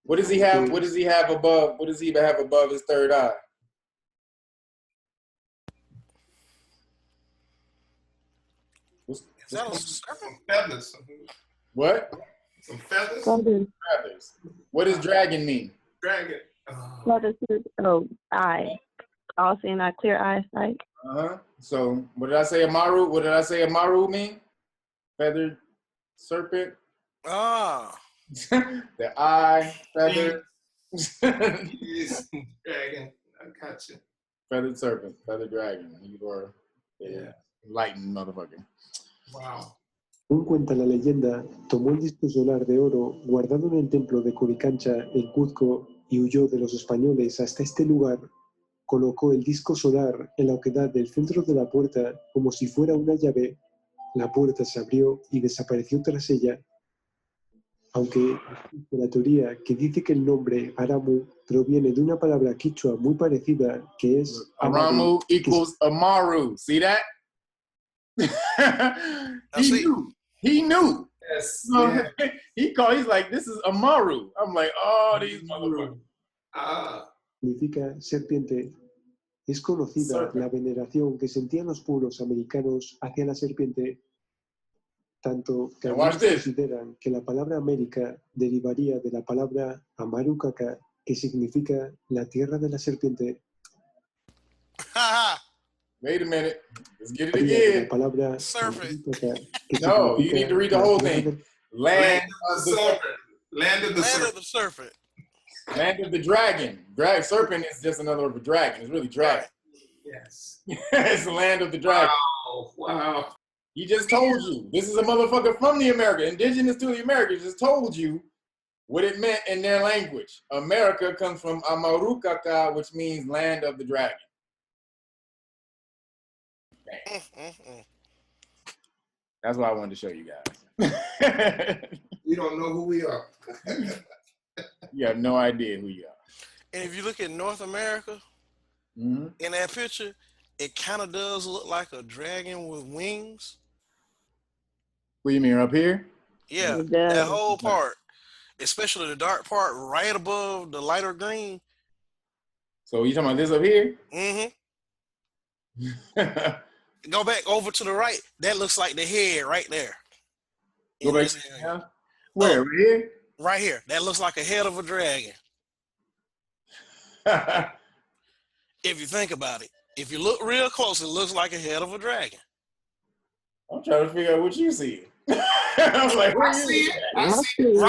What does he have? What does he have above? What does he have above his third eye? Is that a serpent? Feathers. What? Some feathers? Feathers. What does dragon mean? Dragon. What is it? Oh, eye. All seeing eye, clear eyesight. So what did I say Amaru? What did I say Amaru mean? Feathered serpent. Ah. The eye, feather. Yes, dragon. I got you. Feathered serpent, feathered dragon. You are enlightened motherfucker. Wow. Según cuenta la leyenda, tomó el disco solar de oro guardado en el templo de Coricancha en Cuzco y huyó de los españoles hasta este lugar. Colocó el disco solar en la oquedad del centro de la puerta como si fuera una llave. La puerta se abrió y desapareció tras ella. Aunque existe la teoría que dice que el nombre Aramu proviene de una palabra quichua muy parecida que es Aramu equals Amaru. See that? He knew. Yes. So, Yeah. he's like, this is Amaru. I'm like, oh, these motherfuckers. Significa serpiente. Es conocida la veneración que sentían los pueblos americanos hacia la serpiente, tanto que algunos consideran que la palabra América derivaría de la palabra Amarucaca, que significa la tierra de la serpiente. Wait a minute. Let's get it again. La palabra no, you need to read the whole thing. Land of the serpent. Land of the serpent. Land of the dragon. Serpent is just another word for dragon. It's really dragon. Yes. It's the land of the dragon. Wow. He just told you. This is a motherfucker from the America. Indigenous to the Americas just told you what it meant in their language. America comes from Amarucaca, which means land of the dragon. That's what I wanted to show you guys. You don't know who we are. You have no idea who you are. And if you look at North America, in that picture, it kind of does look like a dragon with wings. What do you mean, up here? Yeah, that whole part, especially the dark part right above the lighter green. So you talking about this up here? Go back over to the right. That looks like the head right there. Go back. Where? Right here? Right here. That looks like a head of a dragon. If you think about it. If you look real close, it looks like a head of a dragon. I'm trying to figure out what you see. I'm like, where you see it? I see it.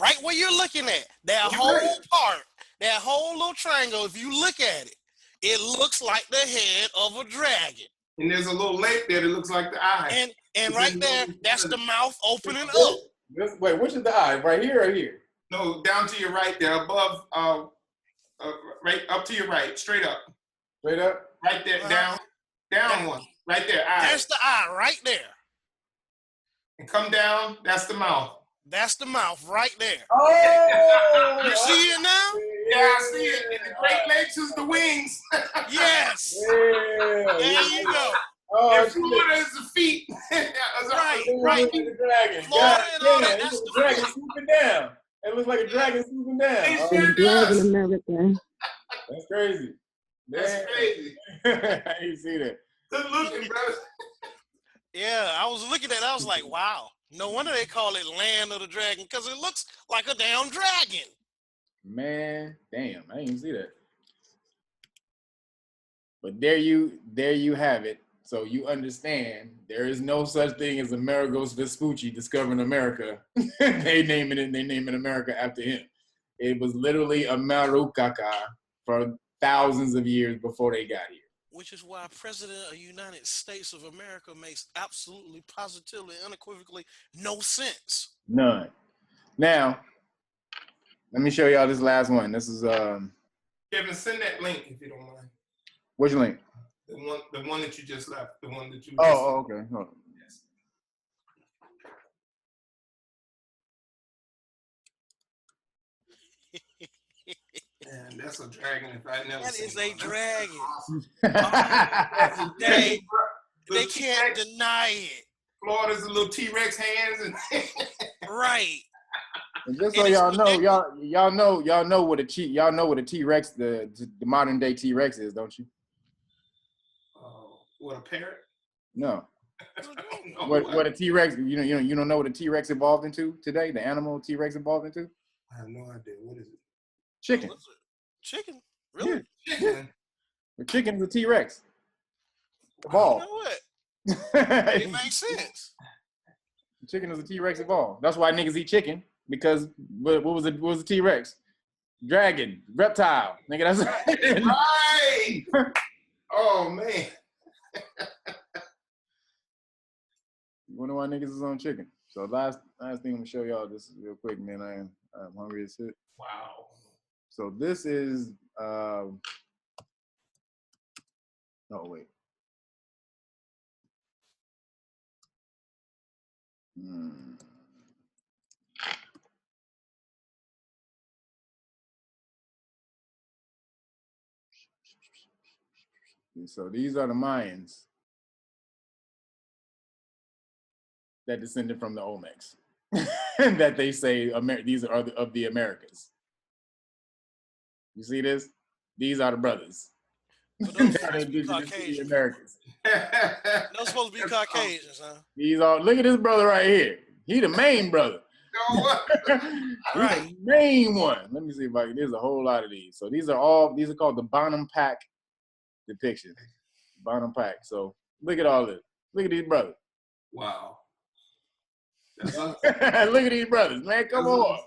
Right where you're looking at. That whole part, that whole little triangle, if you look at it, it looks like the head of a dragon. And there's a little lake there that looks like the eye. And right there, that's the mouth opening up. Wait, which is the eye? Right here or here? No, down to your right there, above, right up to your right, straight up. Straight up? Right there, down one, right there. Eye. That's the eye right there. And come down, that's the mouth. That's the mouth right there. Oh! You see it now? Yeah, I see it. And the Great Lakes is the wings. Yes. Yeah. There you go. Oh, and Florida is the feet. Right. The dragon. Florida and all that, That's that's the the dragon feet. swooping down. It looks like a dragon swooping down. It sure does. American. That's crazy. That's crazy. You see that? Good looking, brother. Yeah, I was looking at it. I was like, wow. No wonder they call it Land of the Dragon, because it looks like a damn dragon. Man, damn, I didn't even see that. But there you have it. So you understand there is no such thing as Amerigos Vespucci discovering America. They naming America after him. It was literally a Marukaka for thousands of years before they got here. Which is why President of the United States of America makes absolutely, positively, unequivocally no sense. None. Now, let me show y'all this last one. This is Kevin, send that link if you don't mind. which link? The one that you just left. The one that you. Oh, okay. Hold on. Yes. Man, that's a dragon. If I never. That is a dragon. Awesome. They can't deny it. Florida's a little T-Rex hands and right. And just so y'all know what a T-Rex, the modern day T-Rex is, don't you? What, a parrot? No. What a T-Rex? You don't know what a T-Rex evolved into today? The animal T-Rex evolved into? I have no idea. What is it? Chicken. Chicken? Really? Yeah. Chicken. The chicken's a T-Rex. Evolved. You know what? It makes sense. The chicken is a T-Rex evolved. That's why niggas eat chicken, because what was a T-Rex? Dragon, reptile. Nigga, that's right. Oh man. You wonder why niggas is on chicken. So last thing I'm gonna show y'all this real quick, man. I'm hungry as shit. Wow. So this is oh wait. So these are the Mayans that descended from the Olmecs, that they say these are of the Americas. You see this? These are the brothers. Those supposed to be Caucasians. Americans. Those supposed to be Caucasians, huh? These are. Look at this brother right here. He the main brother. Right. The main one. Let me see if I can. There's a whole lot of these. So these are called the Bonham Pack depictions. Bonham Pack. So look at all this. Look at these brothers. Wow. That's us. Look at these brothers, man. Come on.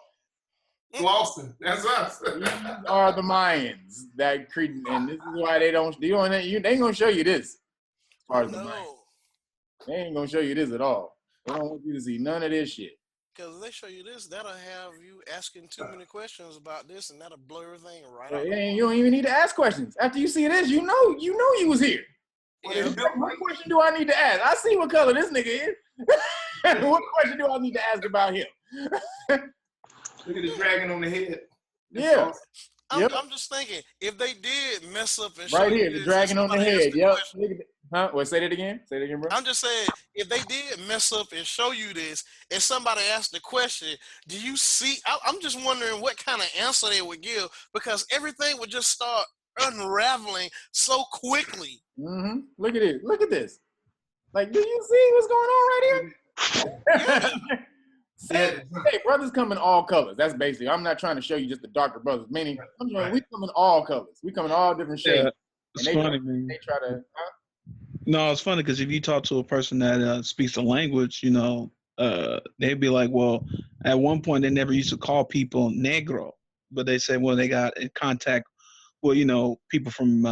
Lawson. That's us. These are the Mayans that create, and this is why they ain't gonna show you this. As far as the Mayans. They ain't gonna show you this at all. They don't want you to see none of this shit. Because if they show you this, that'll have you asking too many questions about this, and that'll blur everything right out. You don't even need to ask questions. After you see this, you know you was here. Yeah. What question do I need to ask? I see what color this nigga is. What question do I need to ask about him? Look at the dragon on the head. Yeah. I'm just thinking, if they did mess up and show right here, you the dragon on the head. Yep. Huh? What? Say that again. Say that again, bro. I'm just saying, if they did mess up and show you this, and somebody asked the question, do you see? I'm just wondering what kind of answer they would give, because everything would just start unraveling so quickly. Mm-hmm. Look at it. Look at this. Like, do you see what's going on right here? Hey, brothers come in all colors. That's basically. I'm not trying to show you just the darker brothers. Meaning, we come in all colors. We come in all different shades. Yeah, it's funny, man. They try to. No, it's funny because if you talk to a person that speaks the language, they'd be like, well, at one point they never used to call people negro, but they said, well, they got in contact with, people from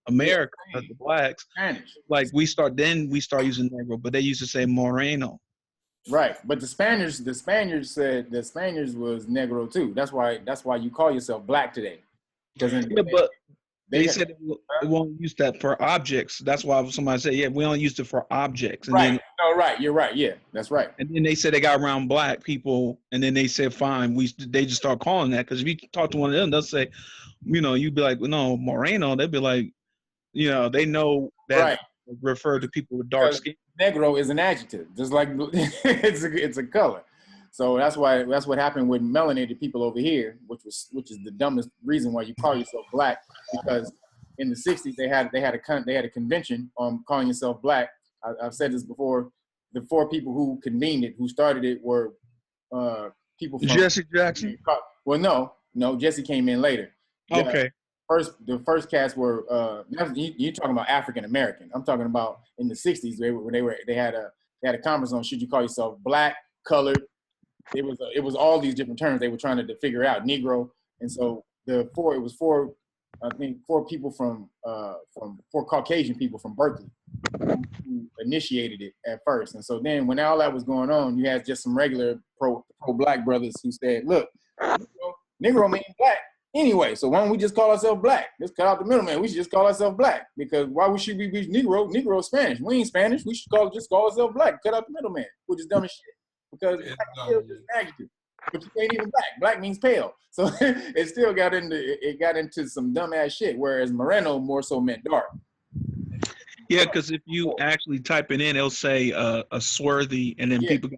America, the blacks. Spanish. Like we start using negro, but they used to say moreno. Right, but the Spaniards said the Spaniards was negro too. That's why you call yourself black today. Because but they said they won't use that for objects. That's why somebody said, yeah, we only used it for objects. And right. You're right. Yeah, that's right. And then they said they got around black people, and then they said, fine, they just start calling that. Because if you talk to one of them, they'll say, you'd be like, well, no, moreno. They'd be like, they know that refer to people with dark skin. Negro is an adjective, just like it's a color. So that's what happened with melanated people over here, which is the dumbest reason why you call yourself black, because in the 60s they had a convention on calling yourself black. I've said this before. The four people who convened it, who started it, were people from Jesse Jackson. Well, no, Jesse came in later. Okay. the first cats were you talking about African American. I'm talking about in the 60s they had a conference on should you call yourself black, colored. It was all these different terms they were trying to figure out, Negro. And so four people from four Caucasian people from Berkeley who initiated it at first. And so then when all that was going on, you had just some regular pro-black brothers who said, look, Negro means black anyway, so why don't we just call ourselves black? Let's cut out the middleman. We should just call ourselves black, because why should we be Negro? Negro is Spanish. We ain't Spanish. We should just call ourselves black. Cut out the middleman, which is dumb as shit. Because it's an adjective, but you ain't even black. Black means pale. So it still got into some dumbass shit. Whereas Moreno more so meant dark. Yeah, because if you actually type it in, it'll say a swarthy, and then people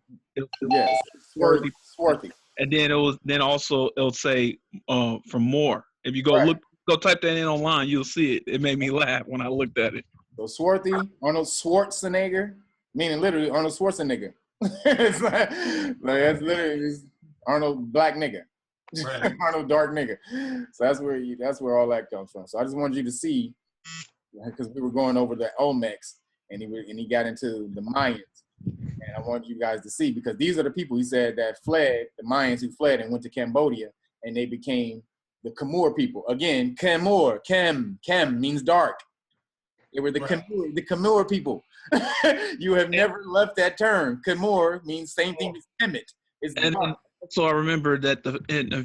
swarthy. And then it'll say from more. If you go type that in online, you'll see it. It made me laugh when I looked at it. So swarthy, Arnold Schwarzenegger, meaning literally Arnold Schwarzenegger. It's like that's literally Arnold black nigga, right. Arnold dark nigga. So that's where all that comes from. So I just wanted you to see, because we were going over the Olmecs, and he got into the Mayans, and I wanted you guys to see, because these are the people he said that fled, the Mayans who fled and went to Cambodia, and they became the Khmer people. Again, Khmer, Kem means dark. They were the Khmer people. You have never left that term. Khmer means same thing as Kemet. And so I remember that in the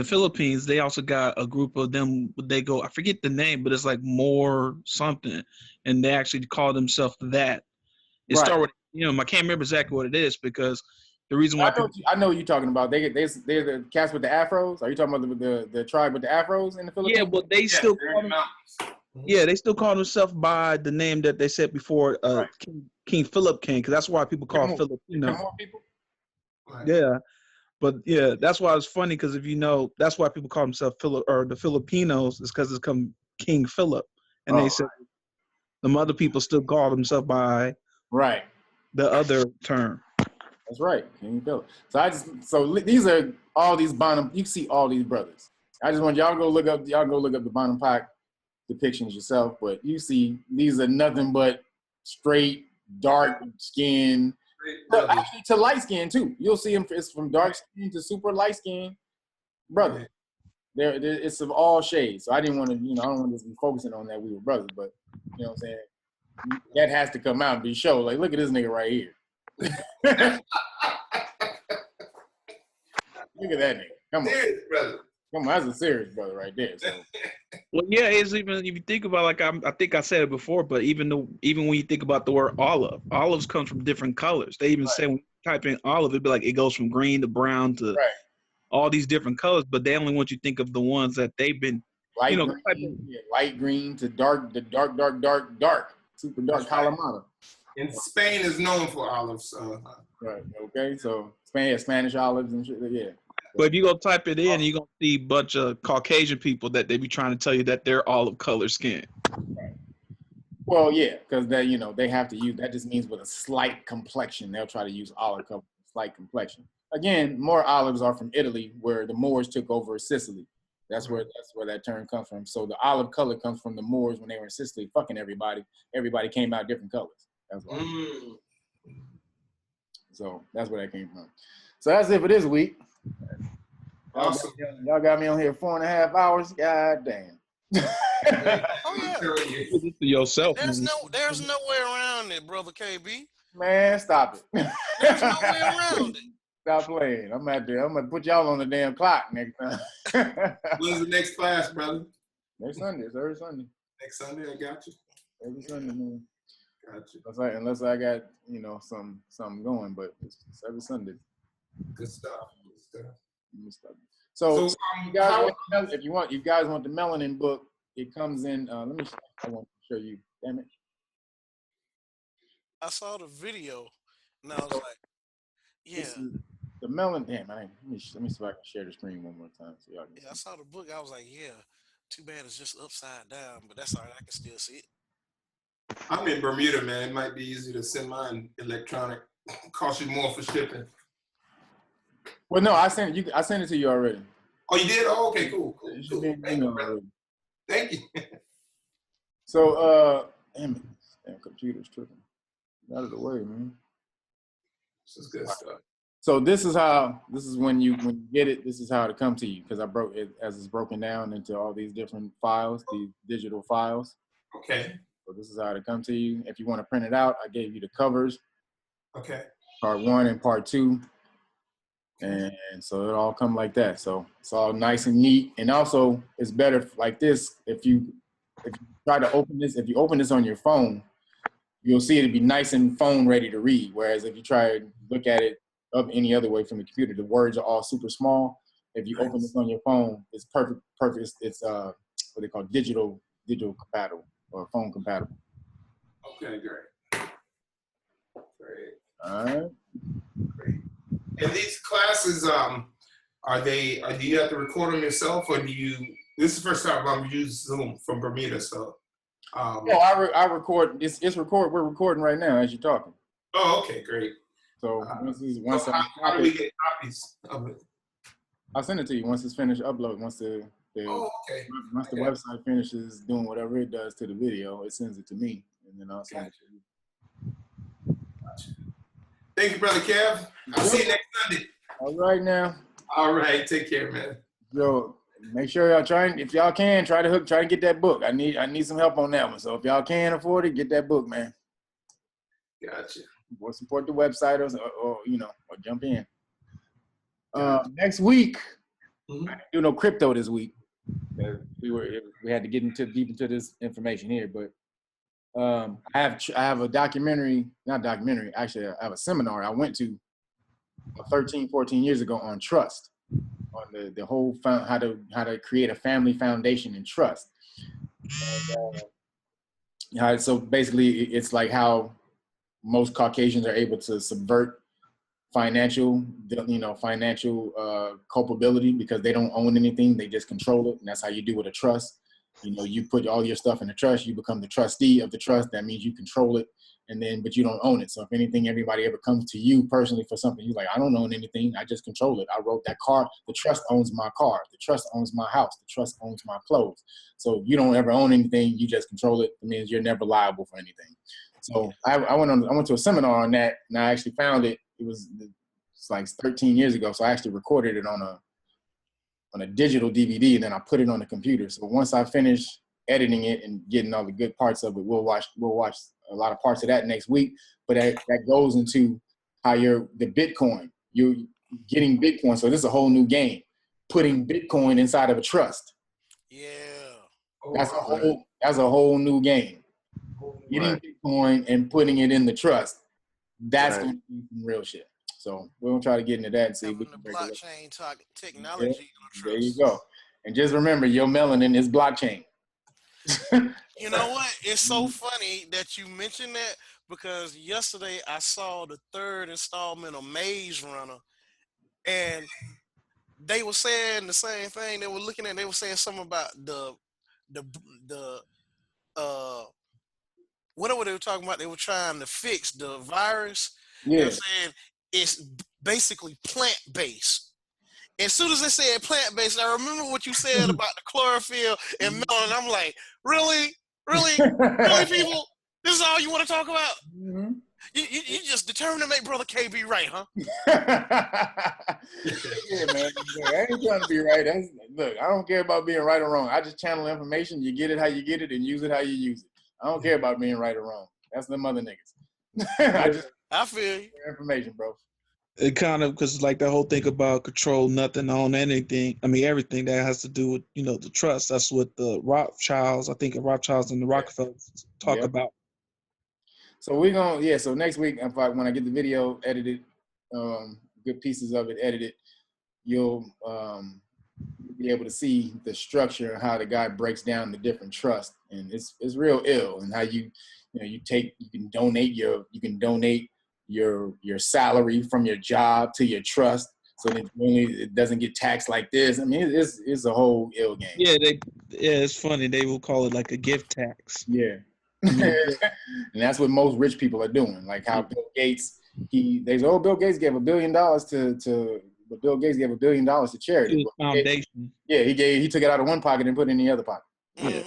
Philippines, they also got a group of them. They go, I forget the name, but it's like more something, and they actually call themselves that. It started with I can't remember exactly what it is, because the reason why I know what you're talking about. They're the cats with the afros. Are you talking about the tribe with the afros in the Philippines? Yeah, but they still call them. Yeah, they still call themselves by the name that they said before, King Philip King, because that's why people call Filipino. People? Yeah, but yeah, that's why it's funny, because if you know, that's why people call themselves the Filipinos, is because it's come King Philip, and they said the other people still call themselves by the other term. That's right, King Philip. So these are all these Bonham. You see all these brothers. I just want y'all go look up the Bonham Pack depictions yourself, but you see these are nothing but straight dark skin, actually to light skin too. You'll see them. It's from dark skin to super light skin, brother. It's of all shades. So I didn't want to, I don't want to be focusing on that we were brothers, but you know what I'm saying. That has to come out and be shown. Like, look at this nigga right here. Look at that nigga. Come on, serious brother. Come on, that's a serious brother right there. So. Well, yeah, it's even if you think about, like, I think I said it before, but even when you think about the word olives comes from different colors. They even say when you type in olive, it'd be like it goes from green to brown to all these different colors, but they only want you to think of the ones that they've been light green to dark, super dark Kalamata. And Spain is known for olives. Right. Okay. So Spain has Spanish olives and shit. Yeah. But if you go type it in, you're gonna see a bunch of Caucasian people that they be trying to tell you that they're olive color skin. Right. Well, yeah, because they have to use that. Just means with a slight complexion. They'll try to use olive color, slight complexion. Again, more olives are from Italy, where the Moors took over Sicily. That's where that term comes from. So the olive color comes from the Moors when they were in Sicily, fucking everybody. Everybody came out different colors. That's why. So that's where that came from. So that's it for this week. Awesome. Y'all got me on here 4.5 hours. God damn. Yourself. There's no way around it, brother KB. Man, stop it. There's no way around it. Stop playing. I'm gonna put y'all on the damn clock next time. When's the next class, brother? Next Sunday. It's every Sunday. Next Sunday, I got you. Every Sunday, man. Got you. Unless I got something going, but it's every Sunday. Good stuff. So you guys if you guys want the Melanin book, it comes in. I want to show you. Damn it. I saw the video, and I was like, yeah. The Melanin. Damn, let me see if I can share the screen one more time so y'all can see. I saw the book. I was like, yeah. Too bad it's just upside down, but that's all right. I can still see it. I'm in Bermuda, man. It might be easy to send mine electronic. Cost you more for shipping. Well, no, I sent it to you already. Oh, you did? Oh, okay, cool. It should be in your email already. Thank you. So, damn it. Damn computer's tripping. Out of the way, man. This is good stuff. So this is when you get it, this is how it come to you, because I broke it as it's broken down into all these different files, these digital files. Okay. So this is how it come to you. If you want to print it out, I gave you the covers. Okay. Part 1 and part 2. And so it all come like that. So it's all nice and neat. And also it's better like this. If you try to open this, if you open this on your phone, you'll see it'd be nice and phone ready to read. Whereas if you try to look at it up any other way from the computer, the words are all super small. If you open this on your phone, it's perfect. It's what they call digital compatible or phone compatible. Okay, great. Great. All right. Great. And these classes, do you have to record them yourself, or do you? This is the first time I'm using Zoom from Bermuda, so. I record. It's record. We're recording right now as you're talking. Oh, okay, great. So how do we get copies of it? I'll send it to you once it's finished uploading. Once the website finishes doing whatever it does to the video, it sends it to me, and then I'll send it to you. Gotcha. Thank you, Brother Kev. I'll see you next Sunday. All right now. All right, take care, man. Yo, make sure y'all if y'all can, try to get that book. I need some help on that one. So if y'all can afford it, get that book, man. Gotcha. Or support the website or jump in. Next week, I didn't do no crypto this week. We had to get deep into this information here, but I have a I have a seminar I went to 13, 14 years ago on trust, on the whole how to create a family foundation in trust. And, so basically, it's like how most Caucasians are able to subvert financial culpability because they don't own anything, they just control it, and that's how you do with a trust. You put all your stuff in the trust, you become the trustee of the trust. That means you control it, but you don't own it. So if anything, everybody ever comes to you personally for something, you're like, I don't own anything, I just control it. I wrote that car, the trust owns my car, the trust owns my house, the trust owns my clothes. So you don't ever own anything, you just control it. It means you're never liable for anything. So I went to a seminar on that, and I actually found it. It's like 13 years ago. So I actually recorded it on a digital DVD, and then I put it on the computer. So once I finish editing it and getting all the good parts of it, we'll watch a lot of parts of that next week. But that goes into how you're getting Bitcoin. So this is a whole new game, putting Bitcoin inside of a trust. Yeah. That's a whole new game. Getting Bitcoin and putting it in the trust. That's going to be some real shit. So we're going to try to get into that and see if we can break it up. Blockchain technology. Yeah, there you go. And just remember, your melanin is blockchain. You know what? It's so funny that you mentioned that, because yesterday I saw the 3rd installment of Maze Runner, and they were saying the same thing. They were saying something about the whatever they were talking about. They were trying to fix the virus. Yeah. They were saying it's basically plant-based. As soon as they said plant-based, I remember what you said about the chlorophyll and melanin. I'm like, really, people? This is all you want to talk about? Mm-hmm. You just determined to make Brother K be right, huh? Yeah, man. I ain't trying to be right. Look, I don't care about being right or wrong. I just channel information. You get it how you get it, and use it how you use it. I don't care about being right or wrong. That's them other niggas. I feel you. Information, bro. It kind of, because like the whole thing about control nothing, own anything. I mean, everything that has to do with, the trust. That's what the Rothschilds, I think the Rothschilds and the Rockefellers talk about. So so next week, when I get the video edited, good pieces of it edited, you'll be able to see the structure and how the guy breaks down the different trusts. And it's real ill, and how you can donate your salary from your job to your trust, so that it doesn't get taxed like this. I mean, it's a whole ill game. Yeah, it's funny. They will call it like a gift tax. Yeah. And that's what most rich people are doing. Like how Bill Gates, Bill Gates gave $1 billion to but Bill Gates gave $1 billion to charity. Foundation. He took it out of one pocket and put it in the other pocket. Yeah.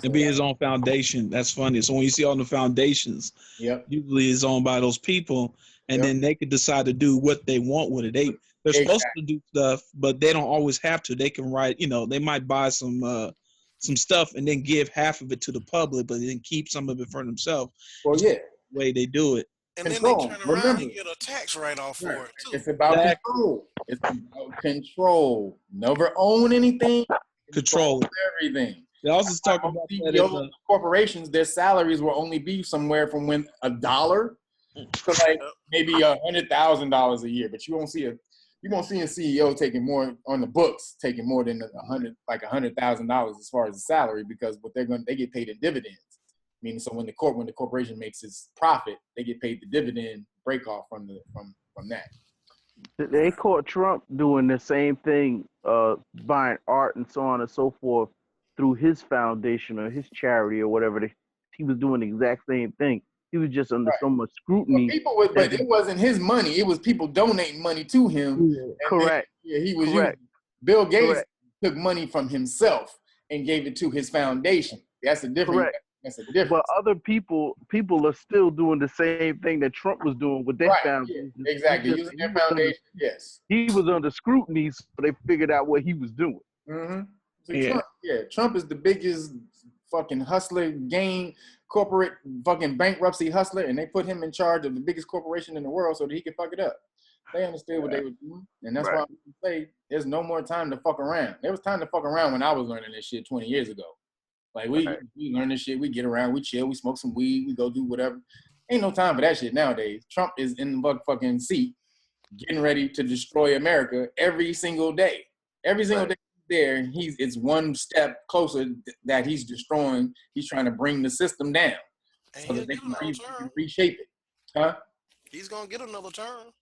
And be his own foundation. That's funny. So when you see all the foundations, usually it's owned by those people, and then they could decide to do what they want with it. They're supposed to do stuff, but they don't always have to. They can write, they might buy some stuff and then give half of it to the public, but then keep some of it for themselves. Well, the way they do it. And then they turn around and get a tax write-off for it too. It's about control. It's about control. Never own anything. Control everything. They also talk about that corporations. Their salaries will only be somewhere from $1 to like maybe $100,000 a year. But you won't see a CEO taking more on the books, taking more than $100,000 as far as the salary, because what they get paid in dividends. Meaning, so when the corporation makes its profit, they get paid the dividend break off from that. They caught Trump doing the same thing, buying art and so on and so forth through his foundation or his charity or whatever. He was doing the exact same thing. He was just under so much scrutiny. But it wasn't his money. It was people donating money to him. Correct. He was using. Bill Gates took money from himself and gave it to his foundation. That's the difference. Correct. That's the difference. But other people are still doing the same thing that Trump was doing with their foundation. Yeah, exactly. Using their foundation, yes. He was under scrutiny, so they figured out what he was doing. Mm-hmm. So Trump is the biggest fucking hustler, corporate fucking bankruptcy hustler, and they put him in charge of the biggest corporation in the world so that he could fuck it up. They understood what they were doing, and that's why I say there's no more time to fuck around. There was time to fuck around when I was learning this shit 20 years ago. Like we learn this shit, we get around, we chill, we smoke some weed, we go do whatever. Ain't no time for that shit nowadays. Trump is in the fucking seat, getting ready to destroy America every single day. Every single day he's there, it's one step closer that he's destroying. He's trying to bring the system down so that they can reshape it. Huh? He's gonna get another term.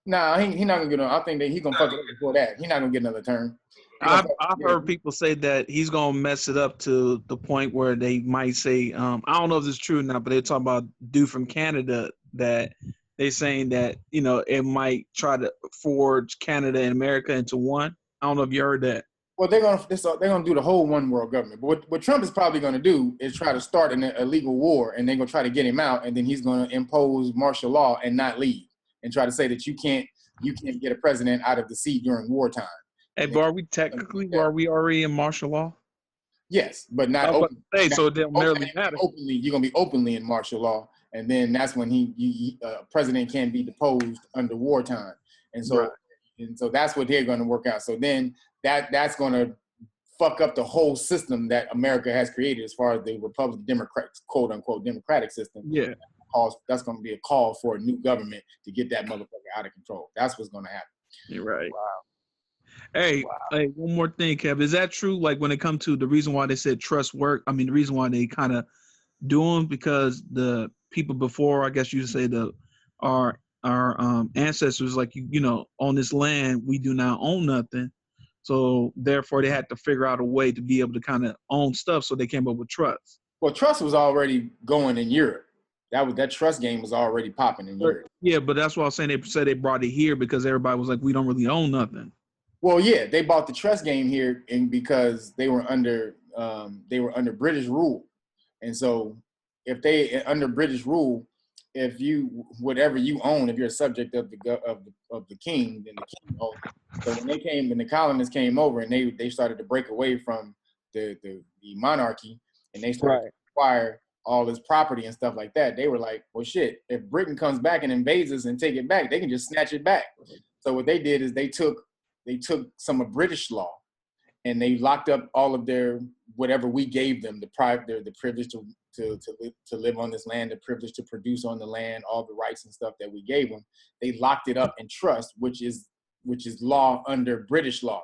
Nah, he not gonna get I think that he's gonna fuck it up before that. He's not gonna get another term. I've heard people say that he's gonna mess it up to the point where they might say, I don't know if this is true or not, but they talk about dude from Canada that they saying that it might try to forge Canada and America into one. I don't know if you heard that. Well, they're gonna do the whole one world government. But what Trump is probably gonna do is try to start a legal war, and they're gonna try to get him out, and then he's gonna impose martial law and not leave, and try to say that you can't get a president out of the seat during wartime. Hey, but are we already in martial law? Yes, but not openly. So it doesn't really matter. Openly, you're gonna be openly in martial law, and then that's when president can't be deposed under wartime, and so that's what they're gonna work out. So then that's gonna fuck up the whole system that America has created as far as the quote unquote democratic system. Yeah. That's gonna be a call for a new government to get that motherfucker out of control. That's what's gonna happen. You're right. Wow. Hey, one more thing, Kev. Is that true? Like when it comes to the reason why they said trust work, I mean, the reason why they kind of do them, because the people before, I guess you would say our ancestors, like, on this land, we do not own nothing. So therefore they had to figure out a way to be able to kind of own stuff. So they came up with trust. Well, trust was already going in Europe. That trust game was already popping in Europe. Yeah, but that's why I was saying they said they brought it here because everybody was like, we don't really own nothing. Well, yeah, they bought the trust game here, and because they were under British rule, and so if they under British rule, if you whatever you own, if you're a subject of the king, then the king owns. So when the colonists came over and they started to break away from the monarchy, and they started to acquire all this property and stuff like that, they were like, well, shit, if Britain comes back and invades us and take it back, they can just snatch it back. So what they did is they took some of British law and they locked up all of their whatever we gave them, the privilege to live on this land, the privilege to produce on the land, all the rights and stuff that we gave them. They locked it up in trust, which is law under British law.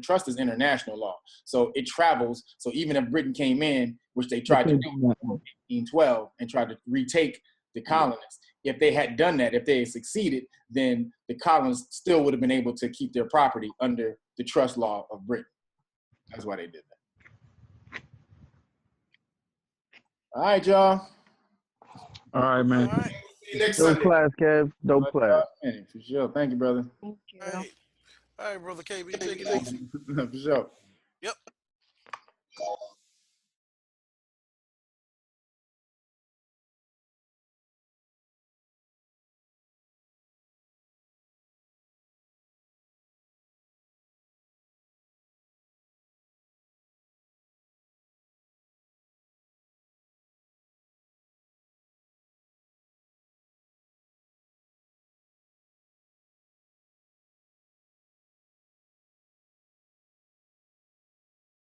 Trust is international law, so it travels. So even if Britain came in, which they tried to do in 1812, and tried to retake the colonists, if they had done that, if they had succeeded, then the colonists still would have been able to keep their property under the trust law of Britain. That's why they did that. All right, y'all. All right, man. See you next Dope Sunday. class, Kev. Dope class. For sure. Thank you, brother. Thank you. All right, brother KB, take it easy. For sure. Yep.